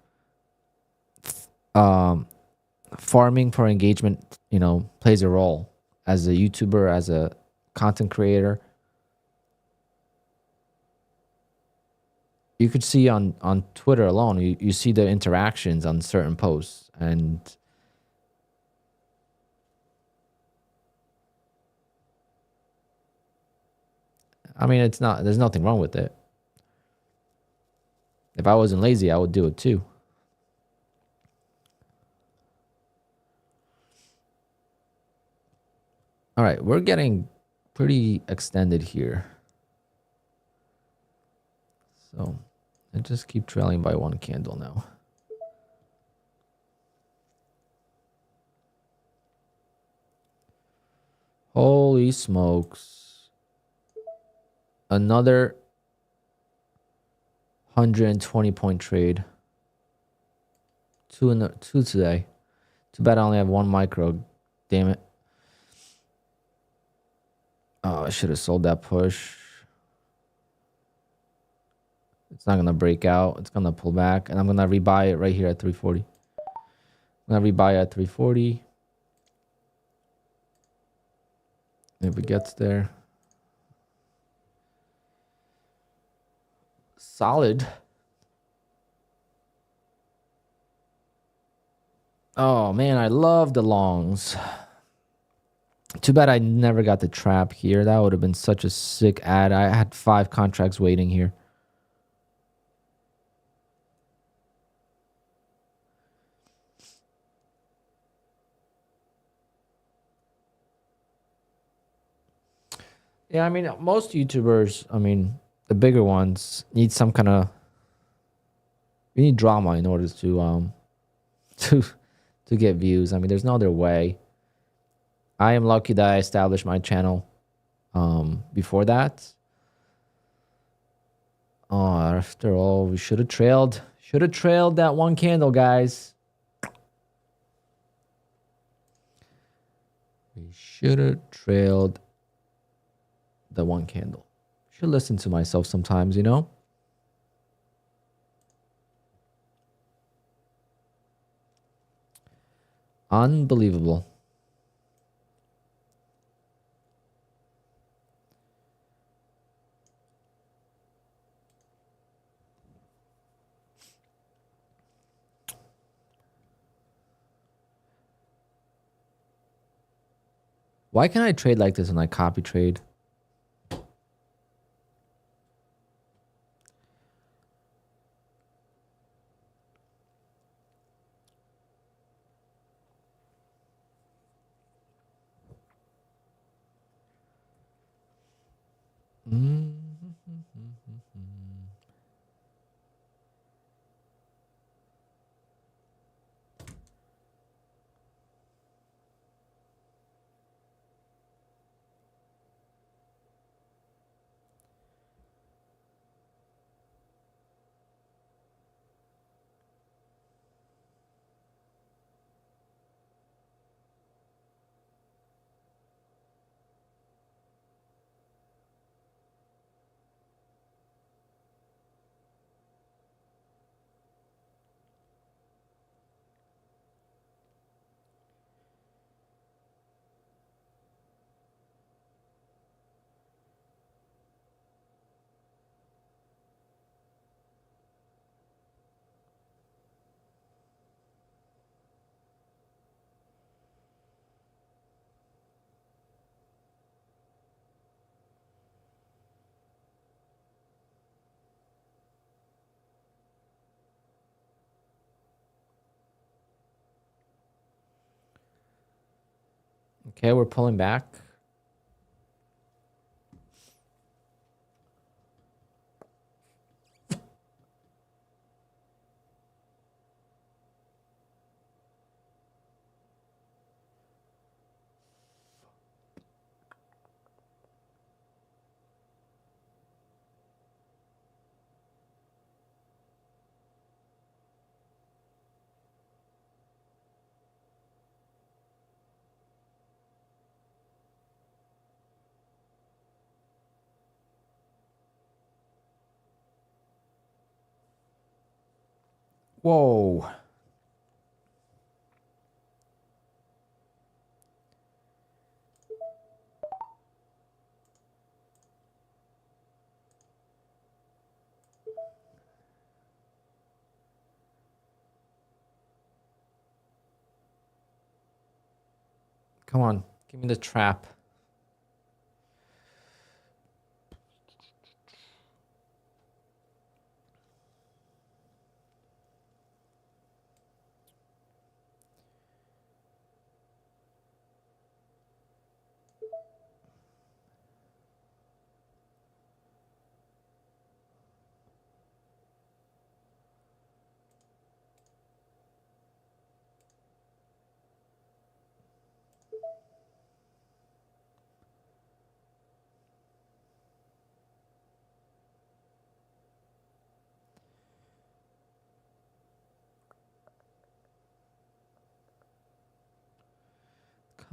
farming for engagement, you know, plays a role as a YouTuber, as a content creator. You could see on Twitter alone, you see the interactions on certain posts, and I mean, there's nothing wrong with it. If I wasn't lazy, I would do it too. All right, we're getting pretty extended here. So I just keep trailing by one candle now. Holy smokes. Another 120 point trade. Two today. Too bad I only have one micro. Damn it. Oh, I should have sold that push. It's not going to break out. It's going to pull back. And I'm going to rebuy it right here at 340. I'm going to rebuy at 340. If it gets there. Solid. Oh, man, I love the longs. Too bad I never got the trap here. That would have been such a sick ad. I had 5 contracts waiting here. Yeah, I mean, most YouTubers, I mean, the bigger ones need some kind of, you need drama in order to to get views. I mean, there's no other way. I am lucky that I established my channel before that. Oh, after all, we should have trailed that one candle, guys. We should have trailed the one candle. Should listen to myself sometimes, you know? Unbelievable. Why can't I trade like this and like copy trade? Okay, we're pulling back. Whoa. Come on, give me the trap.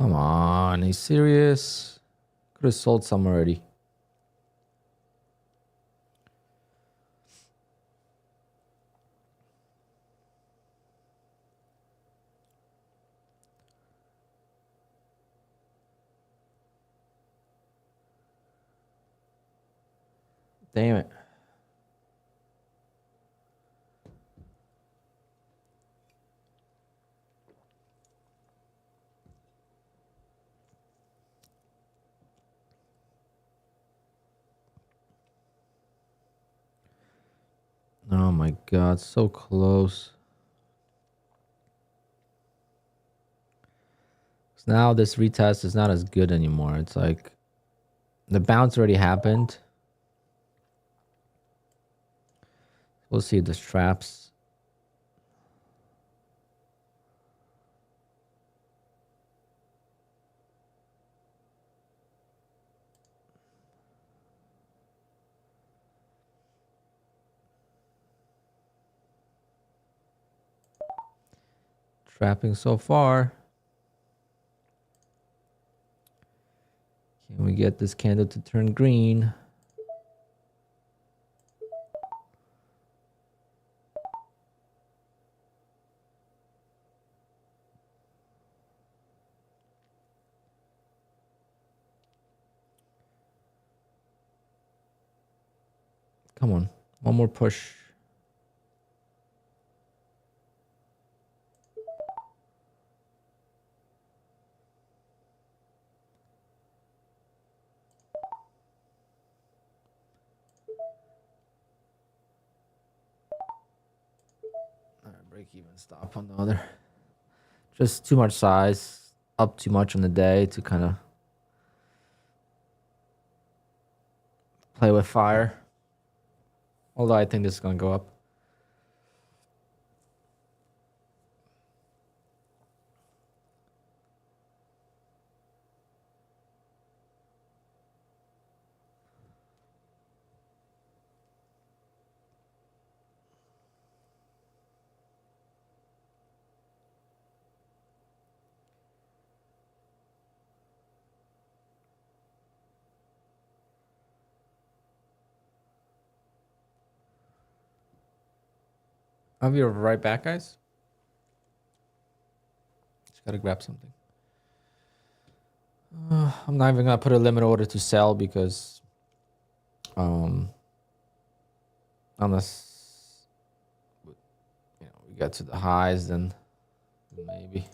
Come on, are you serious? Could have sold some already. Damn it. Oh my God, so close. So now this retest is not as good anymore. It's like the bounce already happened. We'll see the straps. Trapping so far. Can we get this candle to turn green? Come on, one more push. break even stop on the other. Just too much size, up too much on the day to kind of play with fire. Although I think this is going to go up. I'll be right back, guys. Just gotta grab something. I'm not even gonna put a limit order to sell because, unless we get to the highs, then maybe.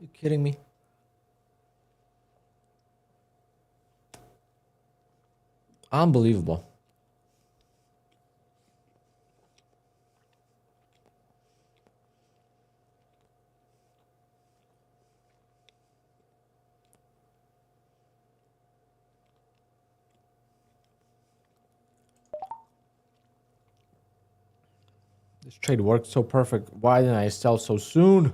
You kidding me? Unbelievable. This trade worked so perfect. Why didn't I sell so soon?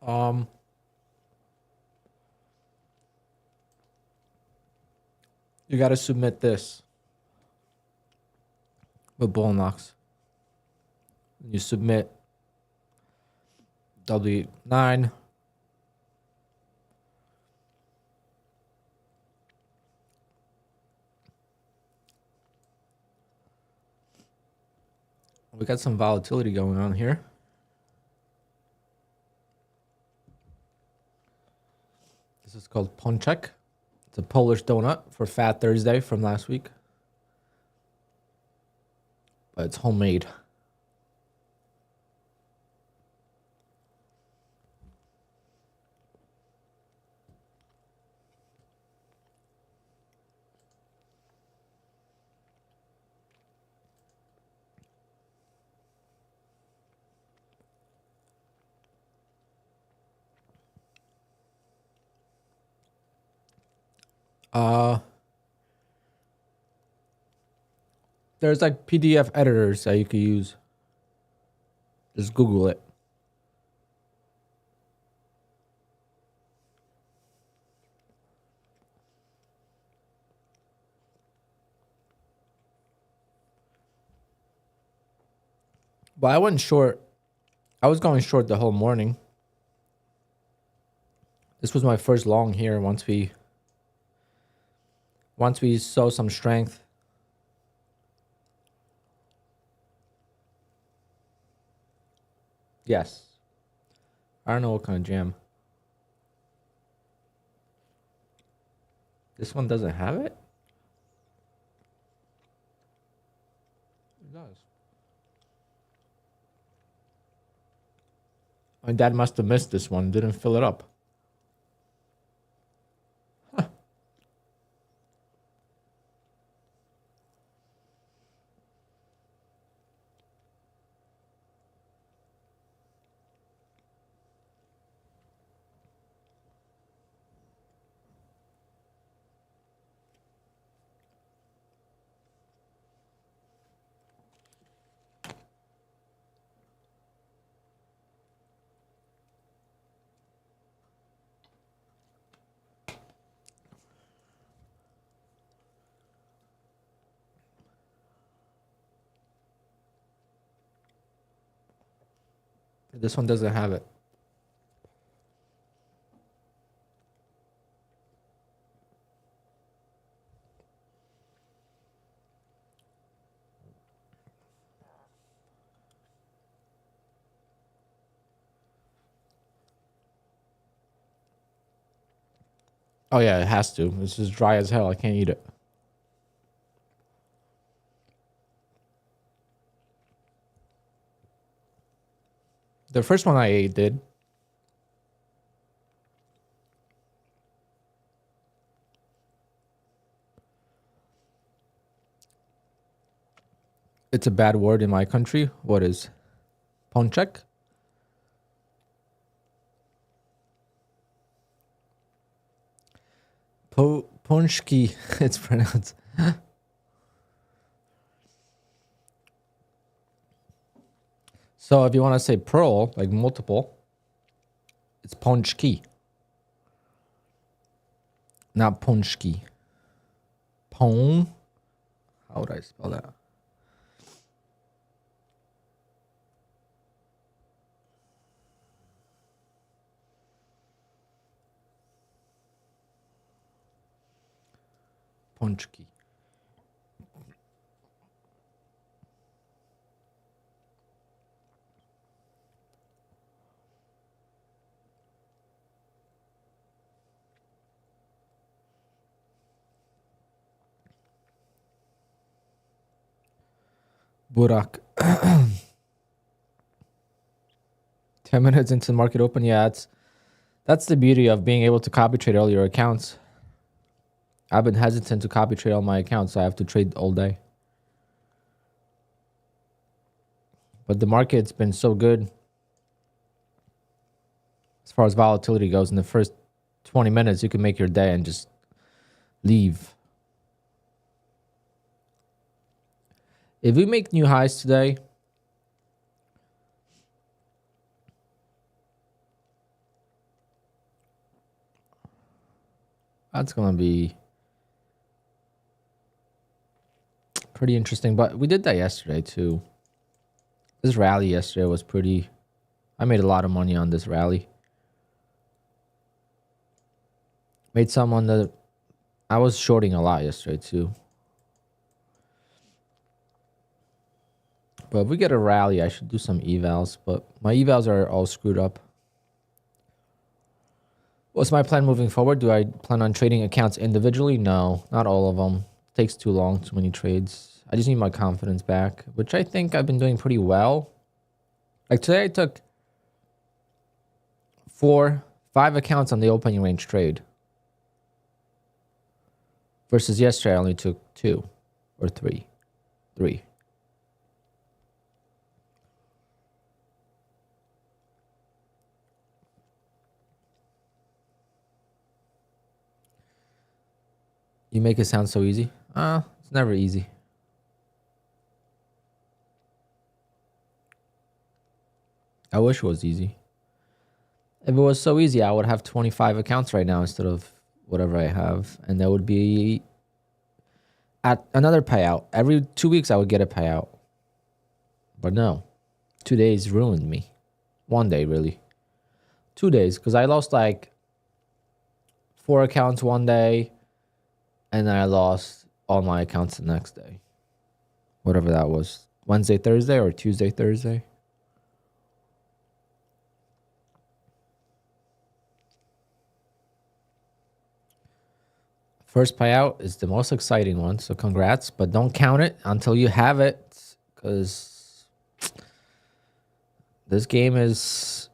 You got to submit this with bull knocks. You submit W9. We got some volatility going on here. This is called ponchek. It's a Polish donut for Fat Thursday from last week. But it's homemade. There's like PDF editors that you could use. Just Google it. But I went short. I was going short the whole morning. This was my first long here once we saw some strength. Yes. I don't know what kind of jam. This one doesn't have it? It does. My dad must have missed this one. Didn't fill it up. Huh. This one doesn't have it. Oh yeah, it has to. It's just dry as hell. I can't eat it. The first one I ate did. It's a bad word in my country. What is? Ponchek? Ponchki, it's pronounced. So if you want to say pearl, like multiple, it's ponchki. Not ponchki. Pon. How would I spell that? Ponchki. Burak. 10 minutes into the market open. Yeah, that's the beauty of being able to copy trade all your accounts. I've been hesitant to copy trade all my accounts, so I have to trade all day. But the market's been so good as far as volatility goes. In the first 20 minutes, you can make your day and just leave. If we make new highs today, That's going to be pretty interesting. But we did that yesterday too. This rally yesterday was pretty... I made a lot of money on this rally. Made some on the... I was shorting a lot yesterday too. But if we get a rally, I should do some evals. But my evals are all screwed up. What's my plan moving forward? Do I plan on trading accounts individually? No, not all of them. It takes too long, too many trades. I just need my confidence back, which I think I've been doing pretty well. Like today I took 5 accounts on the opening range trade. Versus yesterday I only took 2 or 3. 3. You make it sound so easy. It's never easy. I wish it was easy. If it was so easy, I would have 25 accounts right now instead of whatever I have. And that would be at another payout. Every 2 weeks, I would get a payout. But no. 2 days ruined me. 1 day, really. 2 days, because I lost like 4 accounts 1 day. And then I lost all my accounts the next day. Whatever that was. Wednesday, Thursday, or Tuesday, Thursday. First payout is the most exciting one, so congrats. But don't count it until you have it, because this game is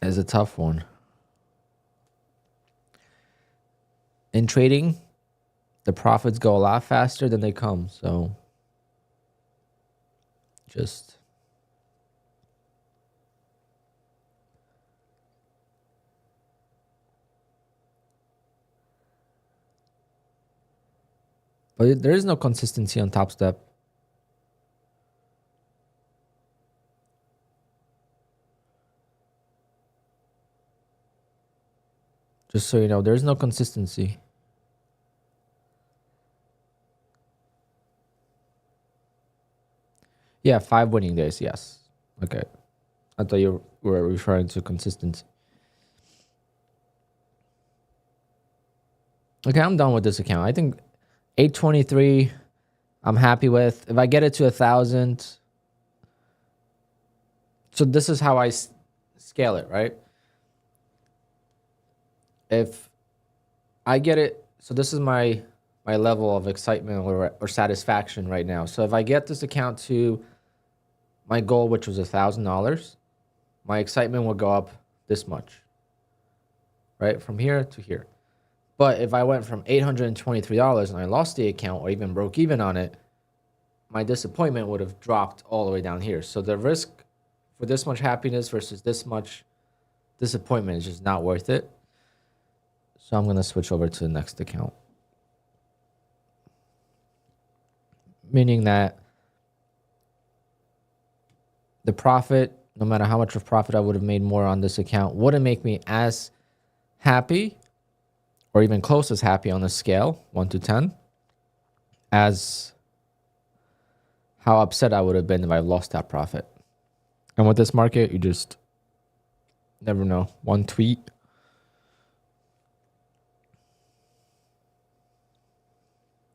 a tough one. In trading, the profits go a lot faster than they come, so just... But there is no consistency on Top Step. Just so you know, there's no consistency. Yeah, 5 winning days, yes. Okay. I thought you were referring to consistency. Okay, I'm done with this account. I think 823 I'm happy with. If I get it to 1,000... So this is how I scale it, right? If I get it... So this is my level of excitement or satisfaction right now. So if I get this account to my goal, which was $1,000, my excitement will go up this much, right? From here to here. But if I went from $823 and I lost the account or even broke even on it, my disappointment would have dropped all the way down here. So the risk for this much happiness versus this much disappointment is just not worth it. So I'm going to switch over to the next account. Meaning that the profit, no matter how much of profit I would have made more on this account, wouldn't make me as happy or even close as happy on a scale, 1 to 10, as how upset I would have been if I lost that profit. And with this market, you just never know. One tweet.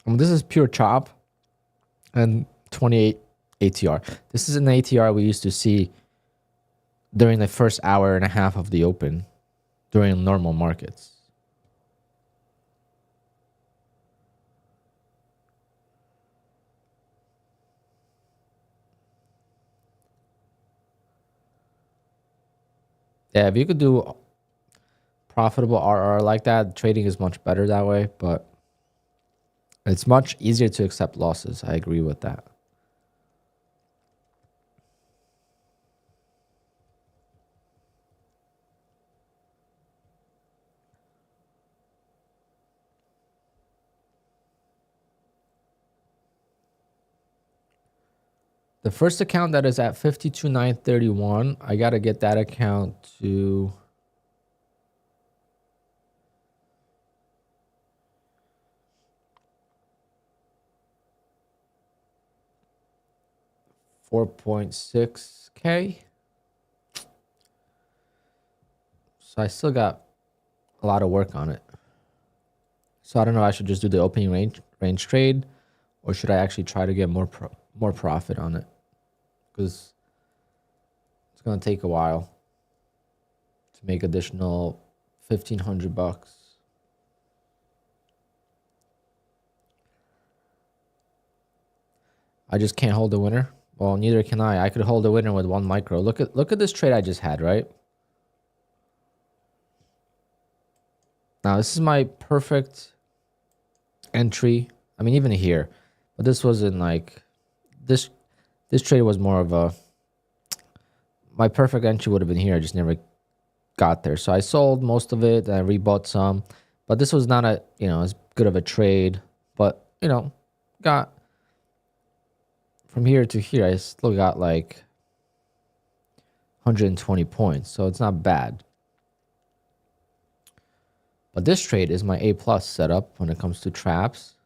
This is pure chop and 28 ATR. This is an ATR we used to see during the first hour and a half of the open during normal markets. Yeah, if you could do profitable RR like that, trading is much better that way, but it's much easier to accept losses. I agree with that. The first account that is at 52,931, I got to get that account to 4.6K. So I still got a lot of work on it. So I don't know if I should just do the opening range trade, or should I actually try to get more profit on it? Because it's gonna take a while to make additional $1,500. I just can't hold the winner. Well, neither can I. I could hold the winner with 1 micro. Look at this trade I just had, right? Now this is my perfect entry. I mean, even here, but this wasn't like this. This trade was more of a, my perfect entry would have been here. I just never got there. So I sold most of it. I rebought some, but this was not a, as good of a trade. But got from here to here. I still got like 120 points, so it's not bad. But this trade is my A+ setup when it comes to traps.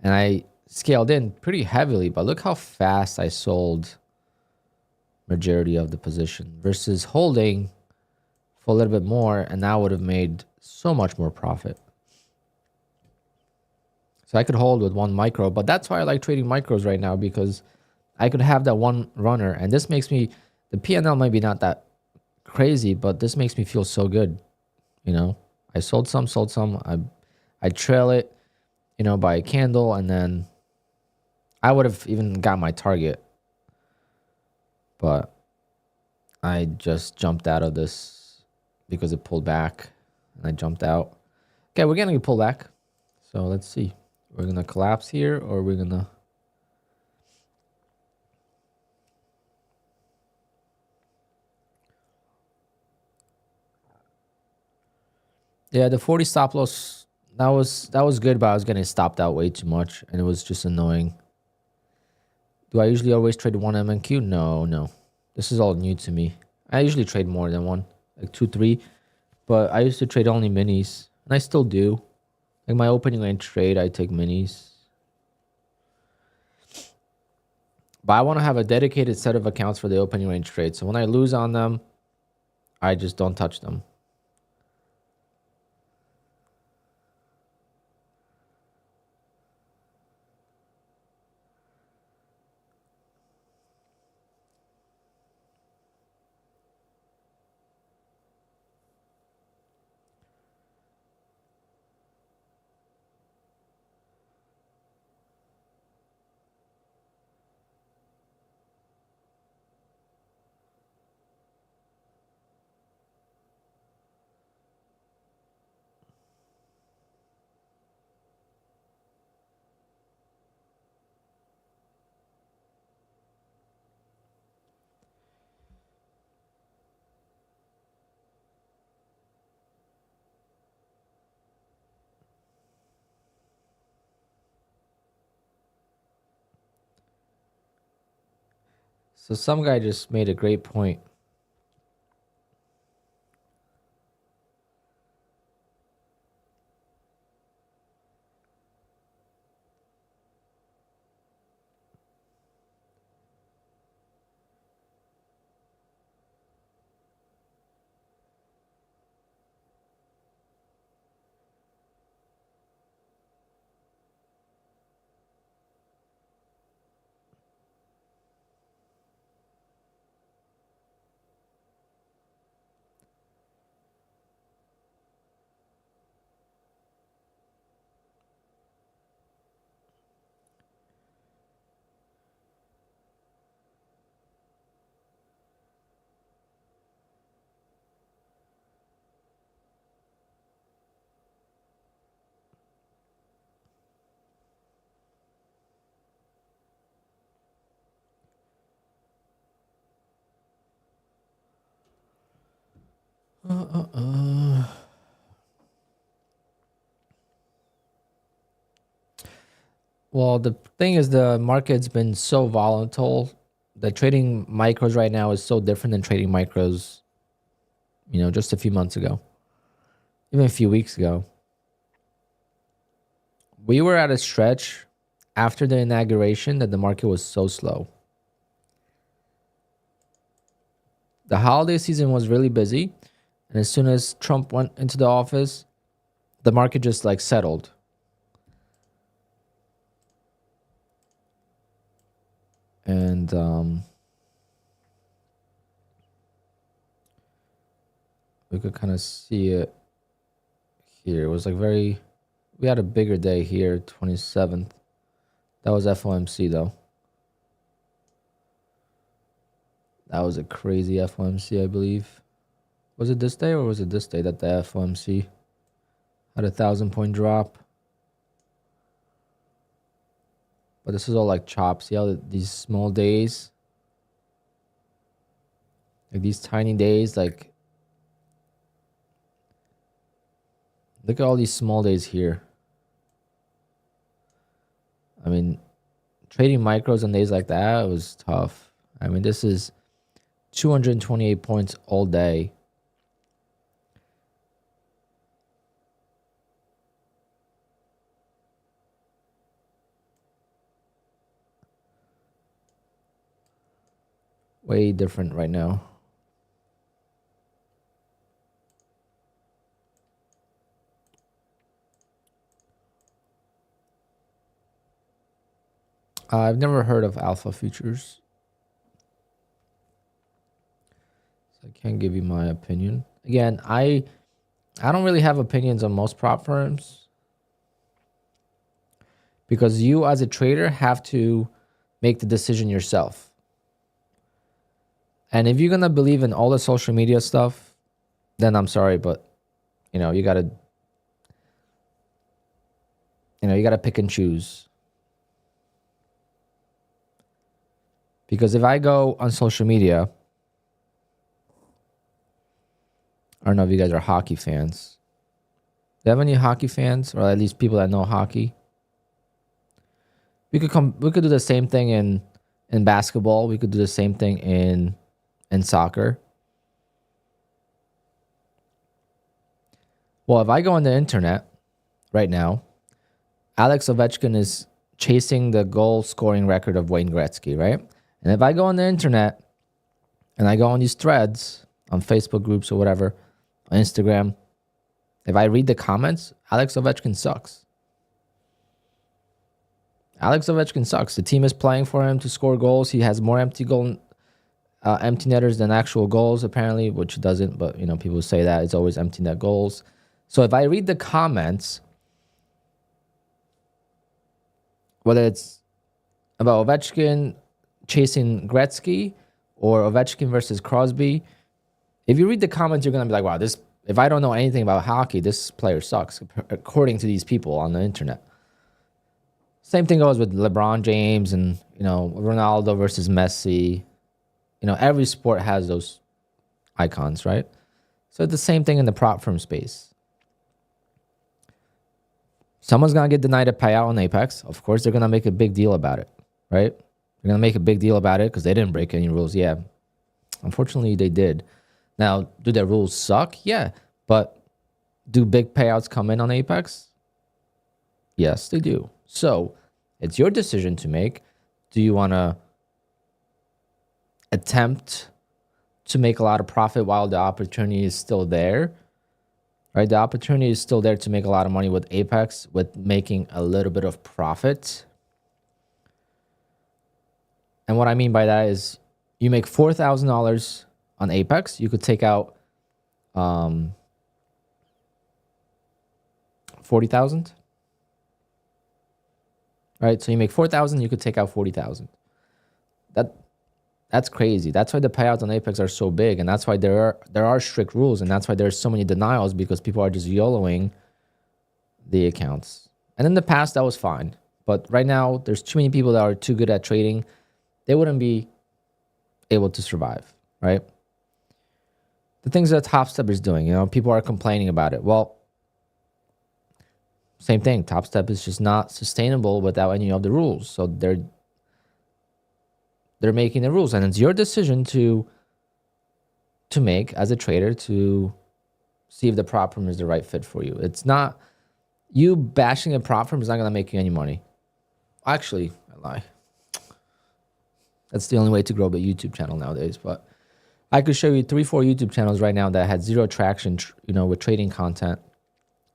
And I scaled in pretty heavily, but look how fast I sold majority of the position versus holding for a little bit more, and that would have made so much more profit. So I could hold with 1 micro, but that's why I like trading micros right now, because I could have that one runner, and this makes me, the P&L might be not that crazy, but this makes me feel so good. I sold some, I trail it, by a candle, and then I would have even got my target, but I just jumped out of this because it pulled back, and I jumped out. Okay, we're getting a pullback, so let's see. We're gonna collapse here, or we're gonna. Yeah, the 40 stop loss, that was good, but I was getting stopped out way too much, and it was just annoying. Do I usually always trade 1 MNQ? No. This is all new to me. I usually trade more than 1, like 2, 3, but I used to trade only minis, and I still do. Like my opening range trade, I take minis. But I want to have a dedicated set of accounts for the opening range trade. So when I lose on them, I just don't touch them. So some guy just made a great point. Well, the thing is, the market's been so volatile. The trading micros right now is so different than trading micros, just a few months ago, even a few weeks ago. We were at a stretch after the inauguration that the market was so slow. The holiday season was really busy, and as soon as Trump went into the office, the market just like settled. And we could kind of see it here. It was like we had a bigger day here, 27th. That was FOMC though. That was a crazy FOMC, I believe. Was it this day or was it this day that the FOMC had a 1,000-point drop? But this is all like chops. See how these small days, like these tiny days, like look at all these small days here. I mean, trading micros on days like that was tough. I mean, this is 228 points all day. Way different right now. I've never heard of alpha futures, so I can't give you my opinion. Again, I don't really have opinions on most prop firms because you as a trader have to make the decision yourself. And if you're going to believe in all the social media stuff, then I'm sorry, but you got to pick and choose. Because if I go on social media, I don't know if you guys are hockey fans. Do you have any hockey fans, or at least people that know hockey? We could do the same thing in basketball. We could do the same thing in soccer. Well, if I go on the internet right now, Alex Ovechkin is chasing the goal scoring record of Wayne Gretzky, right? And if I go on the internet and I go on these threads on Facebook groups or whatever, on Instagram, if I read the comments, Alex Ovechkin sucks. Alex Ovechkin sucks. The team is playing for him to score goals. He has more empty netters than actual goals, apparently, which doesn't, but people say that it's always empty net goals. So if I read the comments, whether it's about Ovechkin chasing Gretzky or Ovechkin versus Crosby, if you read the comments, you're going to be like, wow, if I don't know anything about hockey, this player sucks, according to these people on the internet. Same thing goes with LeBron James and, Ronaldo versus Messi. Every sport has those icons, right? So it's the same thing in the prop firm space. Someone's going to get denied a payout on Apex. Of course, they're going to make a big deal about it, right? They're going to make a big deal about it because they didn't break any rules. Yeah, unfortunately, they did. Now, do their rules suck? Yeah. But do big payouts come in on Apex? Yes, they do. So it's your decision to make. Do you want to attempt to make a lot of profit while the opportunity is still there? Right? The opportunity is still there to make a lot of money with Apex, with making a little bit of profit. And what I mean by that is you make $4,000 on Apex. You could take out 40,000. Right? So you make 4,000, you could take out 40,000. That's crazy. That's why the payouts on Apex are so big, and that's why there are strict rules, and that's why there's so many denials, because people are just YOLOing the accounts. And in the past, that was fine. But right now, there's too many people that are too good at trading. They wouldn't be able to survive, right? The things that Top Step is doing, people are complaining about it. Well, same thing. Top Step is just not sustainable without any of the rules. So they're making the rules, and it's your decision to make as a trader to see if the prop firm is the right fit for you. It's not you bashing a prop firm is not going to make you any money. Actually, I lie. That's the only way to grow the YouTube channel nowadays. But I could show you 3-4 YouTube channels right now that had zero traction, with trading content.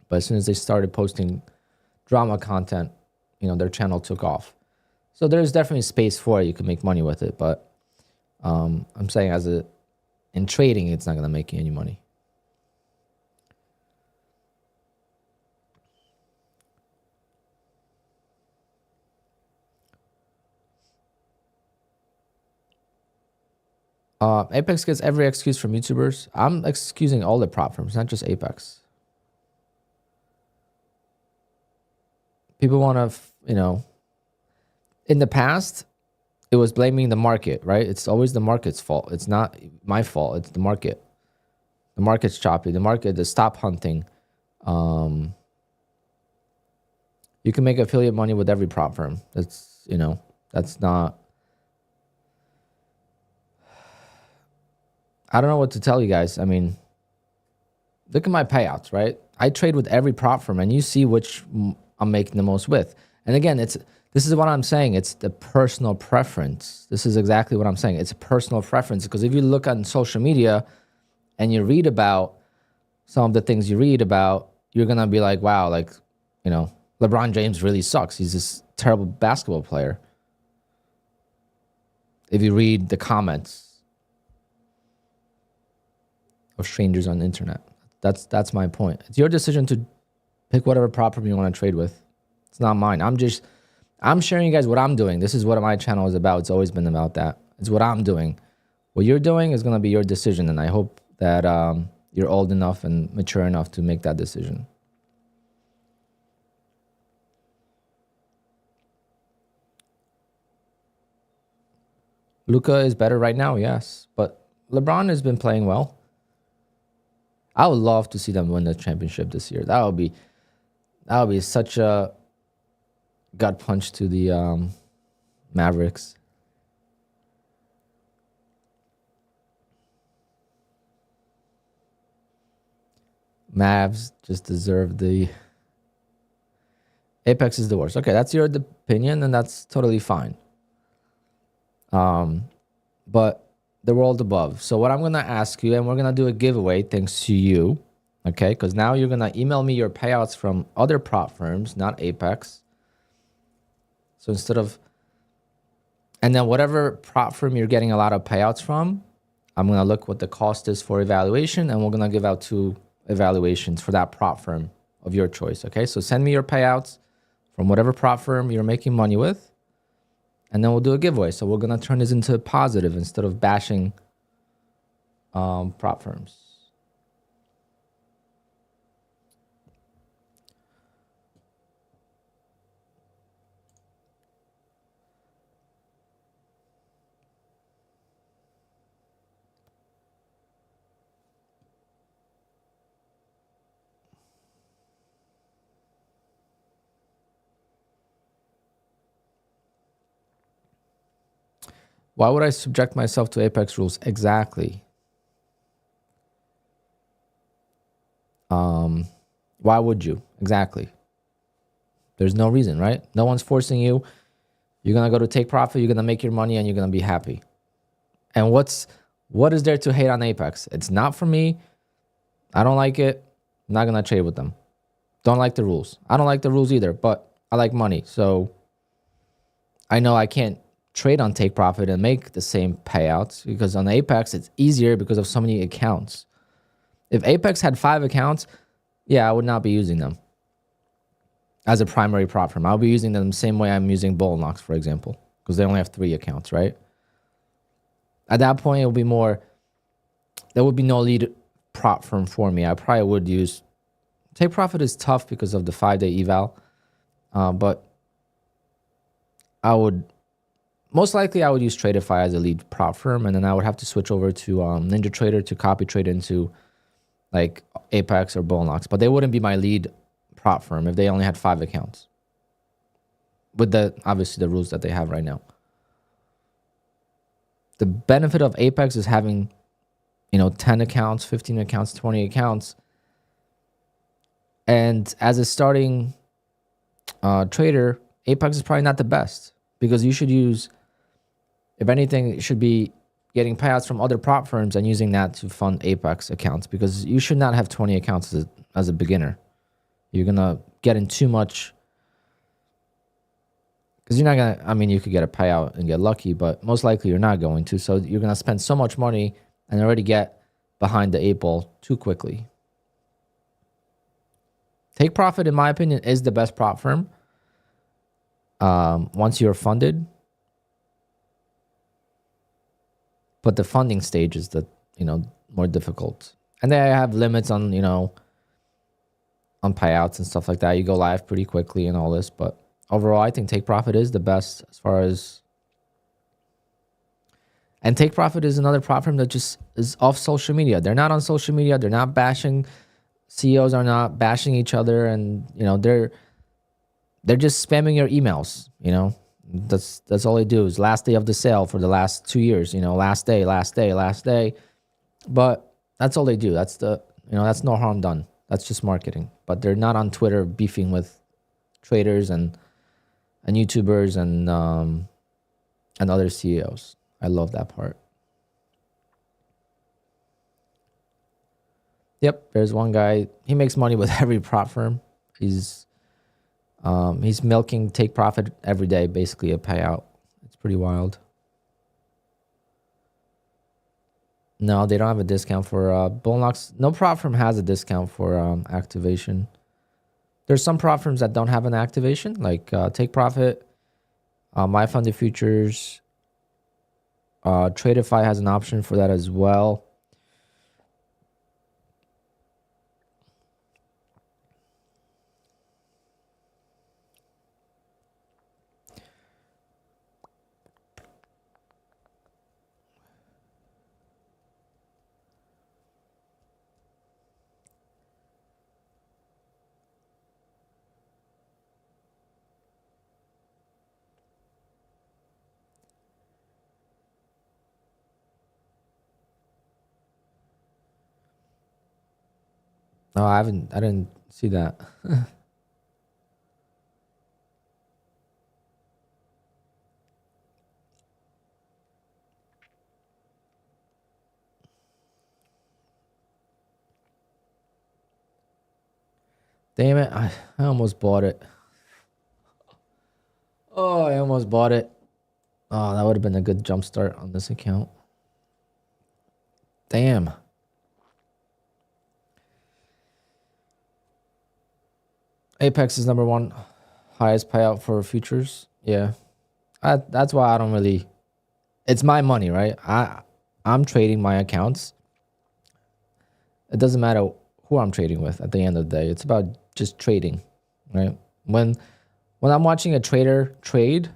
But as soon as they started posting drama content, their channel took off. So there's definitely space for it. You can make money with it. But I'm saying in trading, it's not going to make you any money. Apex gets every excuse from YouTubers. I'm excusing all the prop firms, not just Apex. People want to, in the past, it was blaming the market, right? It's always the market's fault. It's not my fault. It's the market. The market's choppy. The stop hunting. You can make affiliate money with every prop firm. That's not. I don't know what to tell you guys. I mean, look at my payouts, right? I trade with every prop firm, and you see which I'm making the most with. And again, this is what I'm saying. It's the personal preference. This is exactly what I'm saying. It's a personal preference, because if you look on social media and you read about some of the things you read about, you're going to be like, wow, LeBron James really sucks. He's this terrible basketball player. If you read the comments of strangers on the internet, that's my point. It's your decision to pick whatever prop firm you want to trade with. It's not mine. I'm sharing you guys what I'm doing. This is what my channel is about. It's always been about that. It's what I'm doing. What you're doing is going to be your decision, and I hope that you're old enough and mature enough to make that decision. Luka is better right now, yes, but LeBron has been playing well. I would love to see them win the championship this year. That would be such a gut punch to the Mavericks. Mavs just deserve the. Apex is the worst. Okay, that's your opinion, and that's totally fine. But the world above. So what I'm going to ask you, and we're going to do a giveaway thanks to you, okay? Because now you're going to email me your payouts from other prop firms, not Apex. So instead of, and then whatever prop firm you're getting a lot of payouts from, I'm going to look what the cost is for evaluation, and we're going to give out 2 evaluations for that prop firm of your choice, okay? So send me your payouts from whatever prop firm you're making money with, and then we'll do a giveaway. So we're going to turn this into a positive instead of bashing prop firms. Why would I subject myself to Apex rules? Exactly. Why would you? Exactly. There's no reason, right? No one's forcing you. You're going to go to take profit. You're going to make your money, and you're going to be happy. And what is there to hate on Apex? It's not for me. I don't like it. I'm not going to trade with them. Don't like the rules. I don't like the rules either, but I like money. So I know I can't trade on take profit and make the same payouts, because on Apex it's easier because of so many accounts. If Apex had 5 accounts, yeah, I would not be using them as a primary prop firm. I'll be using them the same way I'm using Bull and Locks, for example, because they only have 3 accounts, right? At that point, it will be more, there would be no lead prop firm for me. I probably would use, take profit is tough because of the 5-day eval, but most likely I would use Tradeify as a lead prop firm, and then I would have to switch over to NinjaTrader to copy trade into like Apex or Bull and Locks, but they wouldn't be my lead prop firm if they only had 5 accounts. With obviously the rules that they have right now. The benefit of Apex is having, 10 accounts, 15 accounts, 20 accounts. And as a starting trader, Apex is probably not the best, because you should use, if anything, it should be getting payouts from other prop firms and using that to fund Apex accounts, because you should not have 20 accounts as a beginner. You're going to get in too much, because you're not going to, I mean, you could get a payout and get lucky, but most likely you're not going to. So you're going to spend so much money and already get behind the 8 ball too quickly. Take Profit, in my opinion, is the best prop firm once you're funded. But the funding stage is the, more difficult. And they have limits on, on payouts and stuff like that. You go live pretty quickly and all this. But overall, I think Take Profit is the best as far as... And Take Profit is another prop firm that just is off social media. They're not on social media. They're not bashing... CEOs are not bashing each other, and they're just spamming your emails. That's all they do, is last day of the sale for the last 2 years. Last day. But that's all they do. That's that's no harm done. That's just marketing. But they're not on Twitter beefing with traders and YouTubers and other CEOs. I love that part. Yep, there's one guy. He makes money with every prop firm. He's milking Take Profit every day, basically a payout. It's pretty wild. No, they don't have a discount for bull knocks. No prop firm has a discount for activation. There's some prop firms that don't have an activation, like Take Profit, My Funded Futures, Tradeify has an option for that as well. No, I didn't see that. Damn it, I almost bought it. Oh, I almost bought it. Oh, that would have been a good jump start on this account. Damn. Apex is number one highest payout for futures. Yeah. That's why I don't really... It's my money, right? I'm trading my accounts. It doesn't matter who I'm trading with at the end of the day. It's about just trading, right? When I'm watching a trader trade,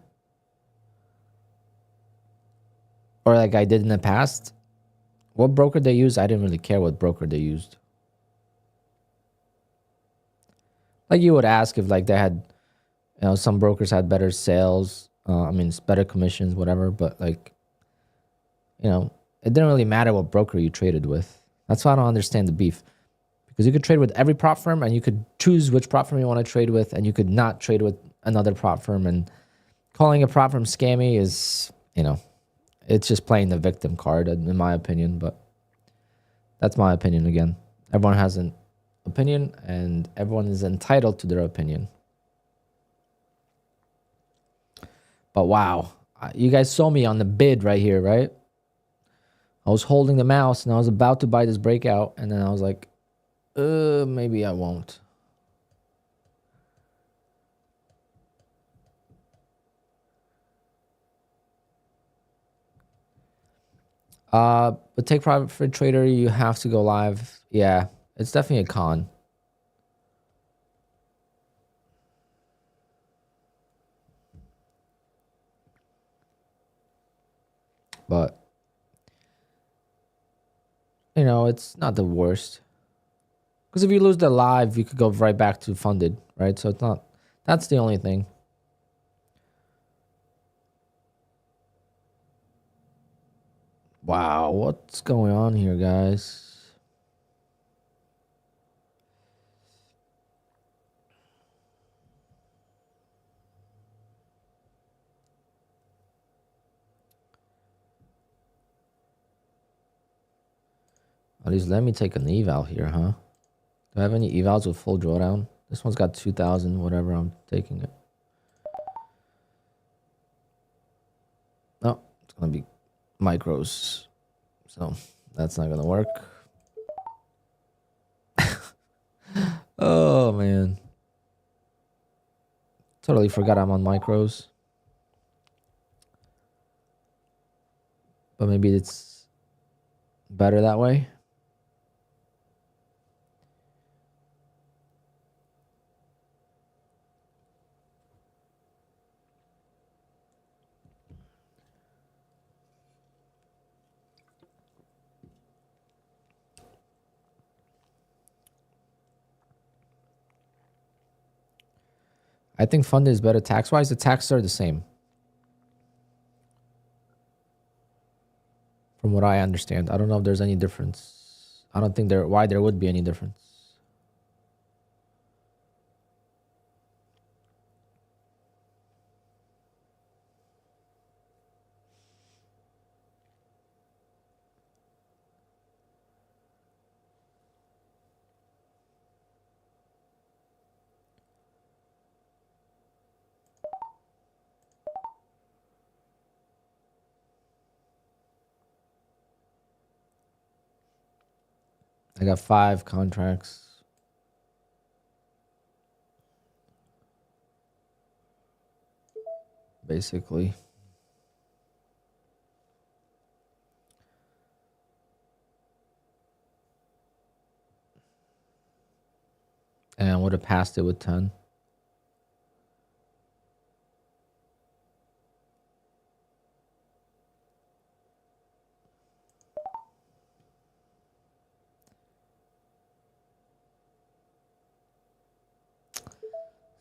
or like I did in the past, what broker they used, I didn't really care what broker they used. Like you would ask if like they had, some brokers had better sales, better commissions, whatever. But like, it didn't really matter what broker you traded with. That's why I don't understand the beef. Because you could trade with every prop firm and you could choose which prop firm you want to trade with, and you could not trade with another prop firm. And calling a prop firm scammy is, it's just playing the victim card, in my opinion. But that's my opinion again. Everyone has an opinion, and everyone is entitled to their opinion. But wow, you guys saw me on the bid right here, right? I was holding the mouse and I was about to buy this breakout, and then I was like, maybe I won't. But Take Profit Trader, you have to go live. Yeah, it's definitely a con. But, it's not the worst. Because if you lose the live, you could go right back to funded, right? So it's not, that's the only thing. Wow, what's going on here, guys? At least let me take an eval here, huh? Do I have any evals with full drawdown? This one's got 2,000, whatever, I'm taking it. No, it's gonna be micros. So that's not gonna work. Oh man. Totally forgot I'm on micros. But maybe it's better that way. I think funded is better tax-wise. The taxes are the same. From what I understand. I don't know if there's any difference. I don't think why there would be any difference. I got 5 contracts. Basically. And I would have passed it with 10.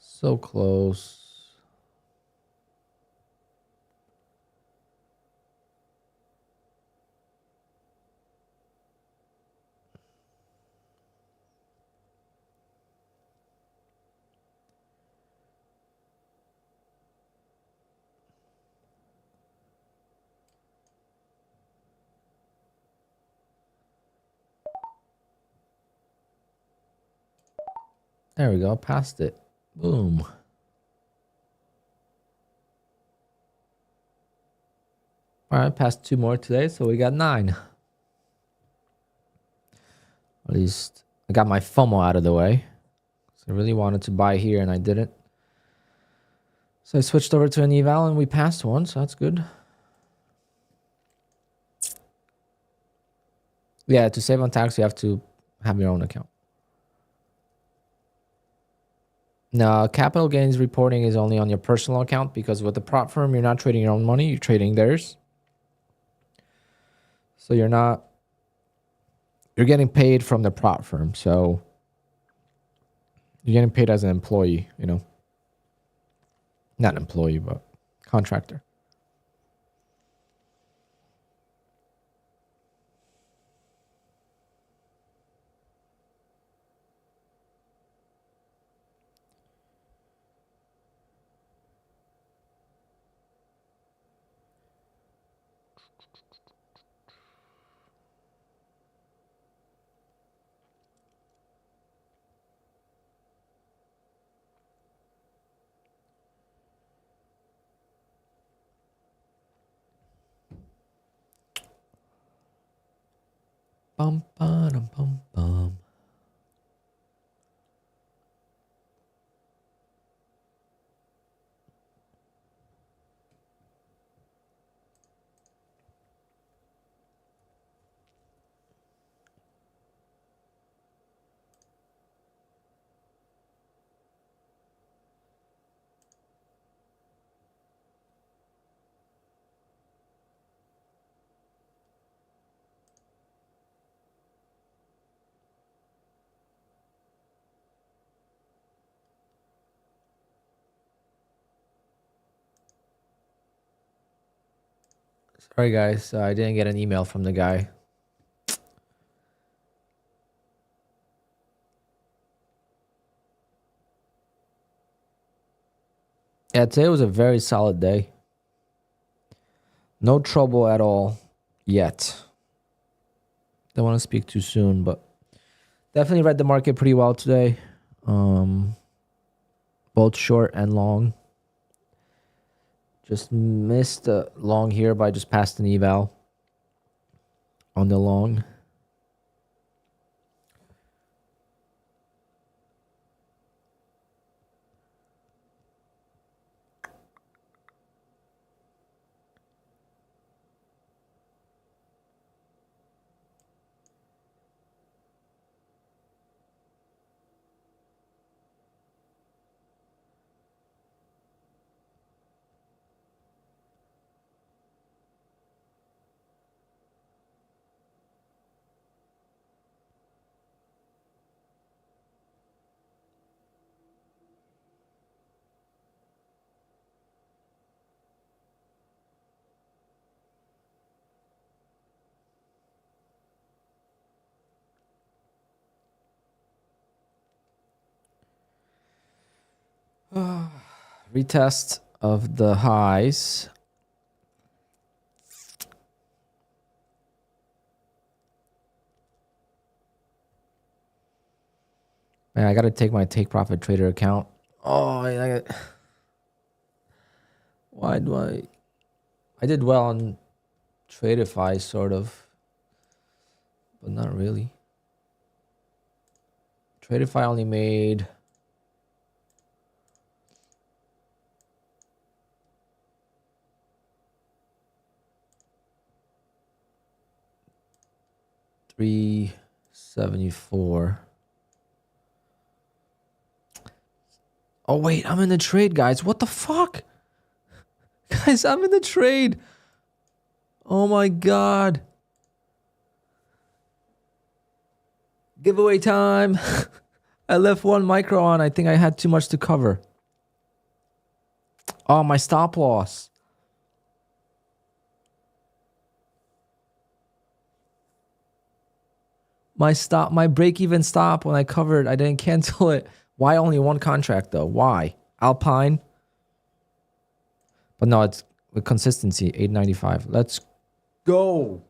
So close. There we go. Passed it. Boom. All right, passed 2 more today, so we got 9. At least I got my FOMO out of the way. So I really wanted to buy here and I didn't. So I switched over to an eval and we passed one, so that's good. Yeah, to save on tax, you have to have your own account. Now, capital gains reporting is only on your personal account because with the prop firm, you're not trading your own money, you're trading theirs. So you're getting paid from the prop firm. So you're getting paid as an employee, you know. Not employee, but contractor. Bum, ba-dum, bum, bum. Sorry, guys. I didn't get an email from the guy. Yeah, today was a very solid day. No trouble at all yet. Don't want to speak too soon, but definitely read the market pretty well today. Both short and long. Just missed the long here, but I just passed an eval on the long. Retest of the highs. Man, I got to take my take profit trader account. Oh, why do I did well on Tradeify, sort of, but not really. Tradeify only made $374. Oh wait, I'm in the trade, guys. What the fuck? Guys, I'm in the trade. Oh my god. Giveaway time. I left one micro on. I think I had too much to cover. Oh, my stop loss. My break-even stop when I covered, I didn't cancel it. Why only one contract though? Why? Alpine. But no, it's with consistency, 895. Let's go.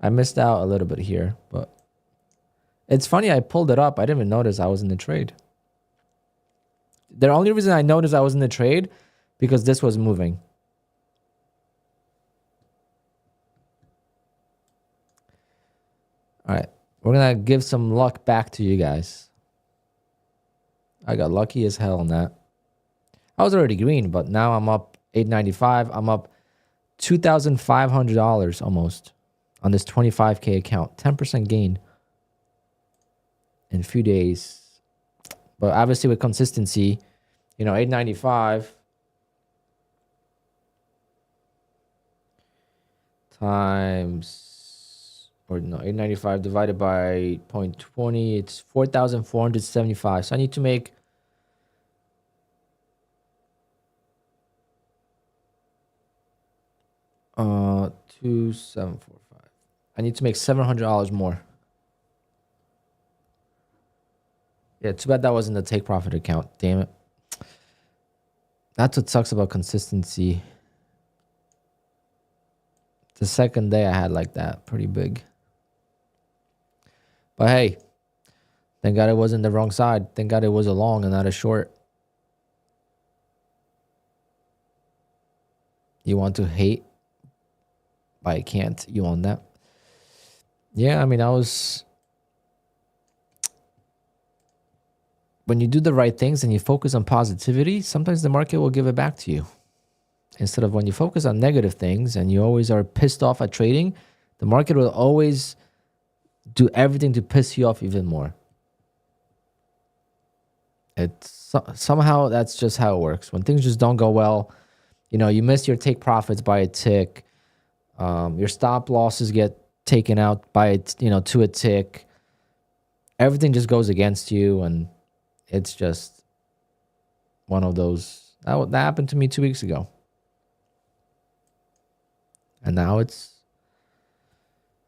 I missed out a little bit here, but it's funny. I pulled it up. I didn't even notice I was in the trade. The only reason I noticed I was in the trade because this was moving. All right. We're going to give some luck back to you guys. I got lucky as hell on that. I was already green, but now I'm up $895. I'm up $2,500 almost on this 25K account. 10% gain in a few days. But obviously with consistency, you know, $895 times, or no, 895 divided by 0.20, it's 4,475. So I need to make $2,745. I need to make $700 more. Yeah, too bad that wasn't the take profit account. Damn it. That's what sucks about consistency. The second day I had like that, pretty big. But hey, thank God it wasn't the wrong side. Thank God it was a long and not a short. You want to hate, but I can't. You want that? Yeah, I mean, when you do the right things and you focus on positivity, sometimes the market will give it back to you. Instead of when you focus on negative things and you always are pissed off at trading, the market will always do everything to piss you off even more. Somehow that's just how it works. When things just don't go well, you know, you miss your take profits by a tick. Your stop losses get taken out by, to a tick. Everything just goes against you, and it's just one of those. That happened to me 2 weeks ago. And now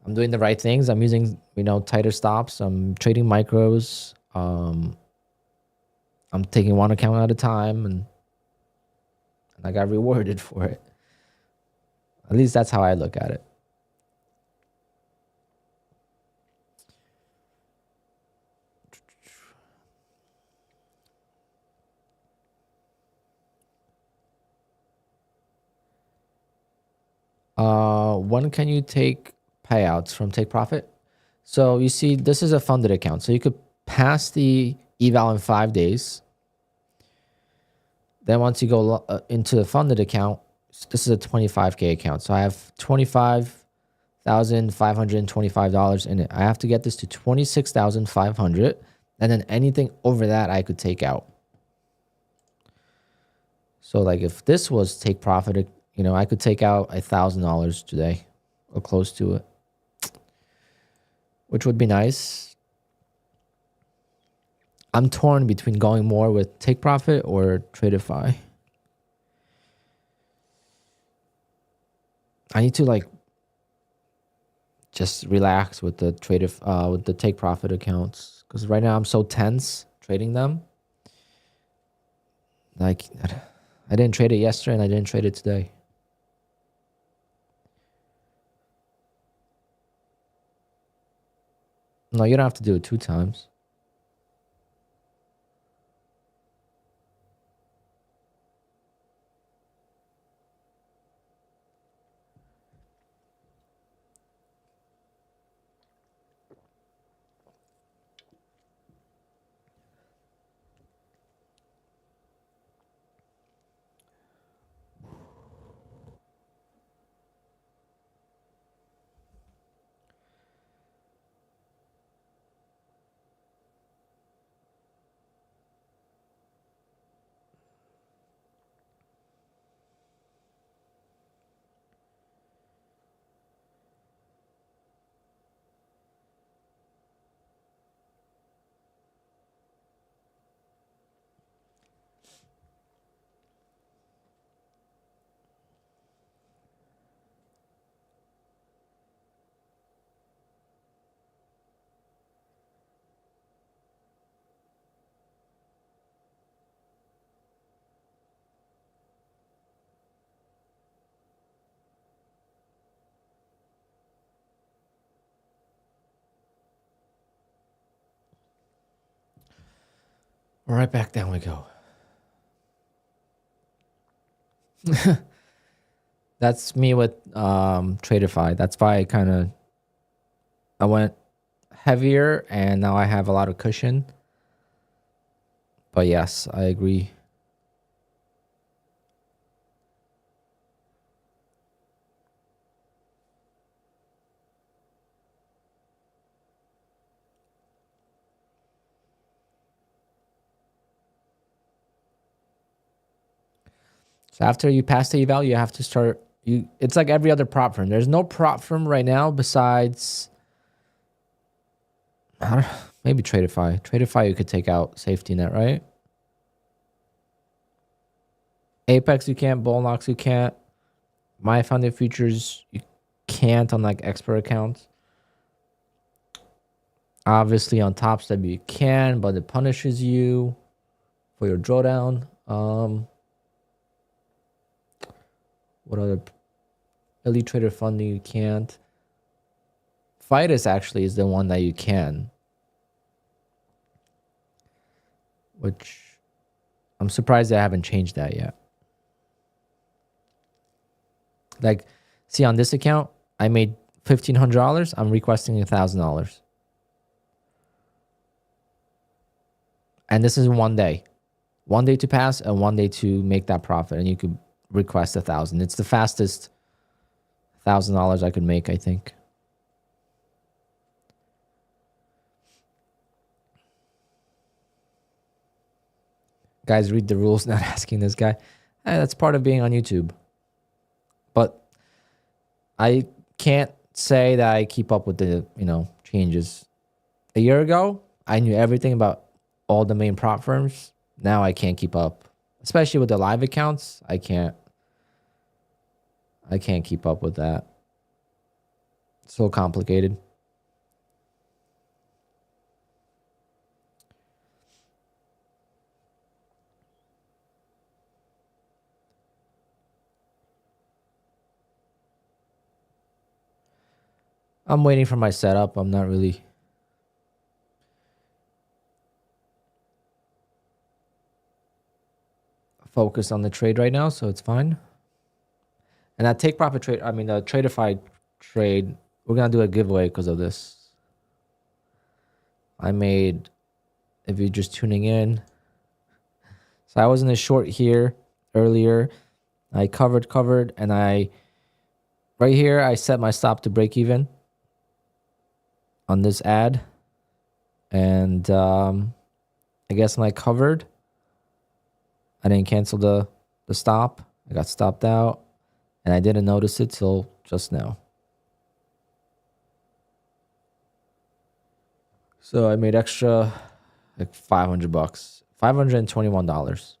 I'm doing the right things. I'm using, tighter stops. I'm trading micros. I'm taking one account at a time, and I got rewarded for it. At least that's how I look at it. When can you take payouts from take profit? So you see, this is a funded account. So you could pass the eval in 5 days. Then once you go into the funded account, this is a 25K account. So I have $25,525 in it. I have to get this to 26,500, and then anything over that I could take out. So like if this was take profit, you know, I could take out $1,000 today or close to it, which would be nice. I'm torn between going more with take profit or Tradeify. I need to like just relax with the with the take profit accounts, because right now I'm so tense trading them. Like I didn't trade it yesterday and I didn't trade it today. No, you don't have to do it 2 times. Right back down we go. That's me with Tradeify. That's why I went heavier and now I have a lot of cushion. But yes, I agree. So after you pass the eval, you have to start. It's like every other prop firm. There's no prop firm right now besides maybe Tradeify. Tradeify, you could take out safety net, right? Apex, you can't. Bullnox, you can't. My funded futures, you can't on like expert accounts. Obviously on Top Step you can, but it punishes you for your drawdown. What other elite trader funding you can't? Fidus actually is the one that you can, which I'm surprised they haven't changed that yet. Like, see on this account, I made $1,500. I'm requesting $1,000. And this is 1 day. 1 day to pass and 1 day to make that profit. And you could request 1,000. It's the fastest $1,000 I could make, I think. Guys, read the rules, not asking this guy. That's part of being on YouTube. But I can't say that I keep up with the, changes. A year ago, I knew everything about all the main prop firms. Now I can't keep up. Especially with the live accounts, I can't keep up with that. It's so complicated. I'm waiting for my setup. I'm not really focused on the trade right now, so it's fine. And that take profit trade, I mean the Tradeify trade, we're gonna do a giveaway because of this. I made, if you're just tuning in, so I was in a short here earlier. I covered, and right here I set my stop to break even on this ad, and I guess when I covered, I didn't cancel the stop. I got stopped out, and I didn't notice it till just now. So I made extra like $500, $521.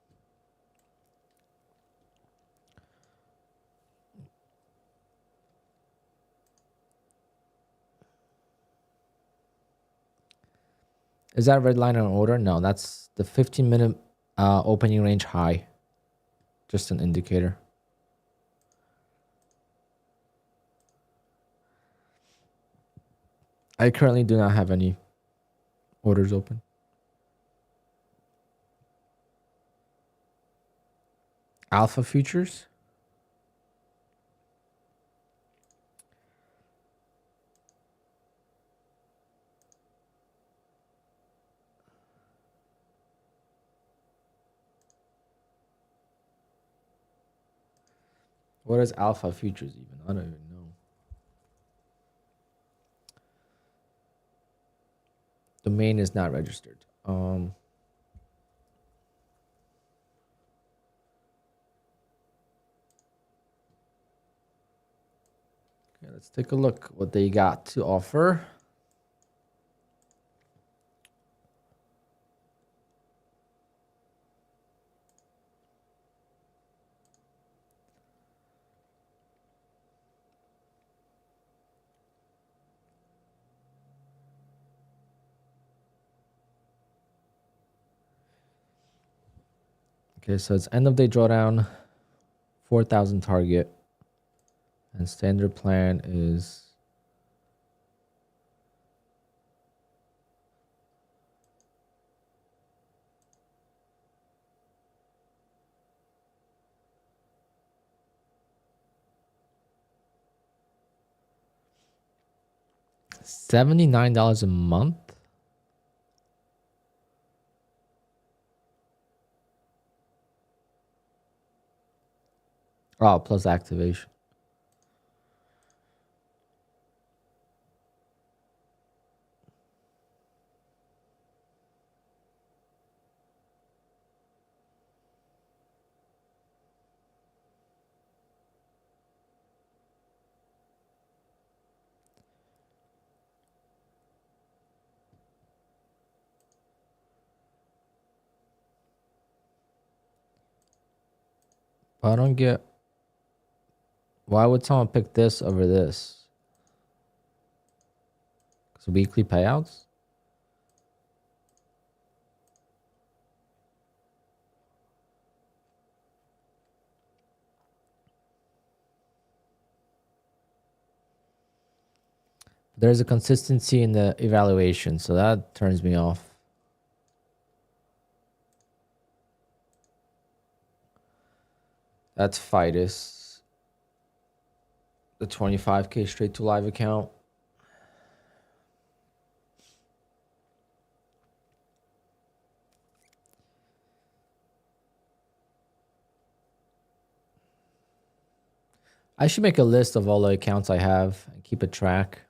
Is that red line on order? No, that's the 15-minute opening range high. Just an indicator. I currently do not have any orders open. Alpha futures. What is alpha futures even? I don't even know. Domain is not registered. Okay, let's take a look what they got to offer. Okay, so it's end of day drawdown, 4,000 target, and standard plan is $79 a month. Oh, plus activation. But I don't get, why would someone pick this over this? Because weekly payouts? There's a consistency in the evaluation, so that turns me off. That's Fidus. The 25K straight to live account. I should make a list of all the accounts I have and keep a track.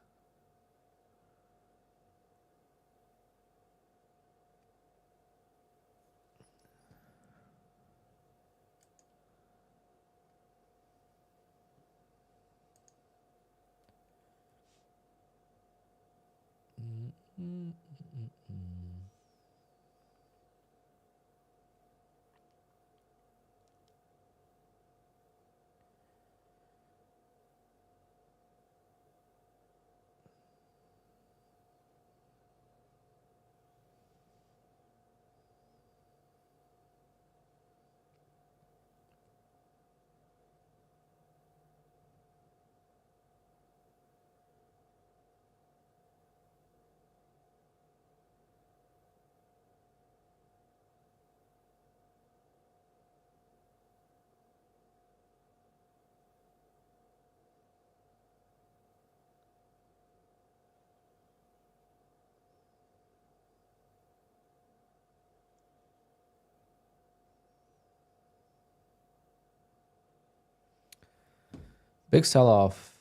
Big sell-off.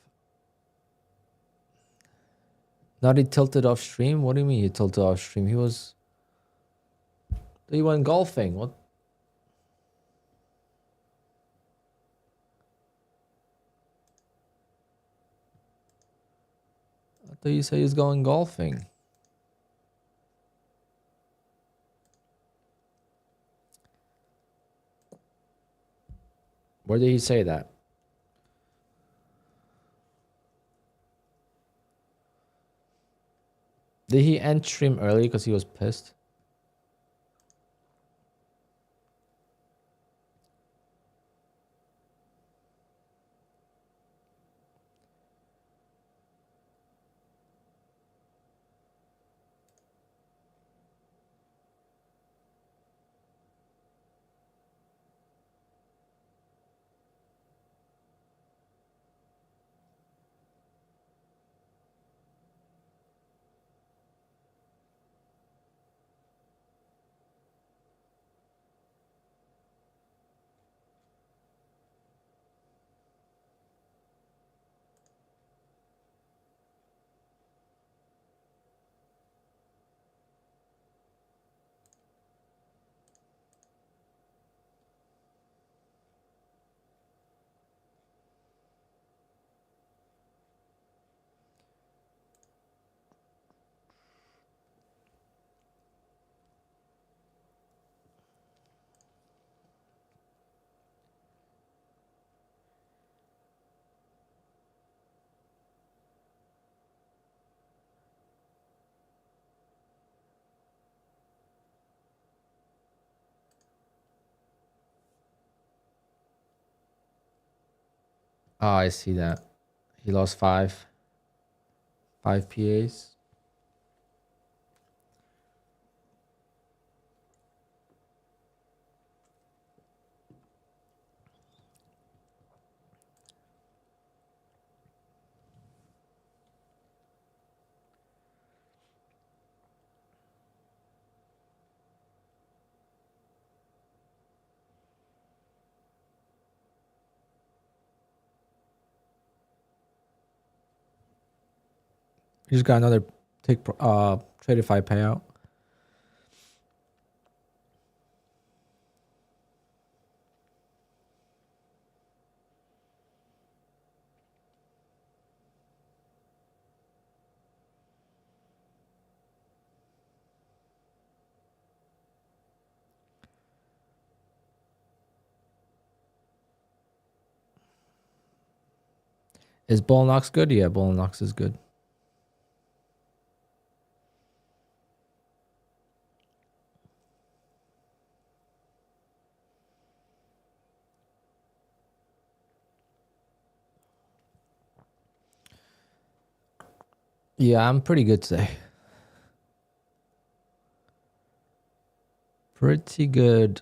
Not he tilted off stream? What do you mean he tilted off stream? He went golfing. What? I thought you said he's going golfing. Where did he say that? Did he end stream early because he was pissed? Oh, I see that. He lost five PAs. He just got another traded 5 payout. Is Bull Knox good? Yeah, Bull Knox is good. Yeah, I'm pretty good today. Pretty good.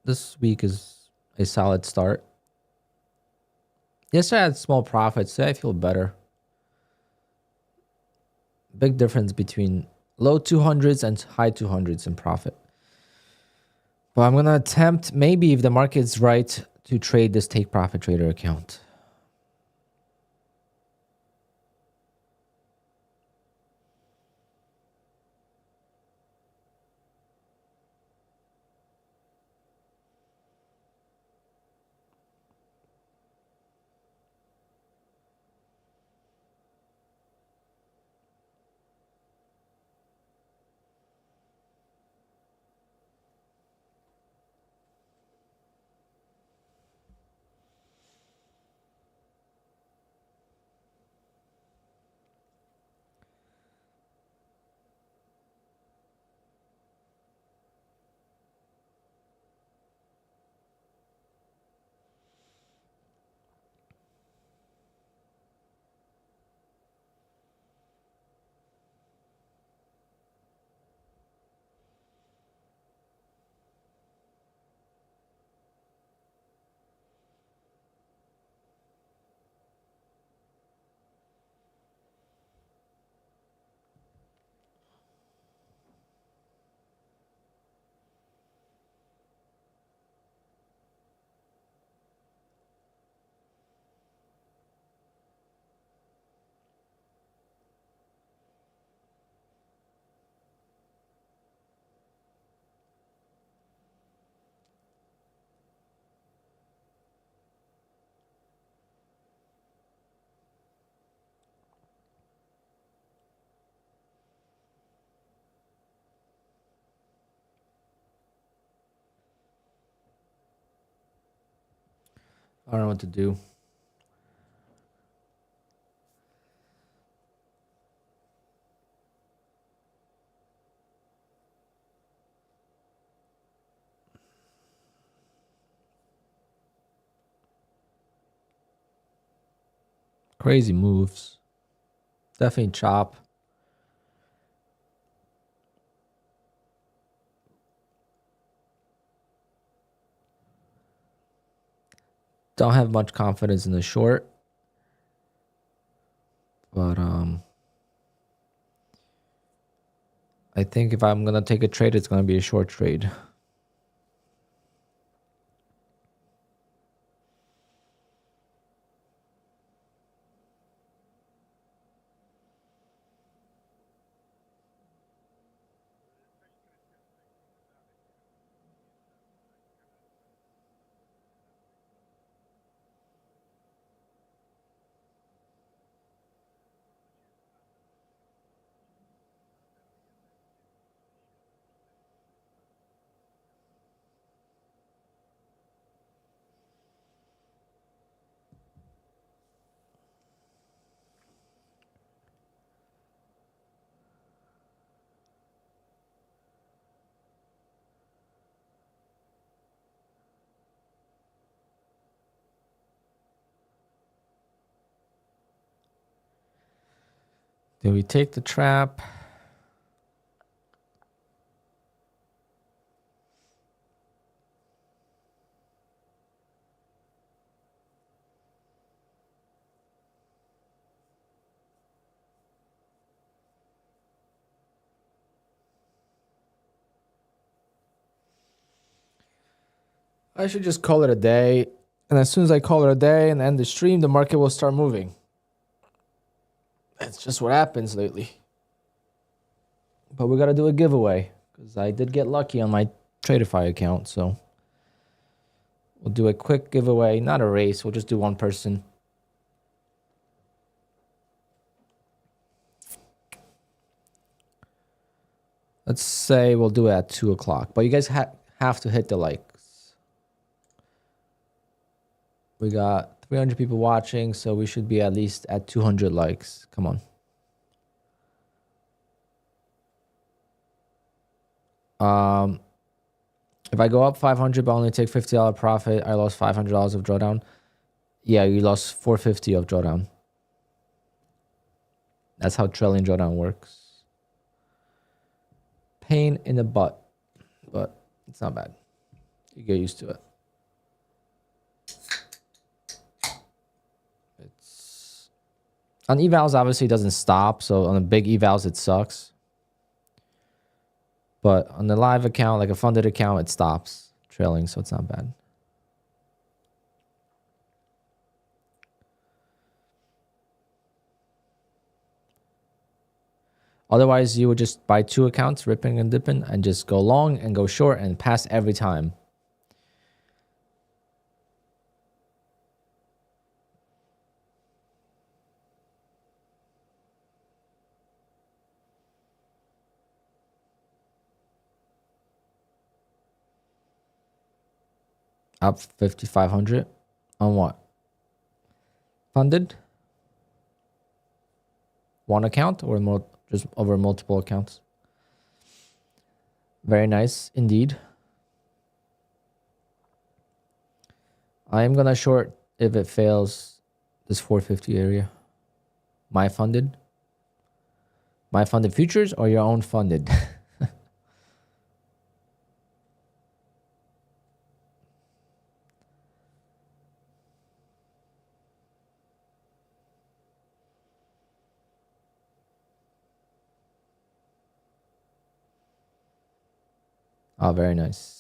This week is a solid start. Yesterday I had small profits. Today I feel better. Big difference between low 200s and high 200s in profit. But I'm going to attempt, maybe if the market's right, to trade this take profit trader account. I don't know what to do. Crazy moves. Definitely chop. Don't have much confidence in the short. But I think if I'm gonna take a trade, it's gonna be a short trade. Do we take the trap? I should just call it a day. And as soon as I call it a day and end the stream, the market will start moving. That's just what happens lately. But we got to do a giveaway because I did get lucky on my Tradeify account. So we'll do a quick giveaway, not a race. We'll just do one person. Let's say we'll do it at 2 o'clock. But you guys have to hit the likes. We got 300 people watching, so we should be at least at 200 likes. Come on. If I go up 500 but only take $50 profit, I lost $500 of drawdown. Yeah, you lost 450 of drawdown. That's how trailing drawdown works. Pain in the butt, but it's not bad. You get used to it. It's on evals, obviously it doesn't stop, so on the big evals it sucks. But on the live account, like a funded account, it stops trailing, so it's not bad. Otherwise, you would just buy 2 accounts, ripping and dipping, and just go long and go short and pass every time. Up 5,500 on what? Funded? One account or more, just over multiple accounts? Very nice indeed. I am gonna short if it fails this 450 area. My funded futures or your own funded? Oh, very nice.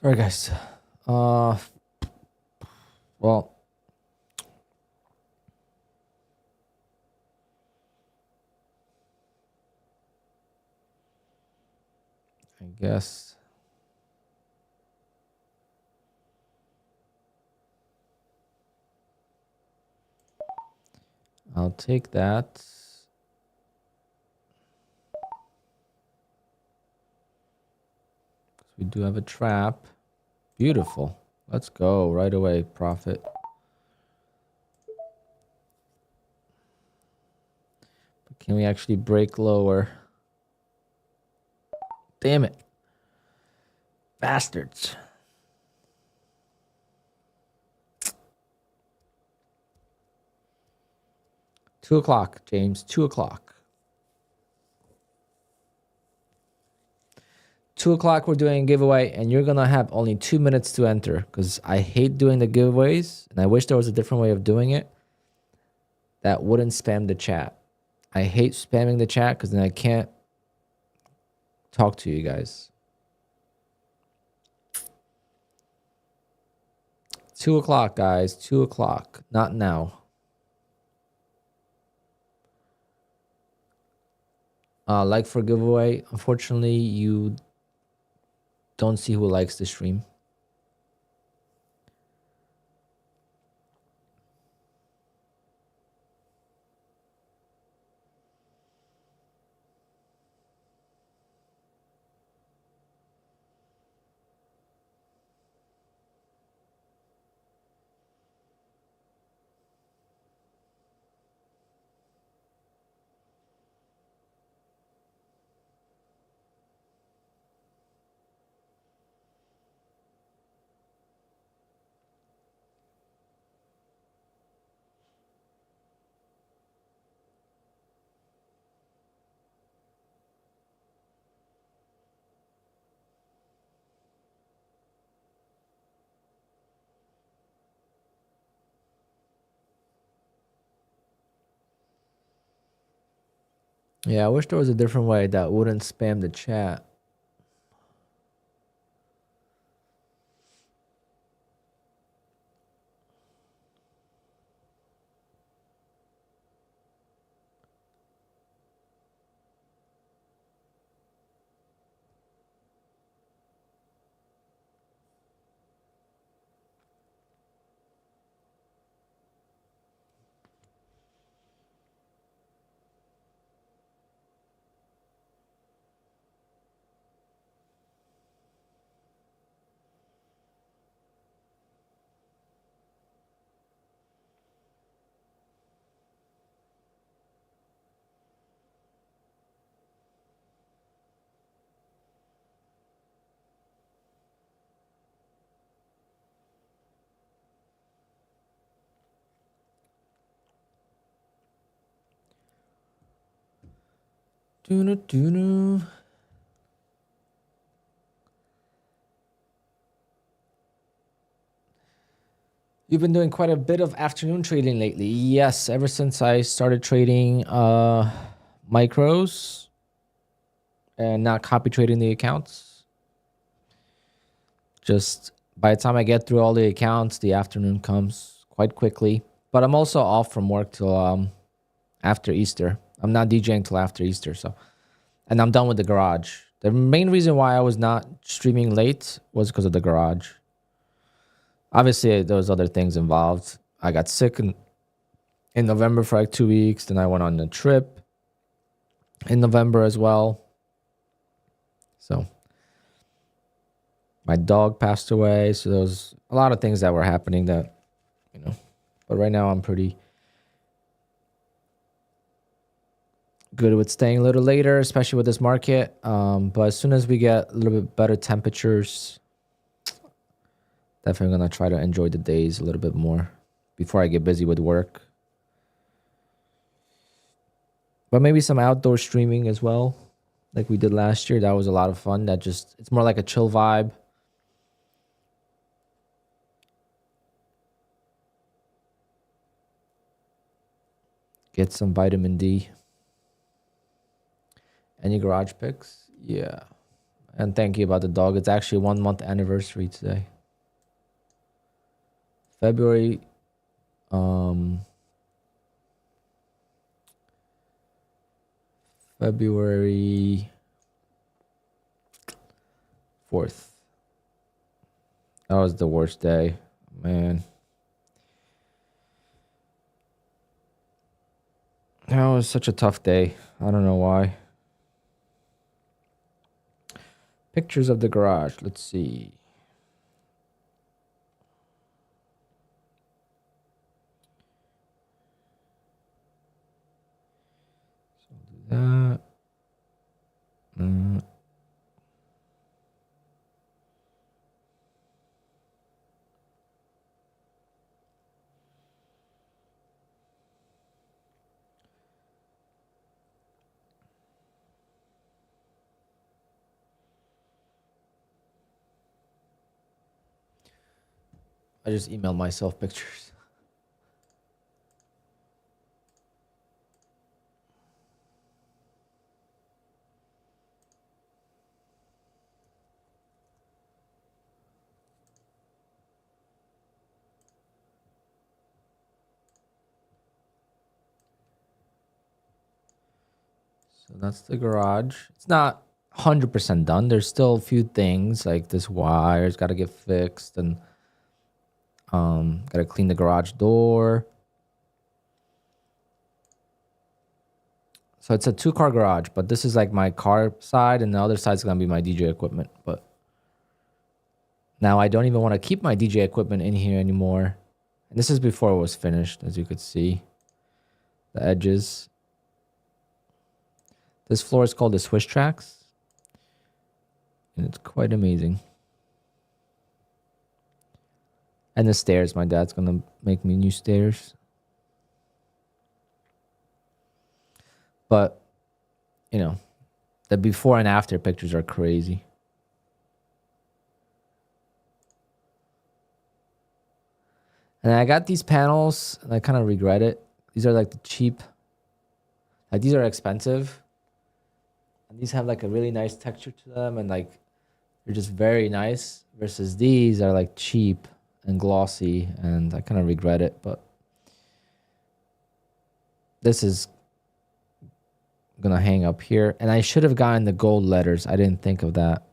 Sorry, guys. Well, I guess I'll take that. We do have a trap. Beautiful. Let's go right away, profit. But can we actually break lower? Damn it. Bastards. Two o'clock, James. 2 o'clock. 2 o'clock, we're doing a giveaway, and you're going to have only 2 minutes to enter because I hate doing the giveaways, and I wish there was a different way of doing it that wouldn't spam the chat. I hate spamming the chat because then I can't talk to you guys. 2 o'clock, guys. 2 o'clock. Not now. Like for giveaway. Unfortunately, you don't see who likes the stream. Yeah, I wish there was a different way that wouldn't spam the chat. Doo-doo-doo-doo. You've been doing quite a bit of afternoon trading lately. Yes, ever since I started trading micros and not copy trading the accounts. Just by the time I get through all the accounts, the afternoon comes quite quickly. But I'm also off from work till after Easter. I'm not DJing till after Easter, so and I'm done with the garage. The main reason why I was not streaming late was because of the garage. Obviously, there was other things involved. I got sick in November for like 2 weeks. Then I went on a trip in November as well. So my dog passed away. So there was a lot of things that were happening that, but right now I'm pretty good with staying a little later, especially with this market. But as soon as we get a little bit better temperatures, definitely going to try to enjoy the days a little bit more before I get busy with work. But maybe some outdoor streaming as well, like we did last year. That was a lot of fun. It's more like a chill vibe. Get some vitamin D. Any garage picks? Yeah. And thank you about the dog. It's actually 1 month anniversary today. February February 4th. That was the worst day, man. That was such a tough day. I don't know why. Pictures of the garage. Let's see. So I'll do that. I just emailed myself pictures. So that's the garage. It's not 100% done. There's still a few things like this wire's got to get fixed, and got to clean the garage door. So it's a 2-car garage, but this is like my car side, and the other side's gonna be my DJ equipment. But now I don't even want to keep my DJ equipment in here anymore. And this is before it was finished, as you could see. The edges. This floor is called the Swiss Tracks. And it's quite amazing. And the stairs, my dad's gonna make me new stairs. But, you know, the before and after pictures are crazy. And I got these panels, and I kind of regret it. These are like the cheap, like these are expensive. And these have like a really nice texture to them, and like they're just very nice. Versus these are like cheap and glossy, and I kind of regret it. But this is gonna hang up here, and I should have gotten the gold letters. I didn't think of that.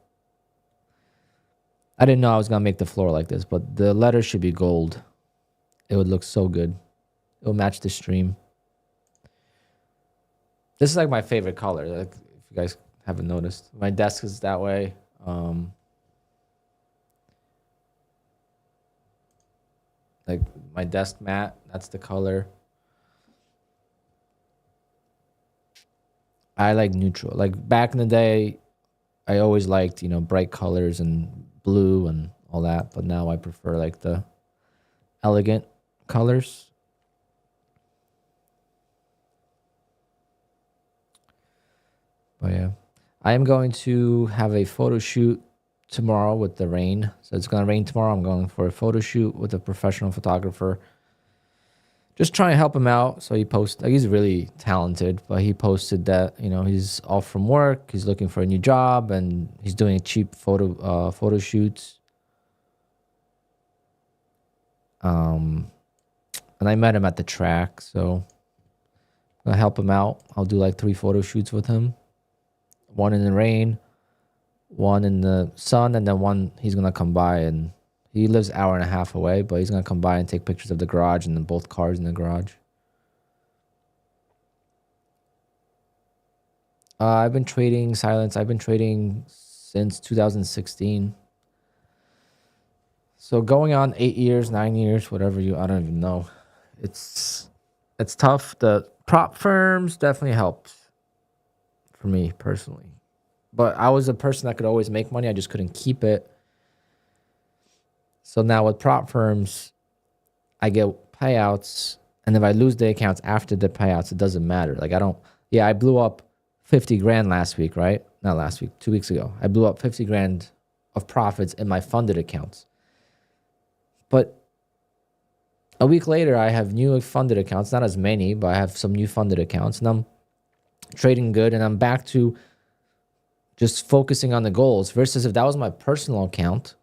I didn't know I was gonna make the floor like this, but the letters should be gold. It would look so good. It will match the stream. This is like my favorite color. Like, if you guys haven't noticed, my desk is that way. Like my desk mat, that's the color. I like neutral. Like back in the day, I always liked, you know, bright colors and blue and all that. But now I prefer like the elegant colors. But yeah, I am going to have a photo shoot tomorrow with the rain. So it's going to rain tomorrow. I'm going for a photo shoot with a professional photographer. Just trying to help him out. So he posted, like, he's really talented, but he posted that, you know, he's off from work. He's looking for a new job, and he's doing cheap photo shoots. And I met him at the track, so I'm gonna help him out. I'll do like 3 photo shoots with him. One in the rain, one in the sun, and then one he's gonna come by, and he lives an hour and a half away, but he's gonna come by and take pictures of the garage and then both cars in the garage. I've been trading silence. I've been trading since 2016. So going on 8 years, 9 years, whatever I don't even know. It's tough. The prop firms definitely helped for me personally. But I was a person that could always make money. I just couldn't keep it. So now with prop firms, I get payouts. And if I lose the accounts after the payouts, it doesn't matter. Like I blew up 50 grand last week, right? Not last week, 2 weeks ago. I blew up 50 grand of profits in my funded accounts. But a week later, I have new funded accounts, not as many, but I have some new funded accounts, and I'm trading good, and I'm back to just focusing on the goals, versus if that was my personal account,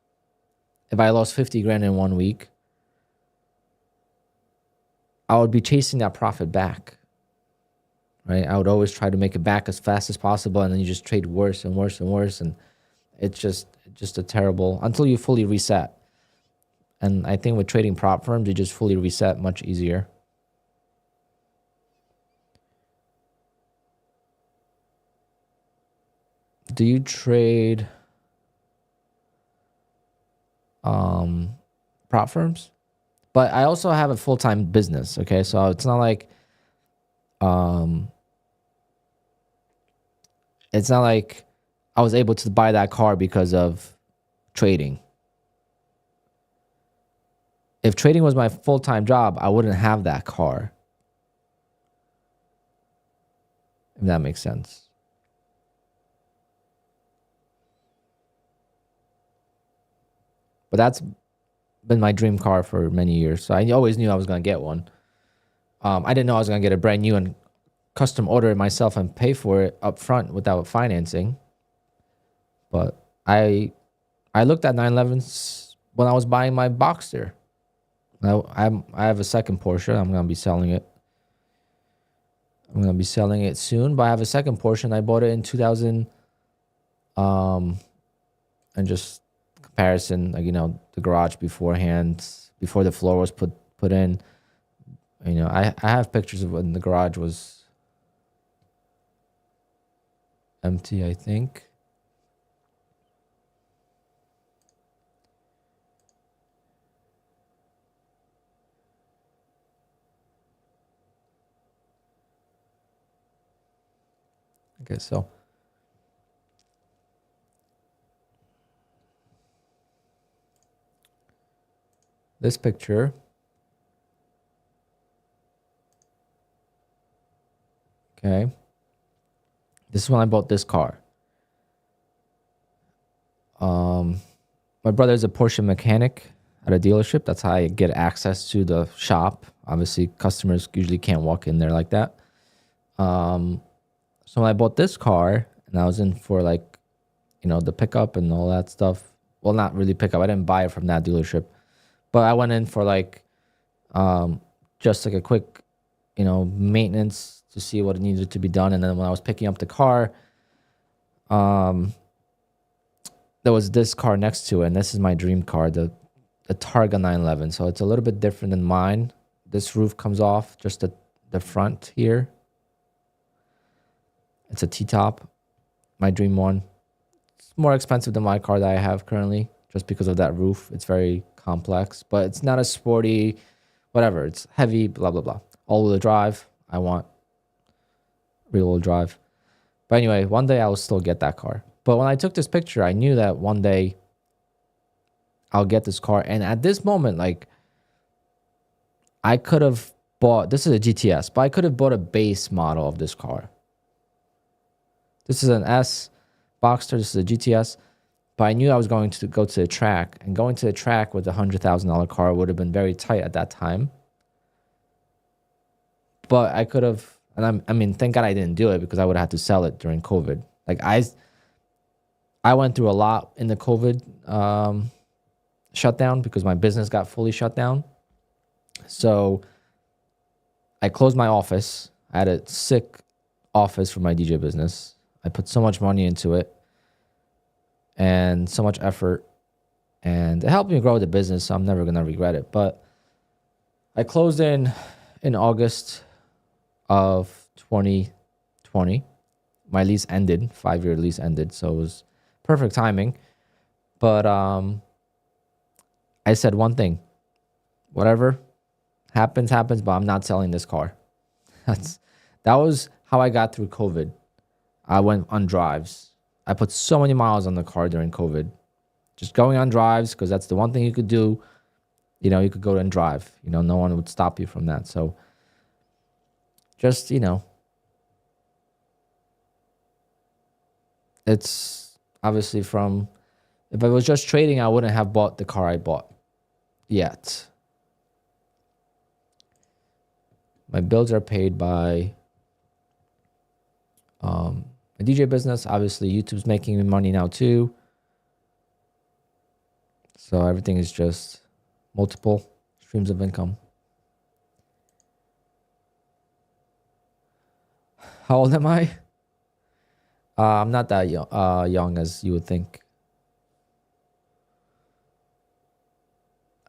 if I lost 50 grand in 1 week, I would be chasing that profit back, right? I would always try to make it back as fast as possible, and then you just trade worse and worse and worse, and it's just a terrible, until you fully reset. And I think with trading prop firms, you just fully reset much easier. Do you trade prop firms? But I also have a full-time business, okay? So it's not like I was able to buy that car because of trading. If trading was my full-time job, I wouldn't have that car. If that makes sense. But that's been my dream car for many years. So I always knew I was going to get one. I didn't know I was going to get a brand new and custom order it myself and pay for it up front without financing. But I looked at 911s when I was buying my Boxster. I have a second Porsche. I'm going to be selling it. I'm going to be selling it soon. But I have a second Porsche, and I bought it in 2000. And just comparison, like, you know, the garage beforehand, before the floor was put in. You know, I have pictures of when the garage was empty, I think. Okay, so this picture, okay, this is when I bought this car. My brother is a Porsche mechanic at a dealership. That's how I get access to the shop. Obviously, customers usually can't walk in there like that. So when I bought this car, and I was in for, like, you know, the pickup and all that stuff. Well, not really pickup. I didn't buy it from that dealership, but I went in for, like, just like a quick, you know, maintenance to see what needed to be done. And then when I was picking up the car, there was this car next to it, and this is my dream car, the Targa 911. So it's a little bit different than mine. This roof comes off, just the front here. It's a T-top, my dream one. It's more expensive than my car that I have currently, just because of that roof. It's very complex, but it's not a sporty, whatever. It's heavy, blah, blah, blah. All-wheel drive. I want rear-wheel drive. But anyway, one day I will still get that car. But when I took this picture, I knew that one day I'll get this car. And at this moment, like, I could have bought, this is a GTS, but I could have bought a base model of this car. This is an S Boxster. This is a GTS. But I knew I was going to go to the track. And going to the track with a $100,000 car would have been very tight at that time. But I could have, and I mean, thank God I didn't do it, because I would have had to sell it during COVID. Like, I went through a lot in the COVID shutdown, because my business got fully shut down. So I closed my office. I had a sick office for my DJ business. I put so much money into it and so much effort, and it helped me grow the business, so I'm never going to regret it. But I closed in August of 2020. My lease ended, 5-year lease ended, so it was perfect timing. But I said one thing: whatever happens, but I'm not selling this car. That was how I got through COVID. I went on drives. I put so many miles on the car during COVID, just going on drives, because that's the one thing you could do. You know, you could go and drive. You know, no one would stop you from that. So just, you know, it's obviously from, if I was just trading, I wouldn't have bought the car I bought yet. My bills are paid by my DJ business. Obviously, YouTube's making me money now too. So everything is just multiple streams of income. How old am I? I'm not that young as you would think.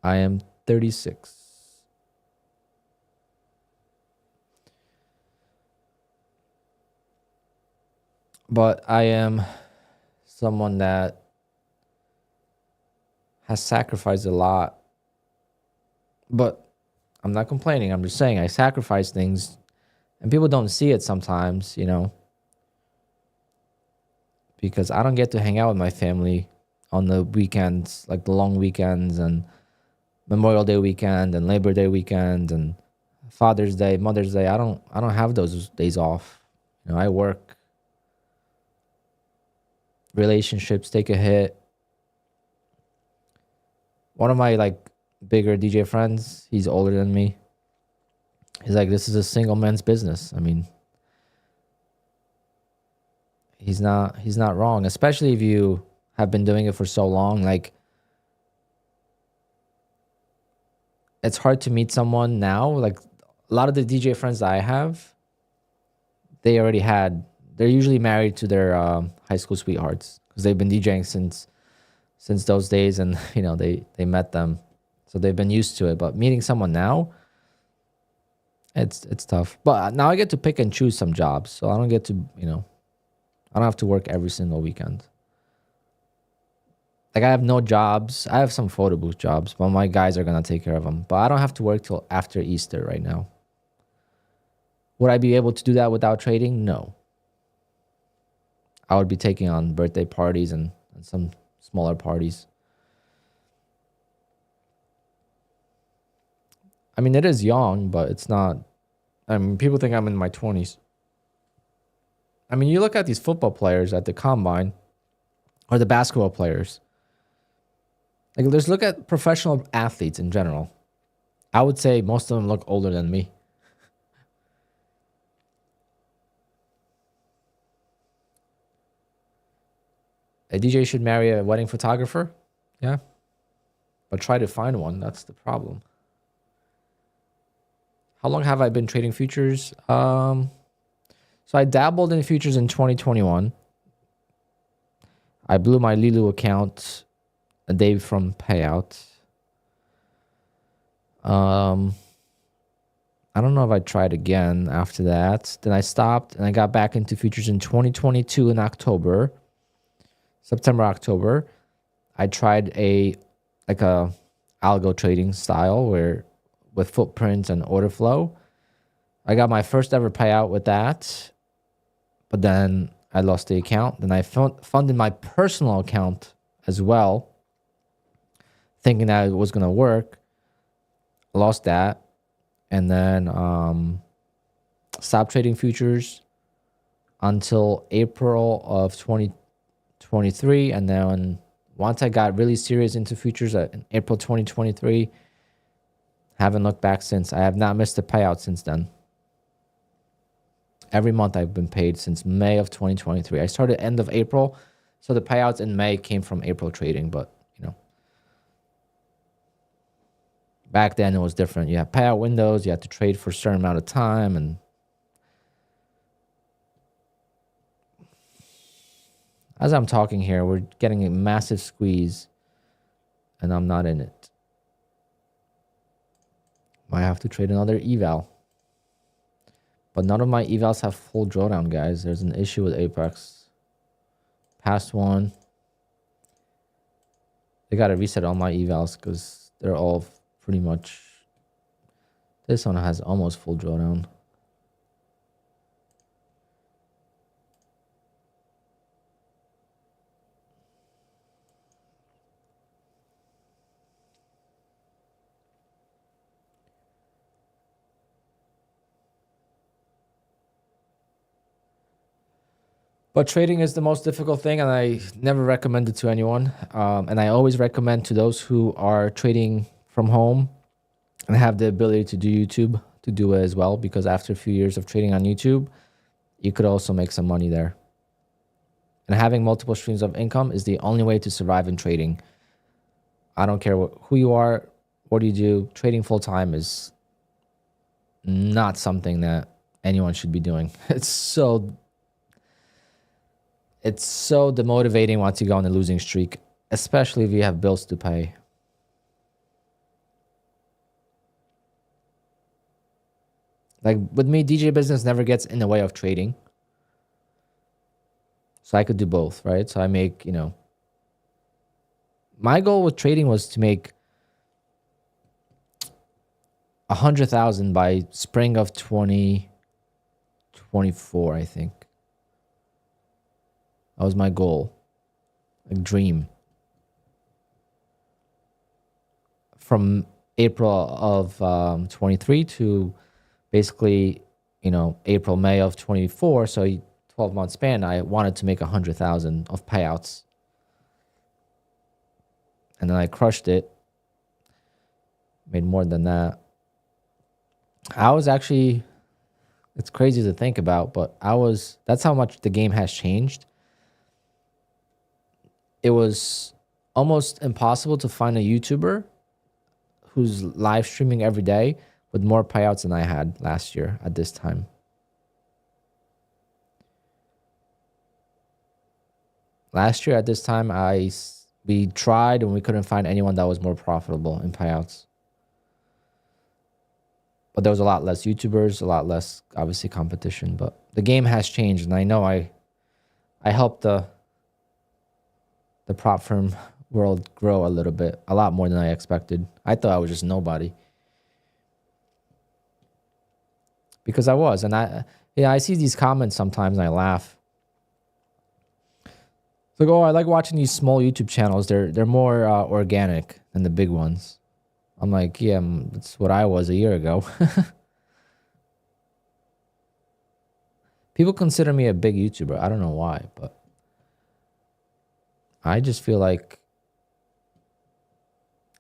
I am 36. But I am someone that has sacrificed a lot. But I'm not complaining. I'm just saying I sacrifice things and people don't see it sometimes, you know, because I don't get to hang out with my family on the weekends, like the long weekends and Memorial Day weekend and Labor Day weekend and Father's Day, Mother's Day. I don't have those days off. You know, I work. Relationships take a hit. One of my like bigger DJ friends, he's older than me. He's like, this is a single man's business. I mean, he's not wrong, especially if you have been doing it for so long. Like, it's hard to meet someone now. Like a lot of the DJ friends that I have, they're usually married to their high school sweethearts because they've been DJing since those days, and you know they met them, so they've been used to it. But meeting someone now, it's tough. But now I get to pick and choose some jobs, so I don't get to, you know, I don't have to work every single weekend. Like I have no jobs. I have some photo booth jobs, but my guys are gonna take care of them. But I don't have to work till after Easter right now. Would I be able to do that without trading? No. I would be taking on birthday parties and some smaller parties. I mean, it is young, but it's not. I mean, people think I'm in my 20s. I mean, you look at these football players at the combine or the basketball players. Like, let's look at professional athletes in general. I would say most of them look older than me. A DJ should marry a wedding photographer. Yeah. But try to find one. That's the problem. How long have I been trading futures? So I dabbled in futures in 2021. I blew my Lilu account a day from payout. I don't know if I tried again after that. Then I stopped and I got back into futures in 2022 in October. September, October. I tried a algo trading style where with footprints and order flow. I got my first ever payout with that, but then I lost the account. Then I funded my personal account as well, thinking that it was going to work. Lost that, and then stopped trading futures until April of 2023, and then once I got really serious into futures in April 2023, haven't looked back since. I have not missed a payout since then. Every month I've been paid since May of 2023. I started end of April, so the payouts in May came from April trading, but you know, back then it was different. You had payout windows, you had to trade for a certain amount of time, and as I'm talking here, we're getting a massive squeeze, and I'm not in it. Might have to trade another eval. But none of my evals have full drawdown, guys. There's an issue with Apex. Past one. They got to reset all my evals because they're all pretty much... This one has almost full drawdown. But trading is the most difficult thing, and I never recommend it to anyone. And I always recommend to those who are trading from home and have the ability to do YouTube to do it as well, because after a few years of trading on YouTube, you could also make some money there. And having multiple streams of income is the only way to survive in trading. I don't care who you are, what do you do. Trading full time is not something that anyone should be doing. It's so demotivating once you go on a losing streak, especially if you have bills to pay. Like with me, DJ business never gets in the way of trading. So I could do both, right? So I make, my goal with trading was to make 100,000 by spring of 2024, I think. That was my goal, a dream. From April of 23 to basically, April, May of 24. So 12-month span, I wanted to make 100,000 of payouts. And then I crushed it. Made more than that. I was actually, it's crazy to think about, but that's how much the game has changed. It was almost impossible to find a YouTuber who's live streaming every day with more payouts than I had last year at this time. Last year at this time, we tried and we couldn't find anyone that was more profitable in payouts. But there was a lot less YouTubers, a lot less, obviously, competition. But the game has changed, and I know I helped the prop firm world grow a little bit, a lot more than I expected. I thought I was just nobody. Because I was, and I see these comments sometimes and I laugh. It's like, oh, I like watching these small YouTube channels. They're more organic than the big ones. I'm like, yeah, that's what I was a year ago. People consider me a big YouTuber. I don't know why, but I just feel like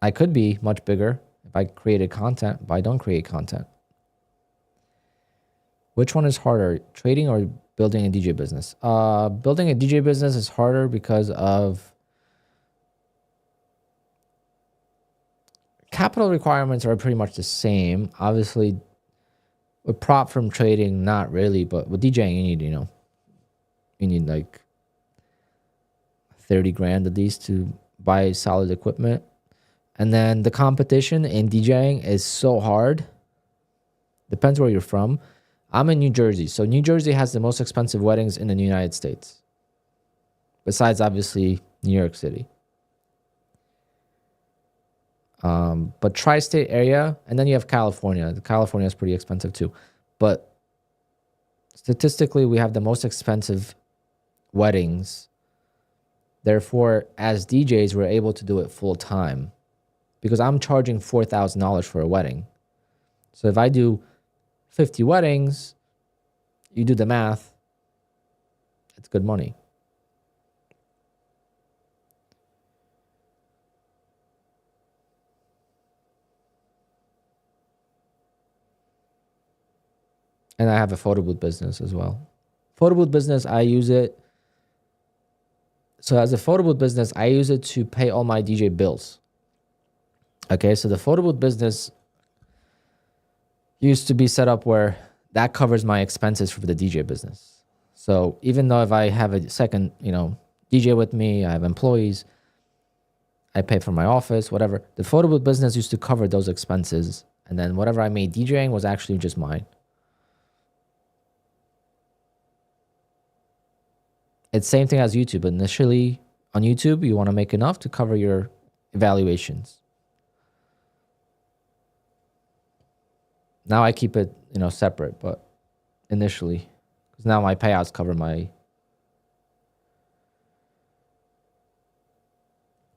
I could be much bigger if I created content, but I don't create content. Which one is harder, trading or building a DJ business? Building a DJ business is harder because of capital requirements are pretty much the same. Obviously, with prop from trading, not really, but with DJing, you need like 30 grand at least to buy solid equipment. And then the competition in DJing is so hard. Depends where you're from. I'm in New Jersey. So New Jersey has the most expensive weddings in the United States. Besides, obviously, New York City. But tri-state area, and then you have California. California is pretty expensive too. But statistically, we have the most expensive weddings. Therefore, as DJs, we're able to do it full time. Because I'm charging $4,000 for a wedding. So if I do 50 weddings, you do the math, it's good money. And I have a photo booth business as well. Photo booth business, I use it. So as a photo booth business, I use it to pay all my DJ bills. Okay, so the photo booth business used to be set up where that covers my expenses for the DJ business. So even though if I have a second, DJ with me, I have employees, I pay for my office, whatever. The photo booth business used to cover those expenses. And then whatever I made DJing was actually just mine. It's same thing as YouTube. Initially on YouTube, you want to make enough to cover your evaluations. Now I keep it, separate, but initially, because now my payouts cover my.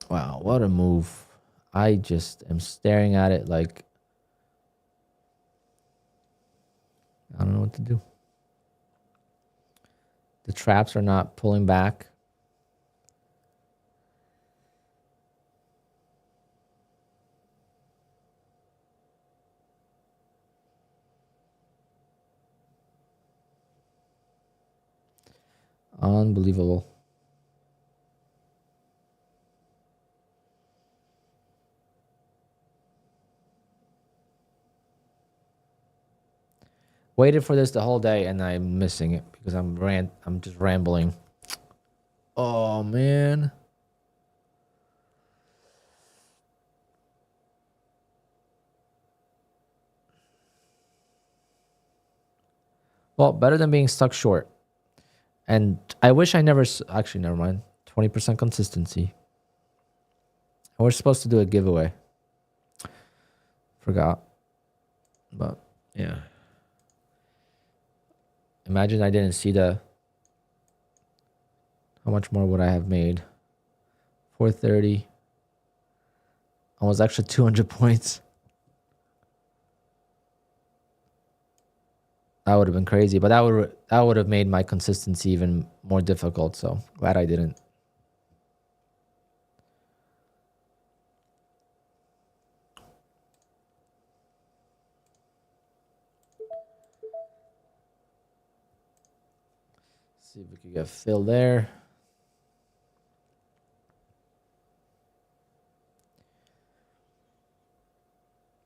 Wow, what a move. I just am staring at it like I don't know what to do. The traps are not pulling back. Unbelievable. Waited for this the whole day and I'm missing it because I'm just rambling. Oh man. Well, better than being stuck short. And I wish I never actually never mind. 20% consistency. And we're supposed to do a giveaway. Forgot. But yeah. Imagine I didn't see the. How much more would I have made? 430. Almost extra 200 points. That would have been crazy, but that would have made my consistency even more difficult. So glad I didn't. See if we could get Phil there.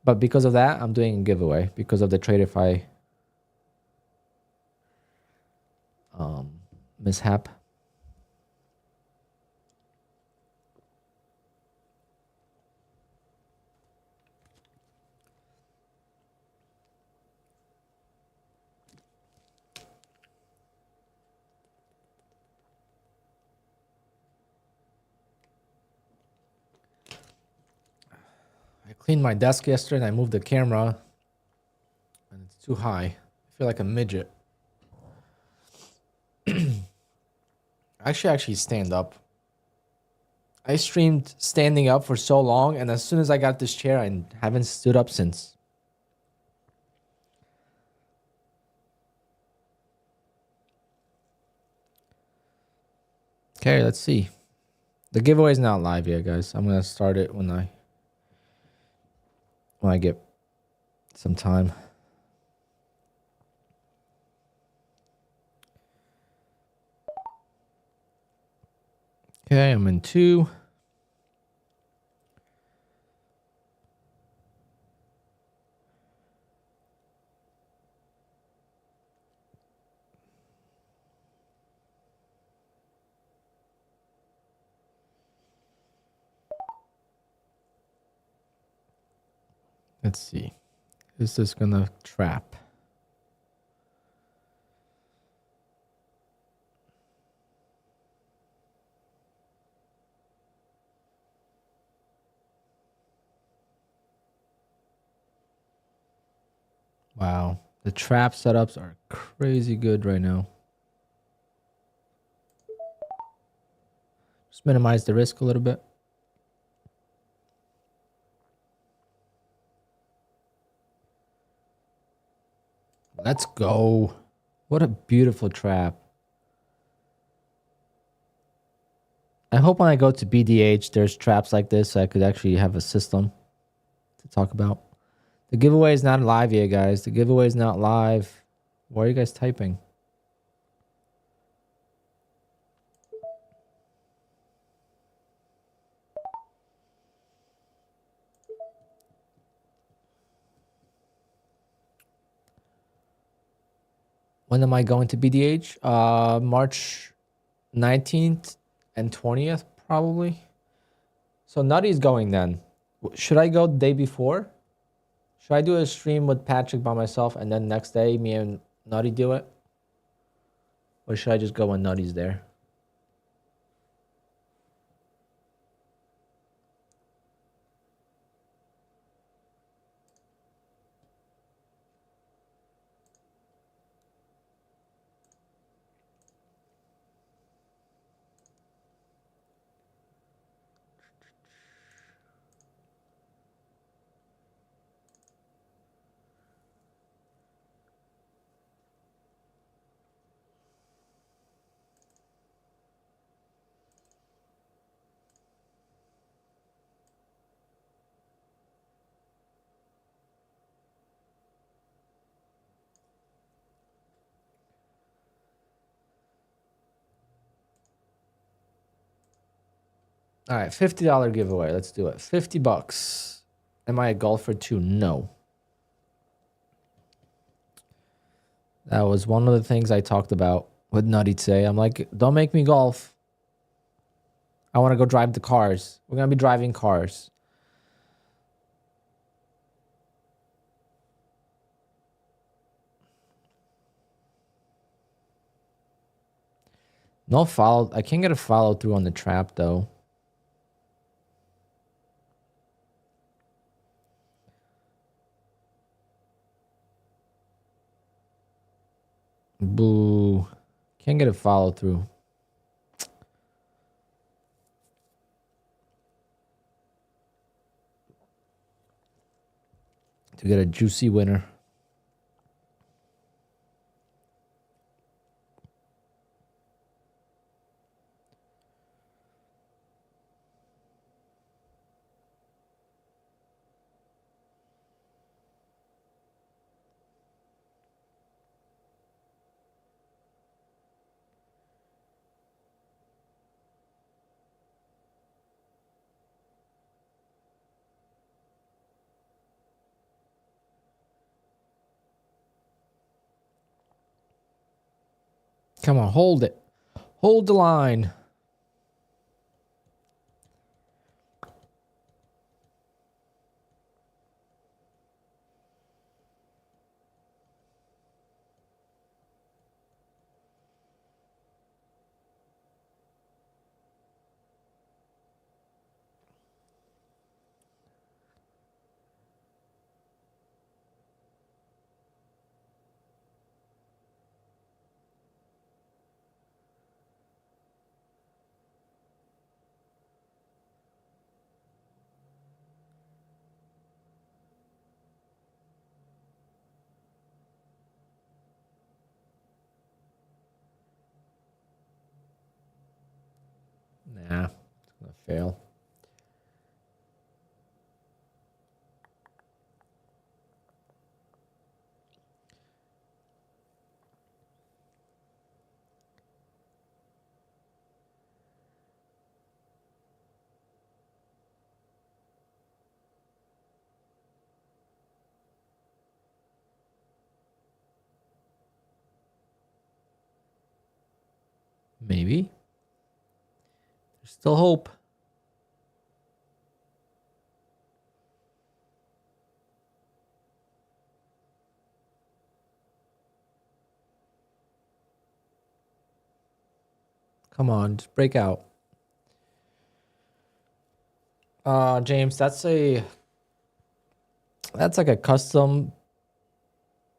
But because of that, I'm doing a giveaway because of the Tradeify mishap. I cleaned my desk yesterday and I moved the camera and it's too high. I feel like a midget. I should actually stand up. I streamed standing up for so long, and as soon as I got this chair, I haven't stood up since. Okay, let's see. The giveaway is not live yet, guys. I'm gonna start it when I get some time. Okay, I'm in 2. Let's see. Is this gonna trap? Wow. The trap setups are crazy good right now. Just minimize the risk a little bit. Let's go. What a beautiful trap. I hope when I go to BDH, there's traps like this so I could actually have a system to talk about. The giveaway is not live yet, guys. The giveaway is not live. Why are you guys typing? When am I going to BDH? March 19th and 20th, probably. So Nutty's going then. Should I go the day before? Should I do a stream with Patrick by myself and then next day me and Nutty do it? Or should I just go when Nutty's there? All right, $50 giveaway. Let's do it. $50. Am I a golfer too? No. That was one of the things I talked about with Nutty today. I'm like, don't make me golf. I want to go drive the cars. We're going to be driving cars. No follow. I can't get a follow through on the trap though. Boo. Can't get a follow through. To get a juicy winner. Come on, hold it. Hold the line. Nah, it's gonna fail. Maybe. There's still hope. Come on, just break out. James, that's like a custom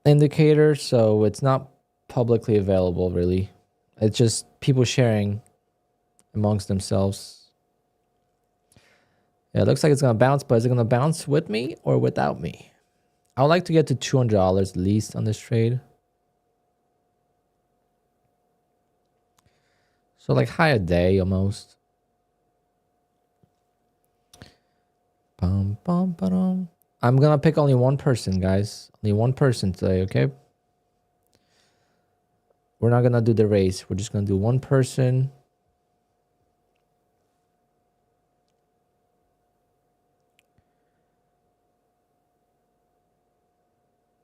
indicator, so it's not publicly available really. It's just people sharing amongst themselves. Yeah, it looks like it's gonna bounce, but is it gonna bounce with me or without me? I would like to get to $200 at least on this trade. So like high a day almost. Bum, bum, ba-dum. I'm gonna pick only one person, guys. Only one person today, okay? We're not gonna do the race. We're just gonna do one person.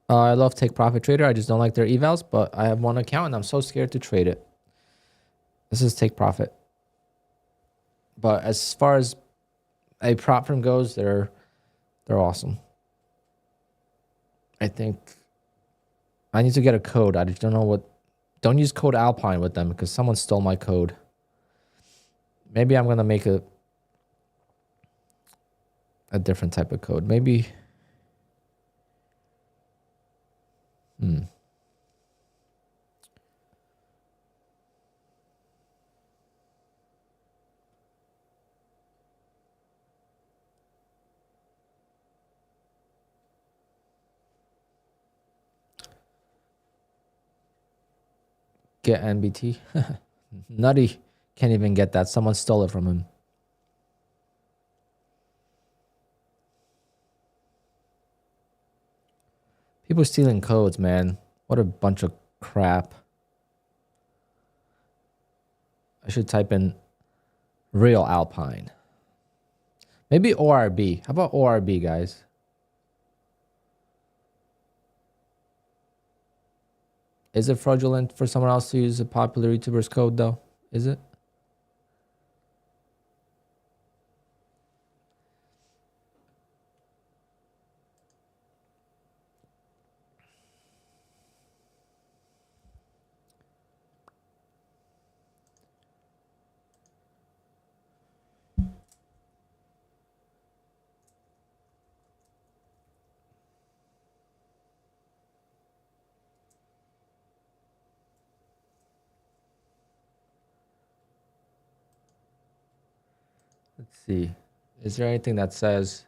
I love Take Profit Trader. I just don't like their evals, but I have one account and I'm so scared to trade it. This is Take Profit. But as far as a prop firm goes, they're awesome. I think I need to get a code. I just don't know what. Don't use code Alpine with them because someone stole my code. Maybe I'm gonna make a different type of code. Maybe. Get NBT. Nutty can't even get that. Someone stole it from him. People stealing codes, man. What a bunch of crap. I should type in real Alpine. Maybe ORB. How about ORB, guys? Is it fraudulent for someone else to use a popular YouTuber's code though? Is it? Let's see. Is there anything that says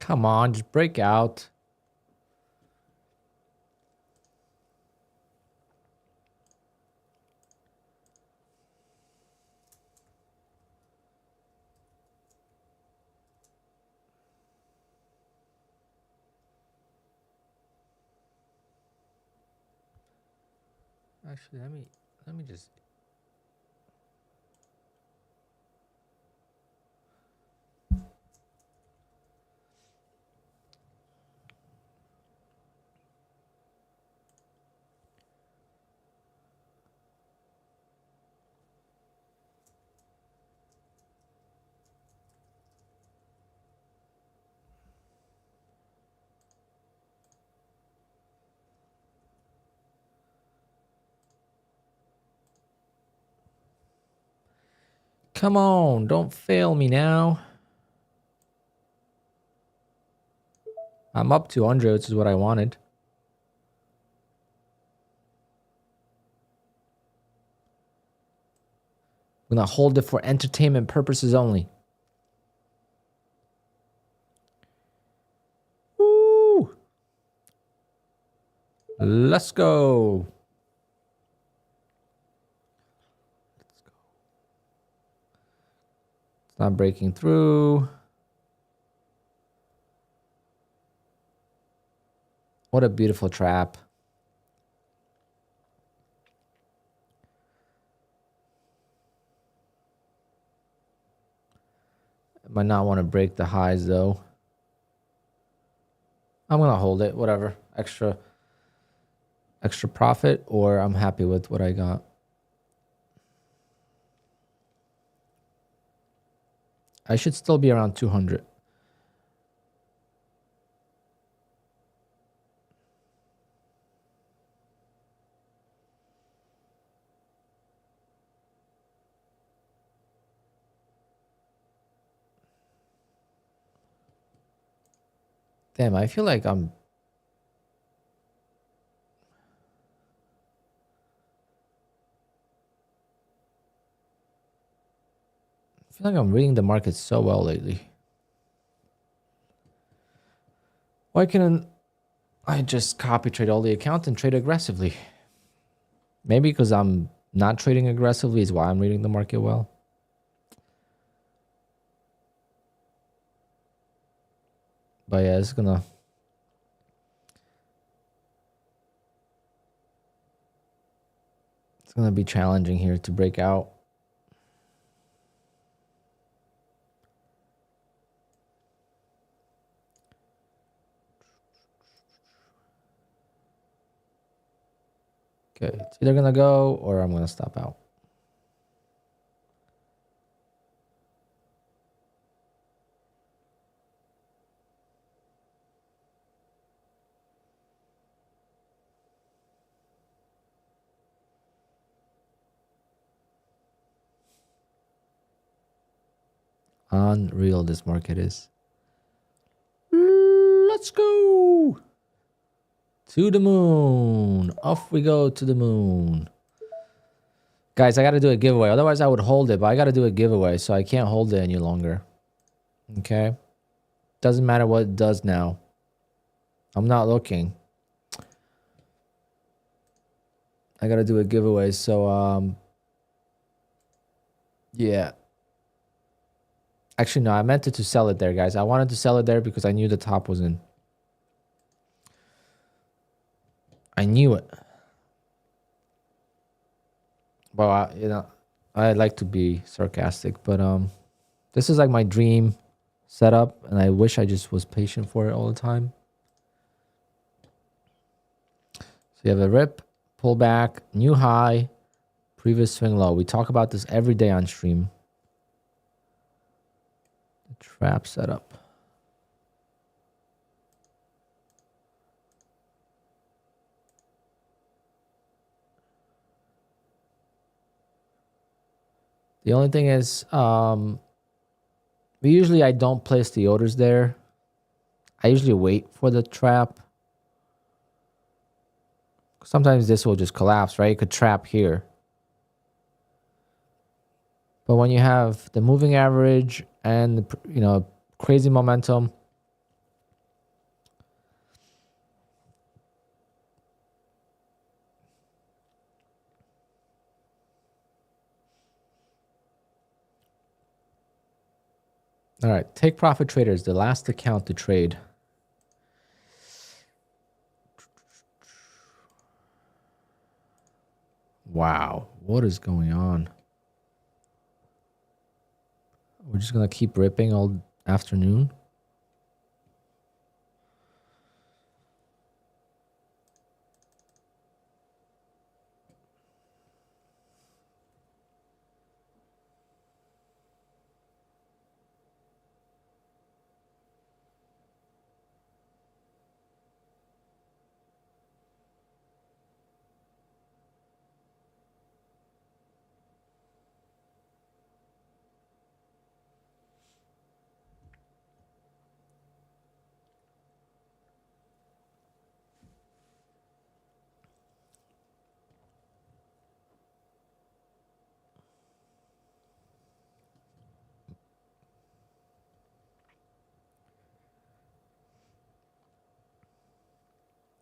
come on, just break out? Actually, let me just come on, don't fail me now. I'm up 200, which is what I wanted. I'm gonna hold it for entertainment purposes only. Woo! Let's go. It's not breaking through. What a beautiful trap. I might not want to break the highs though. I'm gonna hold it, whatever. Extra profit, or I'm happy with what I got. I should still be around 200. Damn, I feel like I'm reading the market so well lately. Why can't I just copy trade all the accounts and trade aggressively? Maybe because I'm not trading aggressively is why I'm reading the market well. But yeah, it's gonna be challenging here to break out. Okay, it's either gonna go or I'm gonna stop out. Unreal this market is. Let's go to the moon. Off we go to the moon. Guys, I got to do a giveaway. Otherwise, I would hold it, but I got to do a giveaway, so I can't hold it any longer. Okay? Doesn't matter what it does now. I'm not looking. I got to do a giveaway, so, yeah. Actually, no, I meant to sell it there, guys. I wanted to sell it there because I knew the top was in. I knew it. Well, you know, I like to be sarcastic, but this is like my dream setup, and I wish I just was patient for it all the time. So you have a rip, pull back, new high, previous swing low. We talk about this every day on stream. The trap setup. The only thing is, usually I don't place the orders there. I usually wait for the trap. Sometimes this will just collapse, right? It could trap here. But when you have the moving average and, you know, crazy momentum, all right, take profit traders, the last account to trade. Wow, what is going on? We're just gonna keep ripping all afternoon.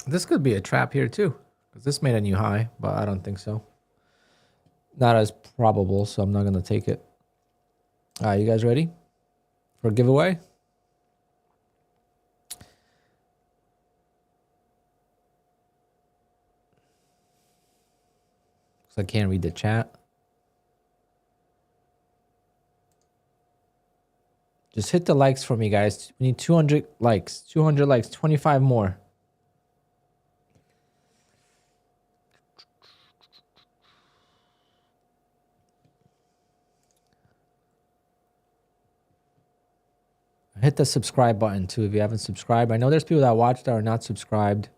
This could be a trap here too, because this made a new high, but I don't think so. Not as probable, so I'm not gonna take it. All right, you guys ready for a giveaway? Because I can't read the chat. Just hit the likes for me, guys. We need 200 likes. 200 likes, 25 more. Hit the subscribe button too if you haven't subscribed. I know there's people that watch that are not subscribed.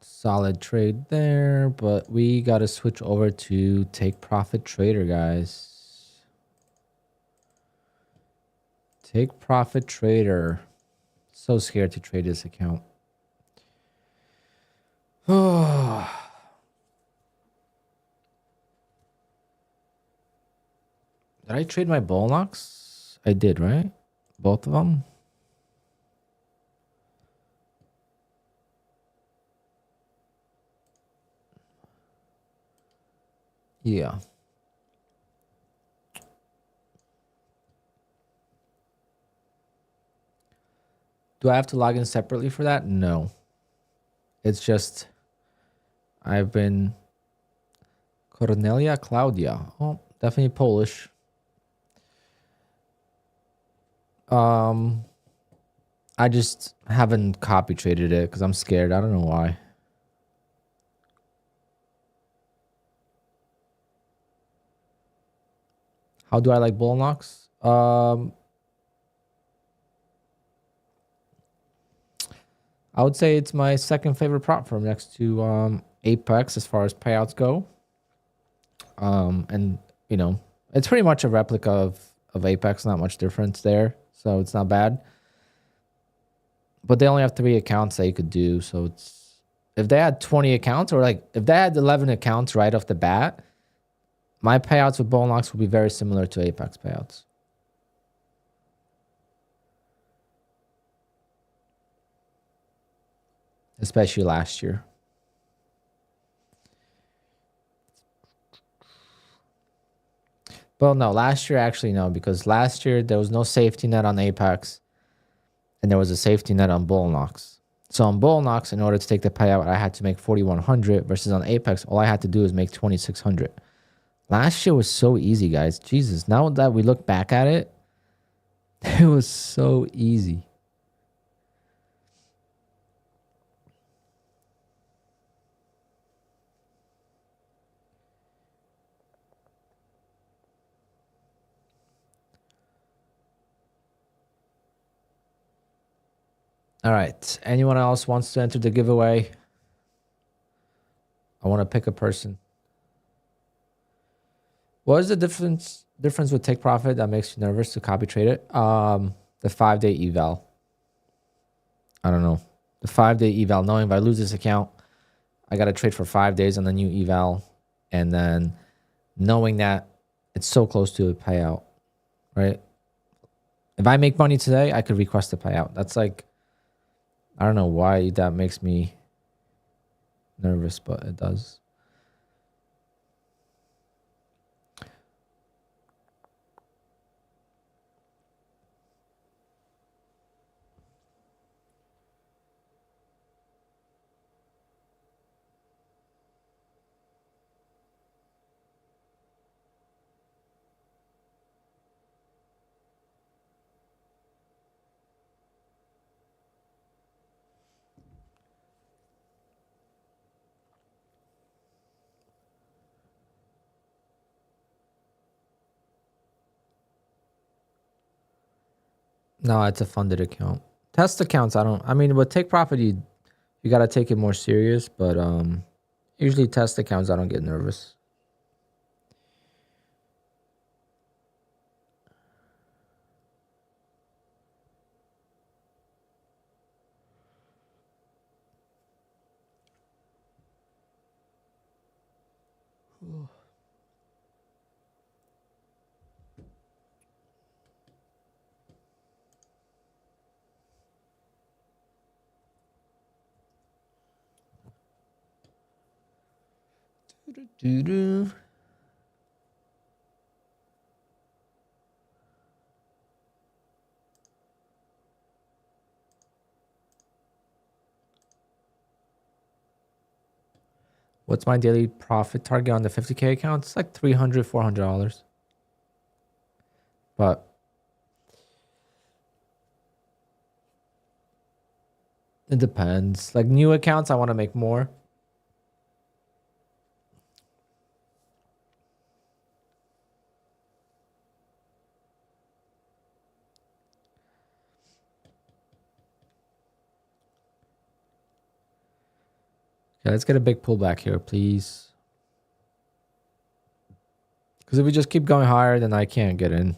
Solid trade there, but we got to switch over to take profit trader, guys. Take profit trader. So scared to trade this account. Oh. Did I trade my bull knocks? I did, right? Both of them? Yeah. Do I have to log in separately for that? No. It's just I've been Cornelia Claudia. Oh, definitely Polish. I just haven't copy traded it because I'm scared. I don't know why. How do I like bull knocks? I would say it's my second favorite prop firm next to Apex as far as payouts go. And you know, it's pretty much a replica of of Apex, not much difference there. So it's not bad. But they only have 3 accounts that you could do. So it's, if they had 20 accounts, or like if they had 11 accounts right off the bat, my payouts with bull knocks would be very similar to Apex payouts. Especially last year. Well, no, last year actually no, because last year there was no safety net on Apex, and there was a safety net on bull knocks. So on bull knocks, in order to take the payout, I had to make 4,100 versus on Apex, all I had to do is make 2,600. Last year was so easy, guys. Jesus, now that we look back at it, it was so easy. All right. Anyone else wants to enter the giveaway? I want to pick a person. What is the difference with take profit that makes you nervous to copy trade it? The 5-day eval. I don't know. The 5-day eval, knowing if I lose this account, I got to trade for 5 days on the new eval. And then knowing that it's so close to a payout, right? If I make money today, I could request a payout. That's like, I don't know why that makes me nervous, but it does. No, it's a funded account. Test accounts, I mean, with take profit, you got to take it more serious, but usually test accounts, I don't get nervous. What's my daily profit target on the 50K account? It's like $300, $400. But it depends. Like new accounts, I want to make more. Okay, let's get a big pullback here, please. Because if we just keep going higher, then I can't get in.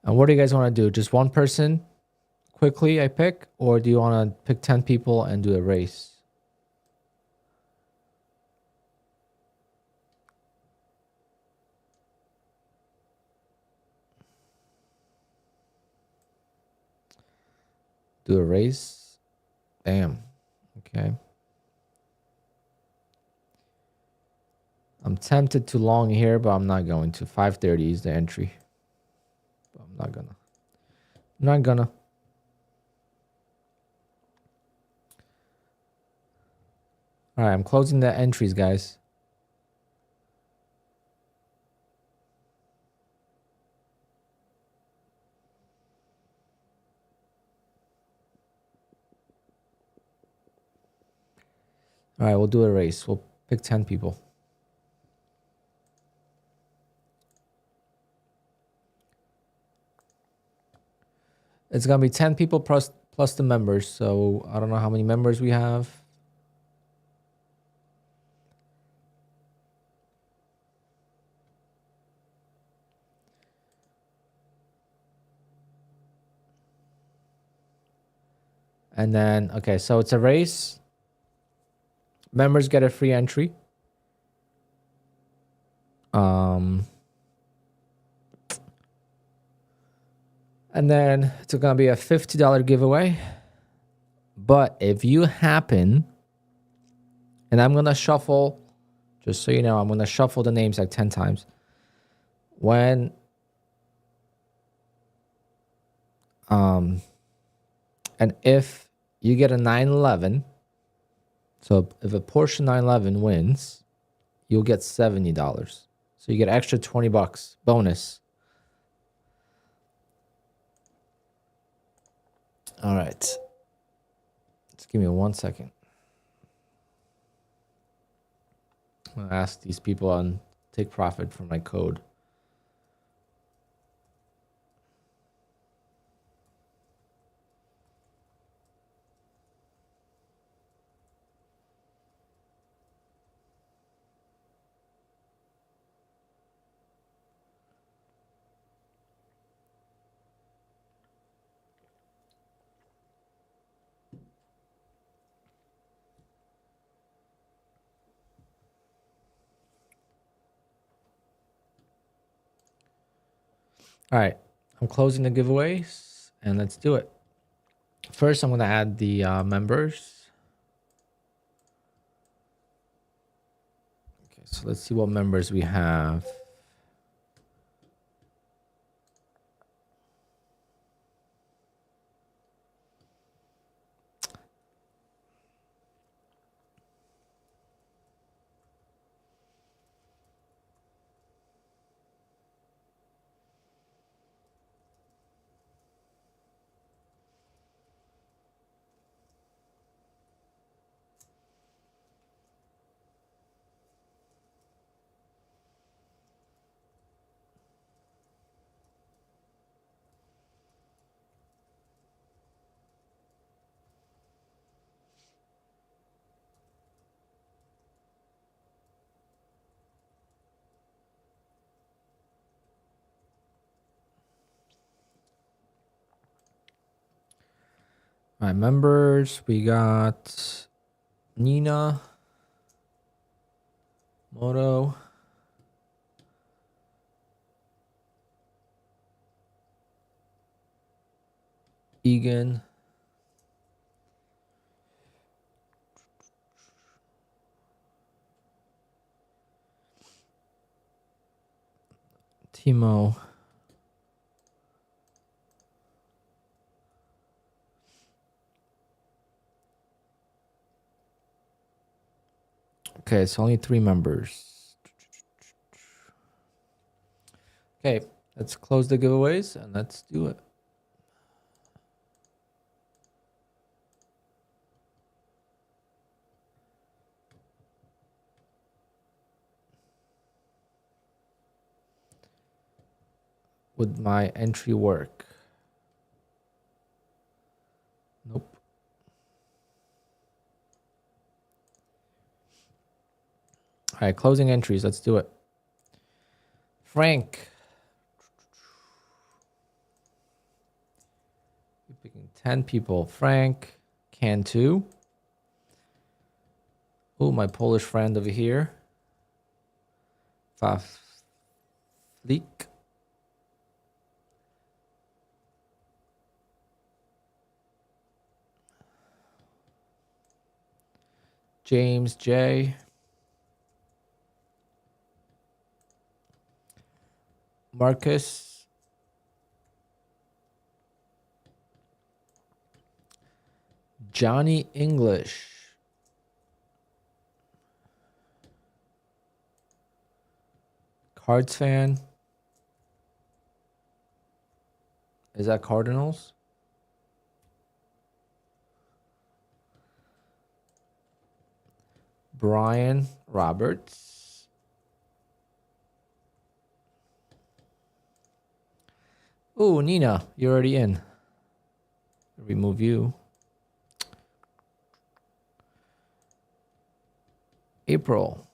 And what do you guys want to do? Just one person quickly I pick? Or do you want to pick 10 people and do a race? Do a race? Damn. Okay. I'm tempted to long here, but I'm not going to. 530 is the entry. But I'm not gonna. I'm not gonna. All right, I'm closing the entries, guys. All right, we'll do a race. We'll pick 10 people. It's gonna be 10 people plus the members. So I don't know how many members we have. And then, okay, so it's a race. Members get a free entry. And then it's gonna be a $50 giveaway. But if you happen, and I'm gonna shuffle, just so you know, I'm gonna shuffle the names like 10 times. And if you get a 911, so if a Porsche 911 wins, you'll get $70. So you get extra $20 bonus. All right. Just give me 1 second. I'm gonna ask these people on Take Profit for my code. All right, I'm closing the giveaways and let's do it. First, I'm gonna add the members. Okay, so let's see what members we have. All right, members, we got Nina, Moto, Egan, Timo, okay, it's only 3 members. Okay, let's close the giveaways and let's do it. Would my entry work? Nope. All right, closing entries. Let's do it. Frank. We're picking 10 people. Frank, Cantu. Oh, my Polish friend over here. Faflik. James J. Marcus. Johnny English. Cards fan. Is that Cardinals? Brian Roberts. Ooh, Nina, you're already in. Remove you. April.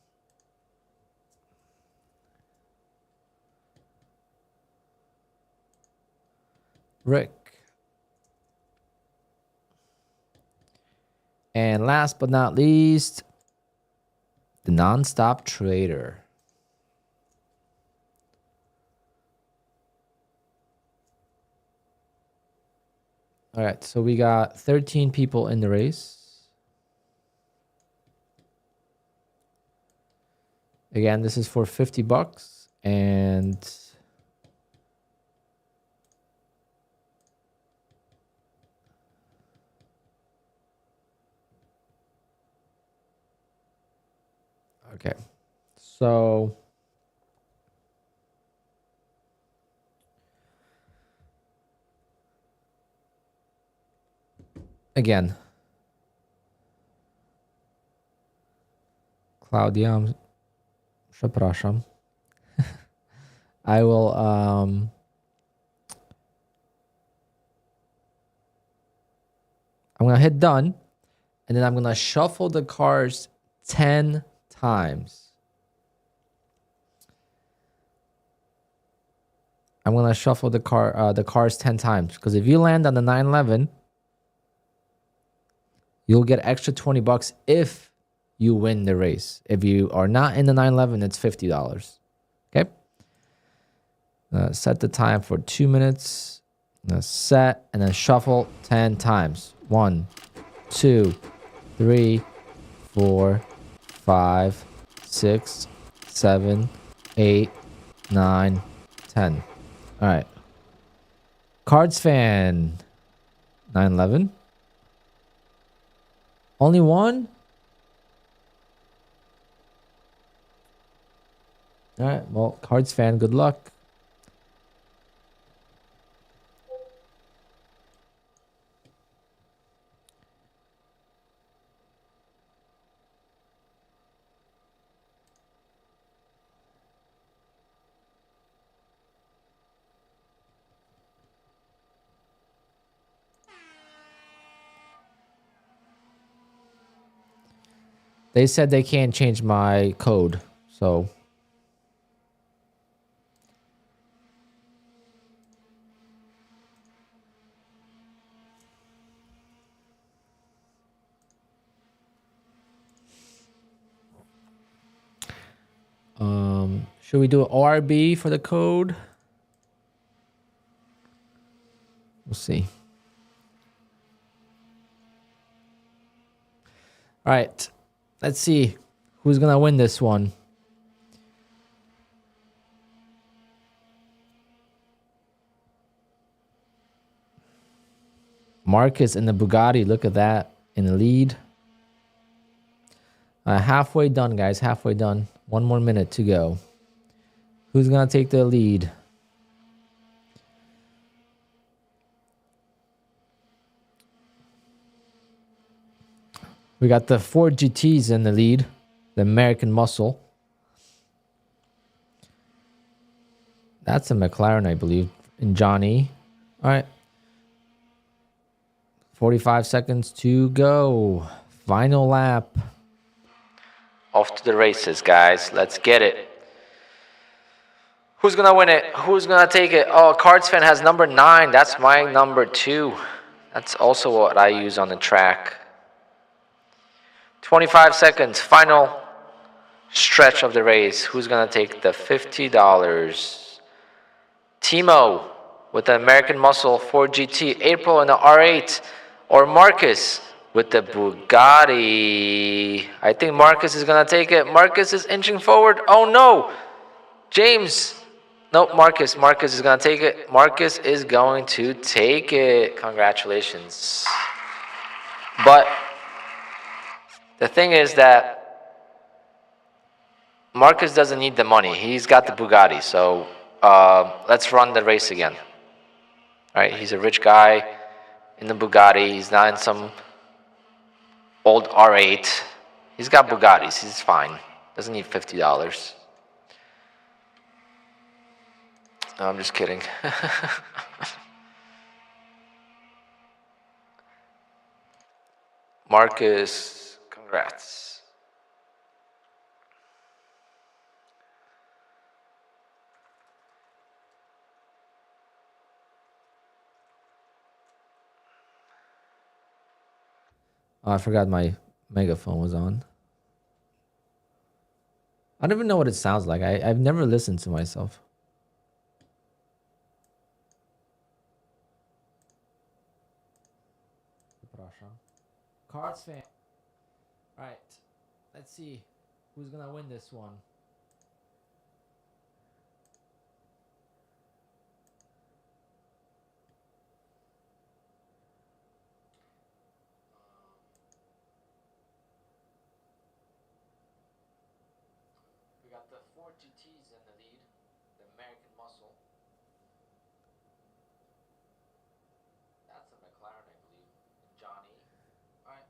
Rick. And last but not least, the nonstop trader. All right, so we got 13 people in the race. Again, this is for $50 and okay. So again, Claudia, przepraszam. I will I'm gonna hit done, and then I'm gonna shuffle the cards 10 times. I'm gonna shuffle the cards 10 times, because if you land on the 911, you'll get extra $20 if you win the race. If you are not in the 911, it's $50. Okay. Set the time for 2 minutes. Set and then shuffle 10 times. 1, 2, 3, 4, 5, 6, 7, 8, 9, 10. All right. Cards fan 911. Only one? All right. Well, Cards fan, good luck. They said they can't change my code, so. Should we do an ORB for the code? We'll see. All right. Let's see who's going to win this one. Marcus in the Bugatti. Look at that. In the lead. Halfway done, guys. Halfway done. 1 more minute to go. Who's going to take the lead? We got the Ford GTs in the lead. The American Muscle. That's a McLaren, I believe. And Johnny. All right. 45 seconds to go. Final lap. Off to the races, guys. Let's get it. Who's going to win it? Who's going to take it? Oh, Cards fan has number 9. That's my number 2. That's also what I use on the track. 25 seconds. Final stretch of the race. Who's going to take the $50? Timo with the American Muscle 4GT. April in the R8. Or Marcus with the Bugatti. I think Marcus is going to take it. Marcus is inching forward. Oh, no. James. Nope, Marcus. Marcus is going to take it. Marcus is going to take it. Congratulations. But the thing is that Marcus doesn't need the money. He's got the Bugatti. So let's run the race again. All right, he's a rich guy in the Bugatti. He's not in some old R8. He's got Bugattis. He's fine. Doesn't need $50. No, I'm just kidding. Marcus, congrats. Oh, I forgot my megaphone was on. I don't even know what it sounds like. I've never listened to myself. Cards fan. All right. Let's see who's going to win this one. We got the 4GTs in the lead. The American Muscle. That's a McLaren, I believe. Johnny. All right.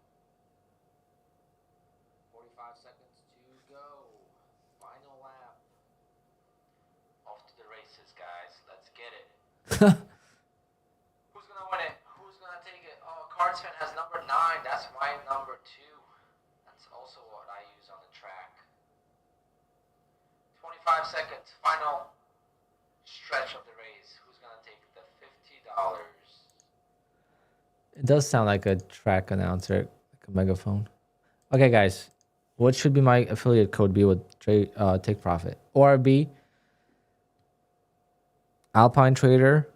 45 seconds to go. Final lap. Off to the races, guys. Let's get it. Who's gonna win it? Who's gonna take it? Oh, Cardsman has number 9. That's my number 2. That's also what I use on the track. 25 seconds. Final stretch of the race. Who's gonna take the $50? It does sound like a track announcer, like a megaphone. Okay, guys. What should be my affiliate code be with Take Profit? ORB, Alpine Trader.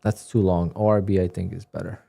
That's too long. ORB, I think, is better.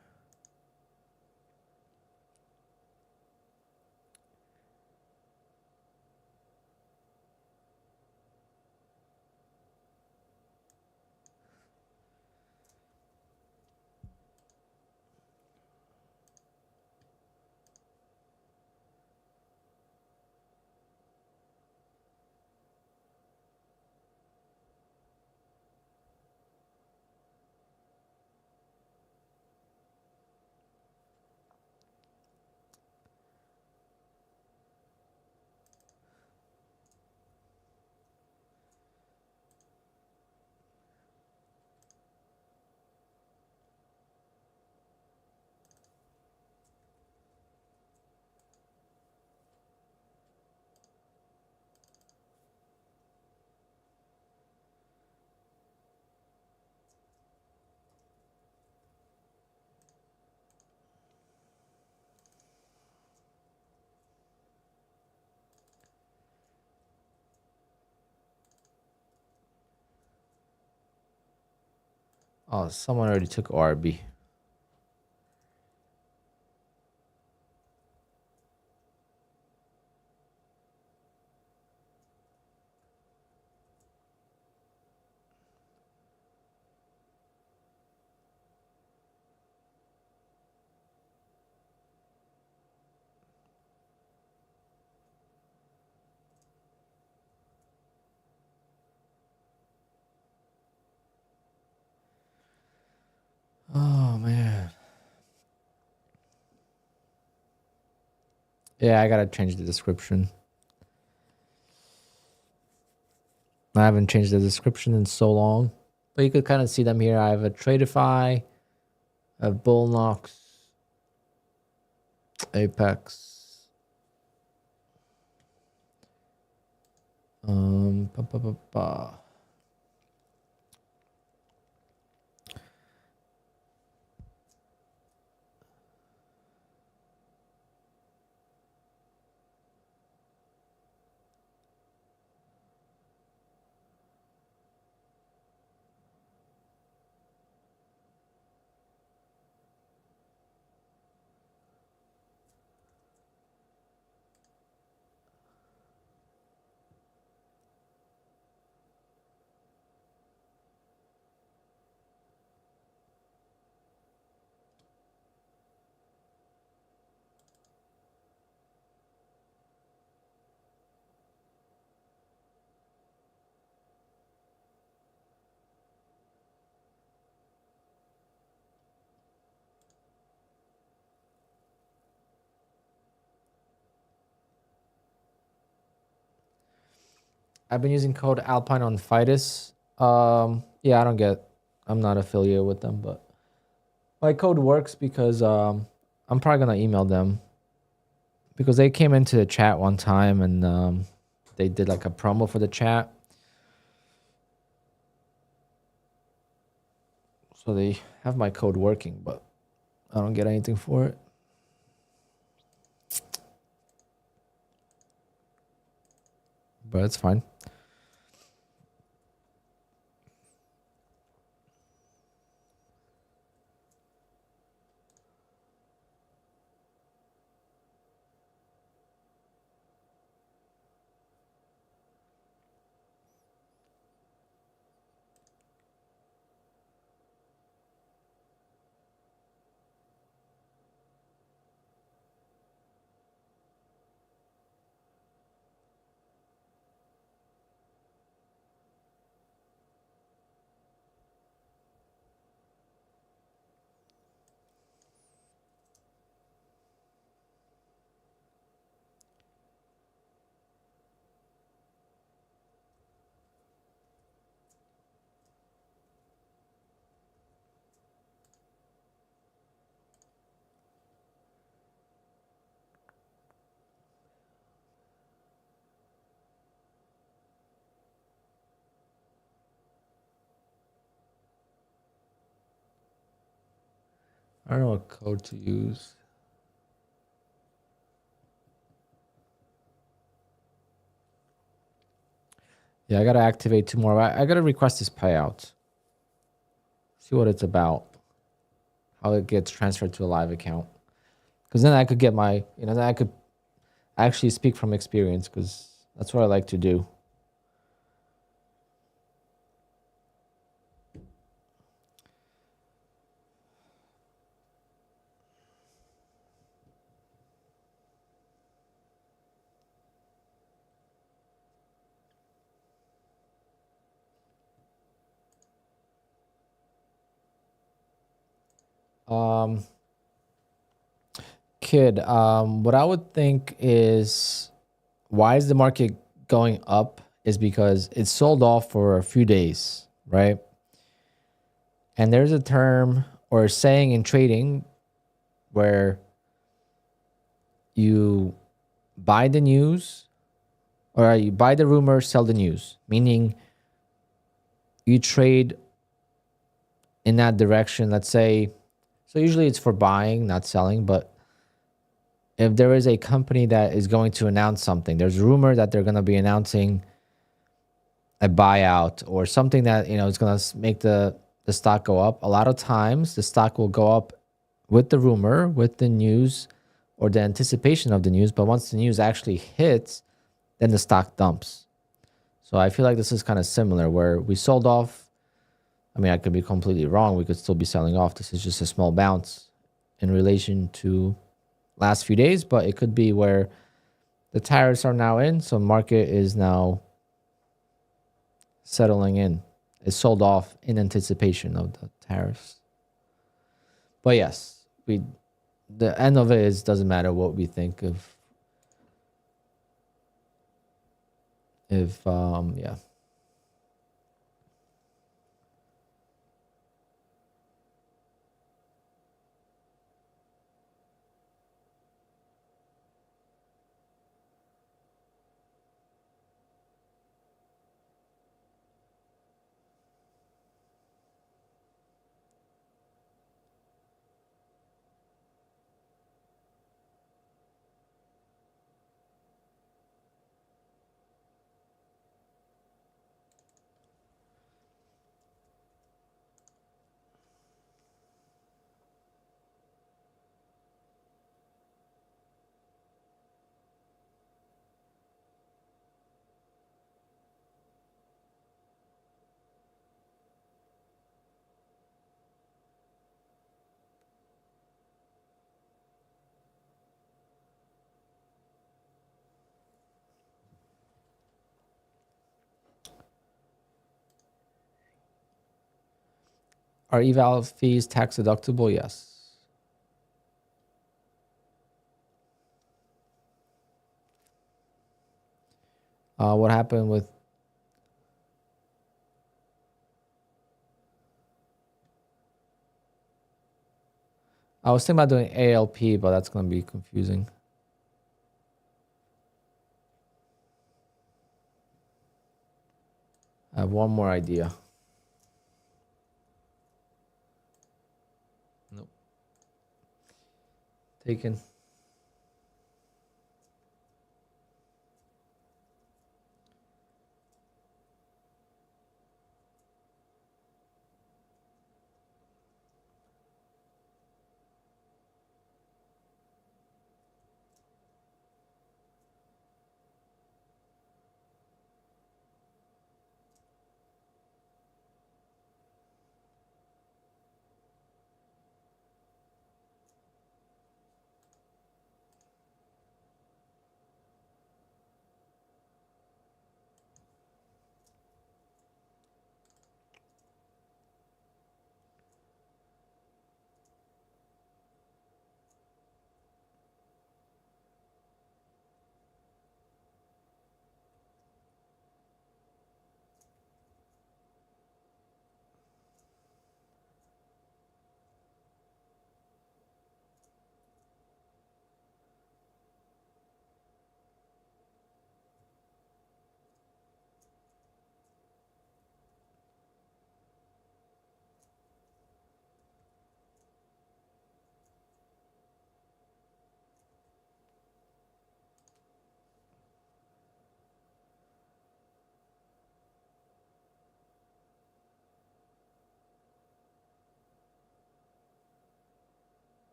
Oh, someone already took ORB. Oh, man. Yeah, I gotta change the description. I haven't changed the description in so long. But you could kind of see them here. I have a Tradeify, a Bullnox, Apex. Pa, pa, pa, pa. I've been using code Alpine on Fidus. Yeah, I'm not affiliated with them, but my code works because I'm probably gonna email them because they came into the chat one time and they did like a promo for the chat. So they have my code working, but I don't get anything for it. But it's fine. I don't know what code to use. Yeah, I gotta activate 2 more. I gotta request this payout. See what it's about. How it gets transferred to a live account. Because then I could get my, then I could actually speak from experience because that's what I like to do. What I would think is why is the market going up is because it sold off for a few days, right? And there's a term or a saying in trading where you buy the news or you buy the rumor, sell the news, meaning you trade in that direction. Let's say, so usually it's for buying, not selling, but if there is a company that is going to announce something, there's rumor that they're going to be announcing a buyout or something that, is going to make the stock go up. A lot of times the stock will go up with the rumor, with the news or the anticipation of the news. But once the news actually hits, then the stock dumps. So I feel like this is kind of similar where we sold off. I mean, I could be completely wrong. We could still be selling off. This is just a small bounce in relation to last few days, but it could be where the tariffs are now in. So market is now settling in. It's sold off in anticipation of the tariffs. But yes, the end of it is doesn't matter what we think of. Yeah. Are eval fees tax deductible? Yes. What happened with I was thinking about doing ALP, but that's going to be confusing. I have one more idea. Nope. Taken.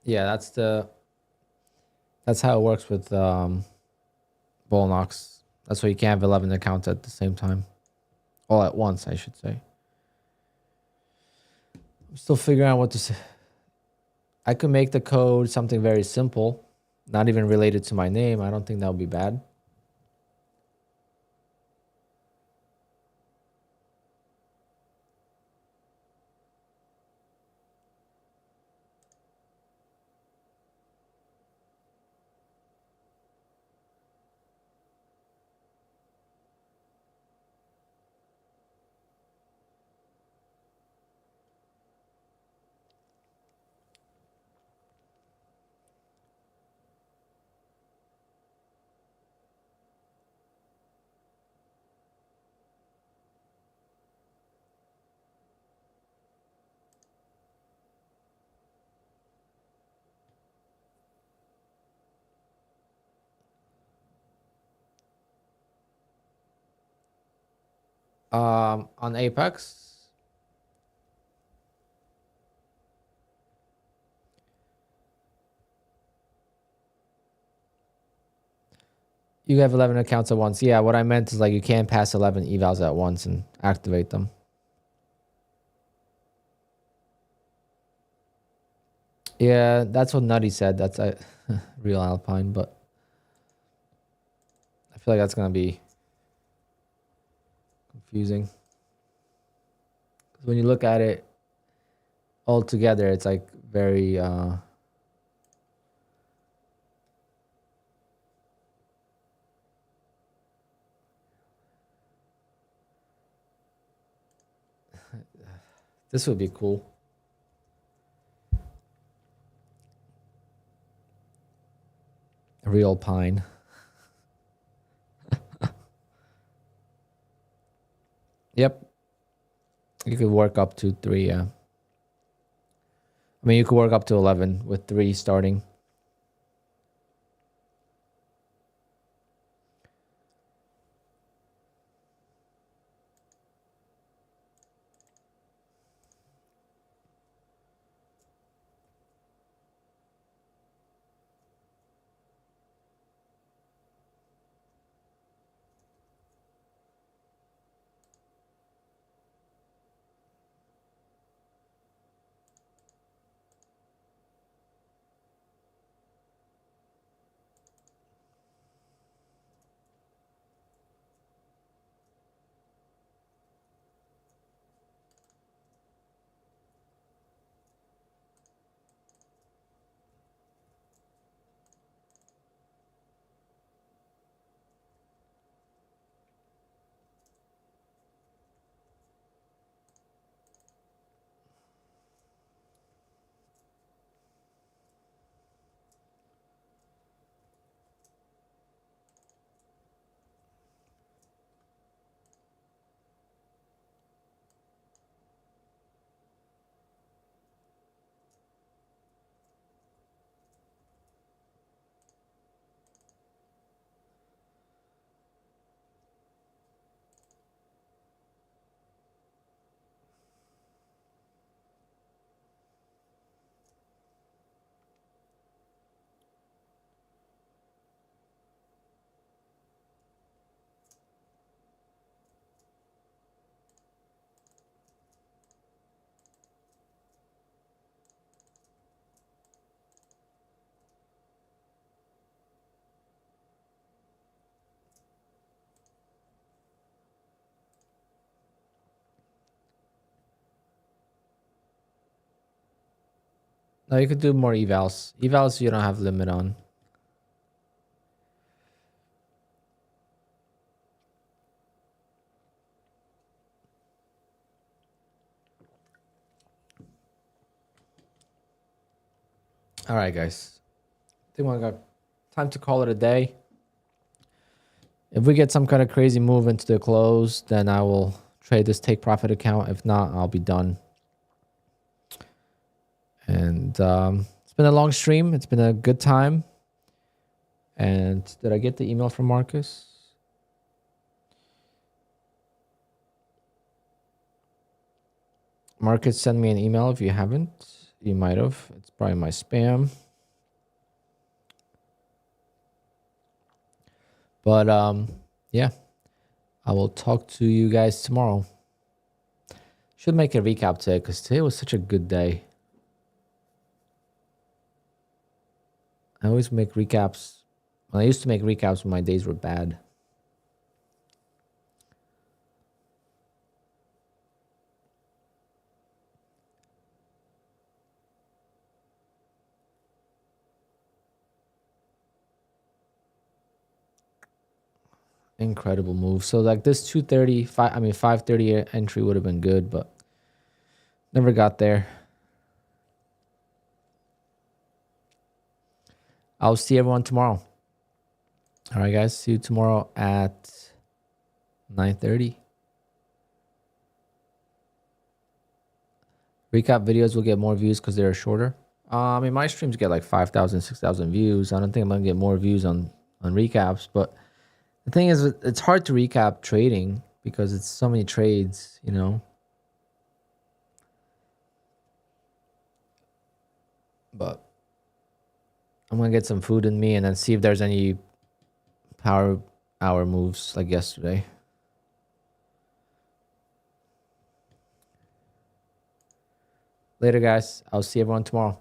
Yeah, that's how it works with Bullnox. That's why you can't have 11 accounts at the same time. All at once, I should say. I'm still figuring out what to say. I could make the code something very simple, not even related to my name. I don't think that would be bad. On Apex, you have 11 accounts at once. Yeah, what I meant is like you can't pass 11 evals at once and activate them. Yeah, that's what Nutty said. That's a real Alpine, but I feel like that's gonna be confusing. 'Cause when you look at it all together, it's like very this would be cool. Real pine. Yep. You could work up to 3, yeah. I mean, you could work up to 11 with 3 starting. No, you could do more evals. Evals you don't have limit on. All right, guys. I think we got time to call it a day. If we get some kind of crazy move into the close, then I will trade this take profit account. If not, I'll be done. And it's been a long stream. It's been a good time. And did I get the email from Marcus? Marcus, send me an email if you haven't. You might have. It's probably my spam. But yeah, I will talk to you guys tomorrow. Should make a recap today because today was such a good day. I always make recaps. Well, I used to make recaps when my days were bad. Incredible move. So like this 530 entry would have been good, but never got there. I'll see everyone tomorrow. All right, guys. See you tomorrow at 9:30. Recap videos will get more views because they're shorter. I mean, my streams get like 5,000, 6,000 views. I don't think I'm going to get more views on recaps, but the thing is, it's hard to recap trading because it's so many trades, you know. But I'm going to get some food in me and then see if there's any power hour moves like yesterday. Later, guys. I'll see everyone tomorrow.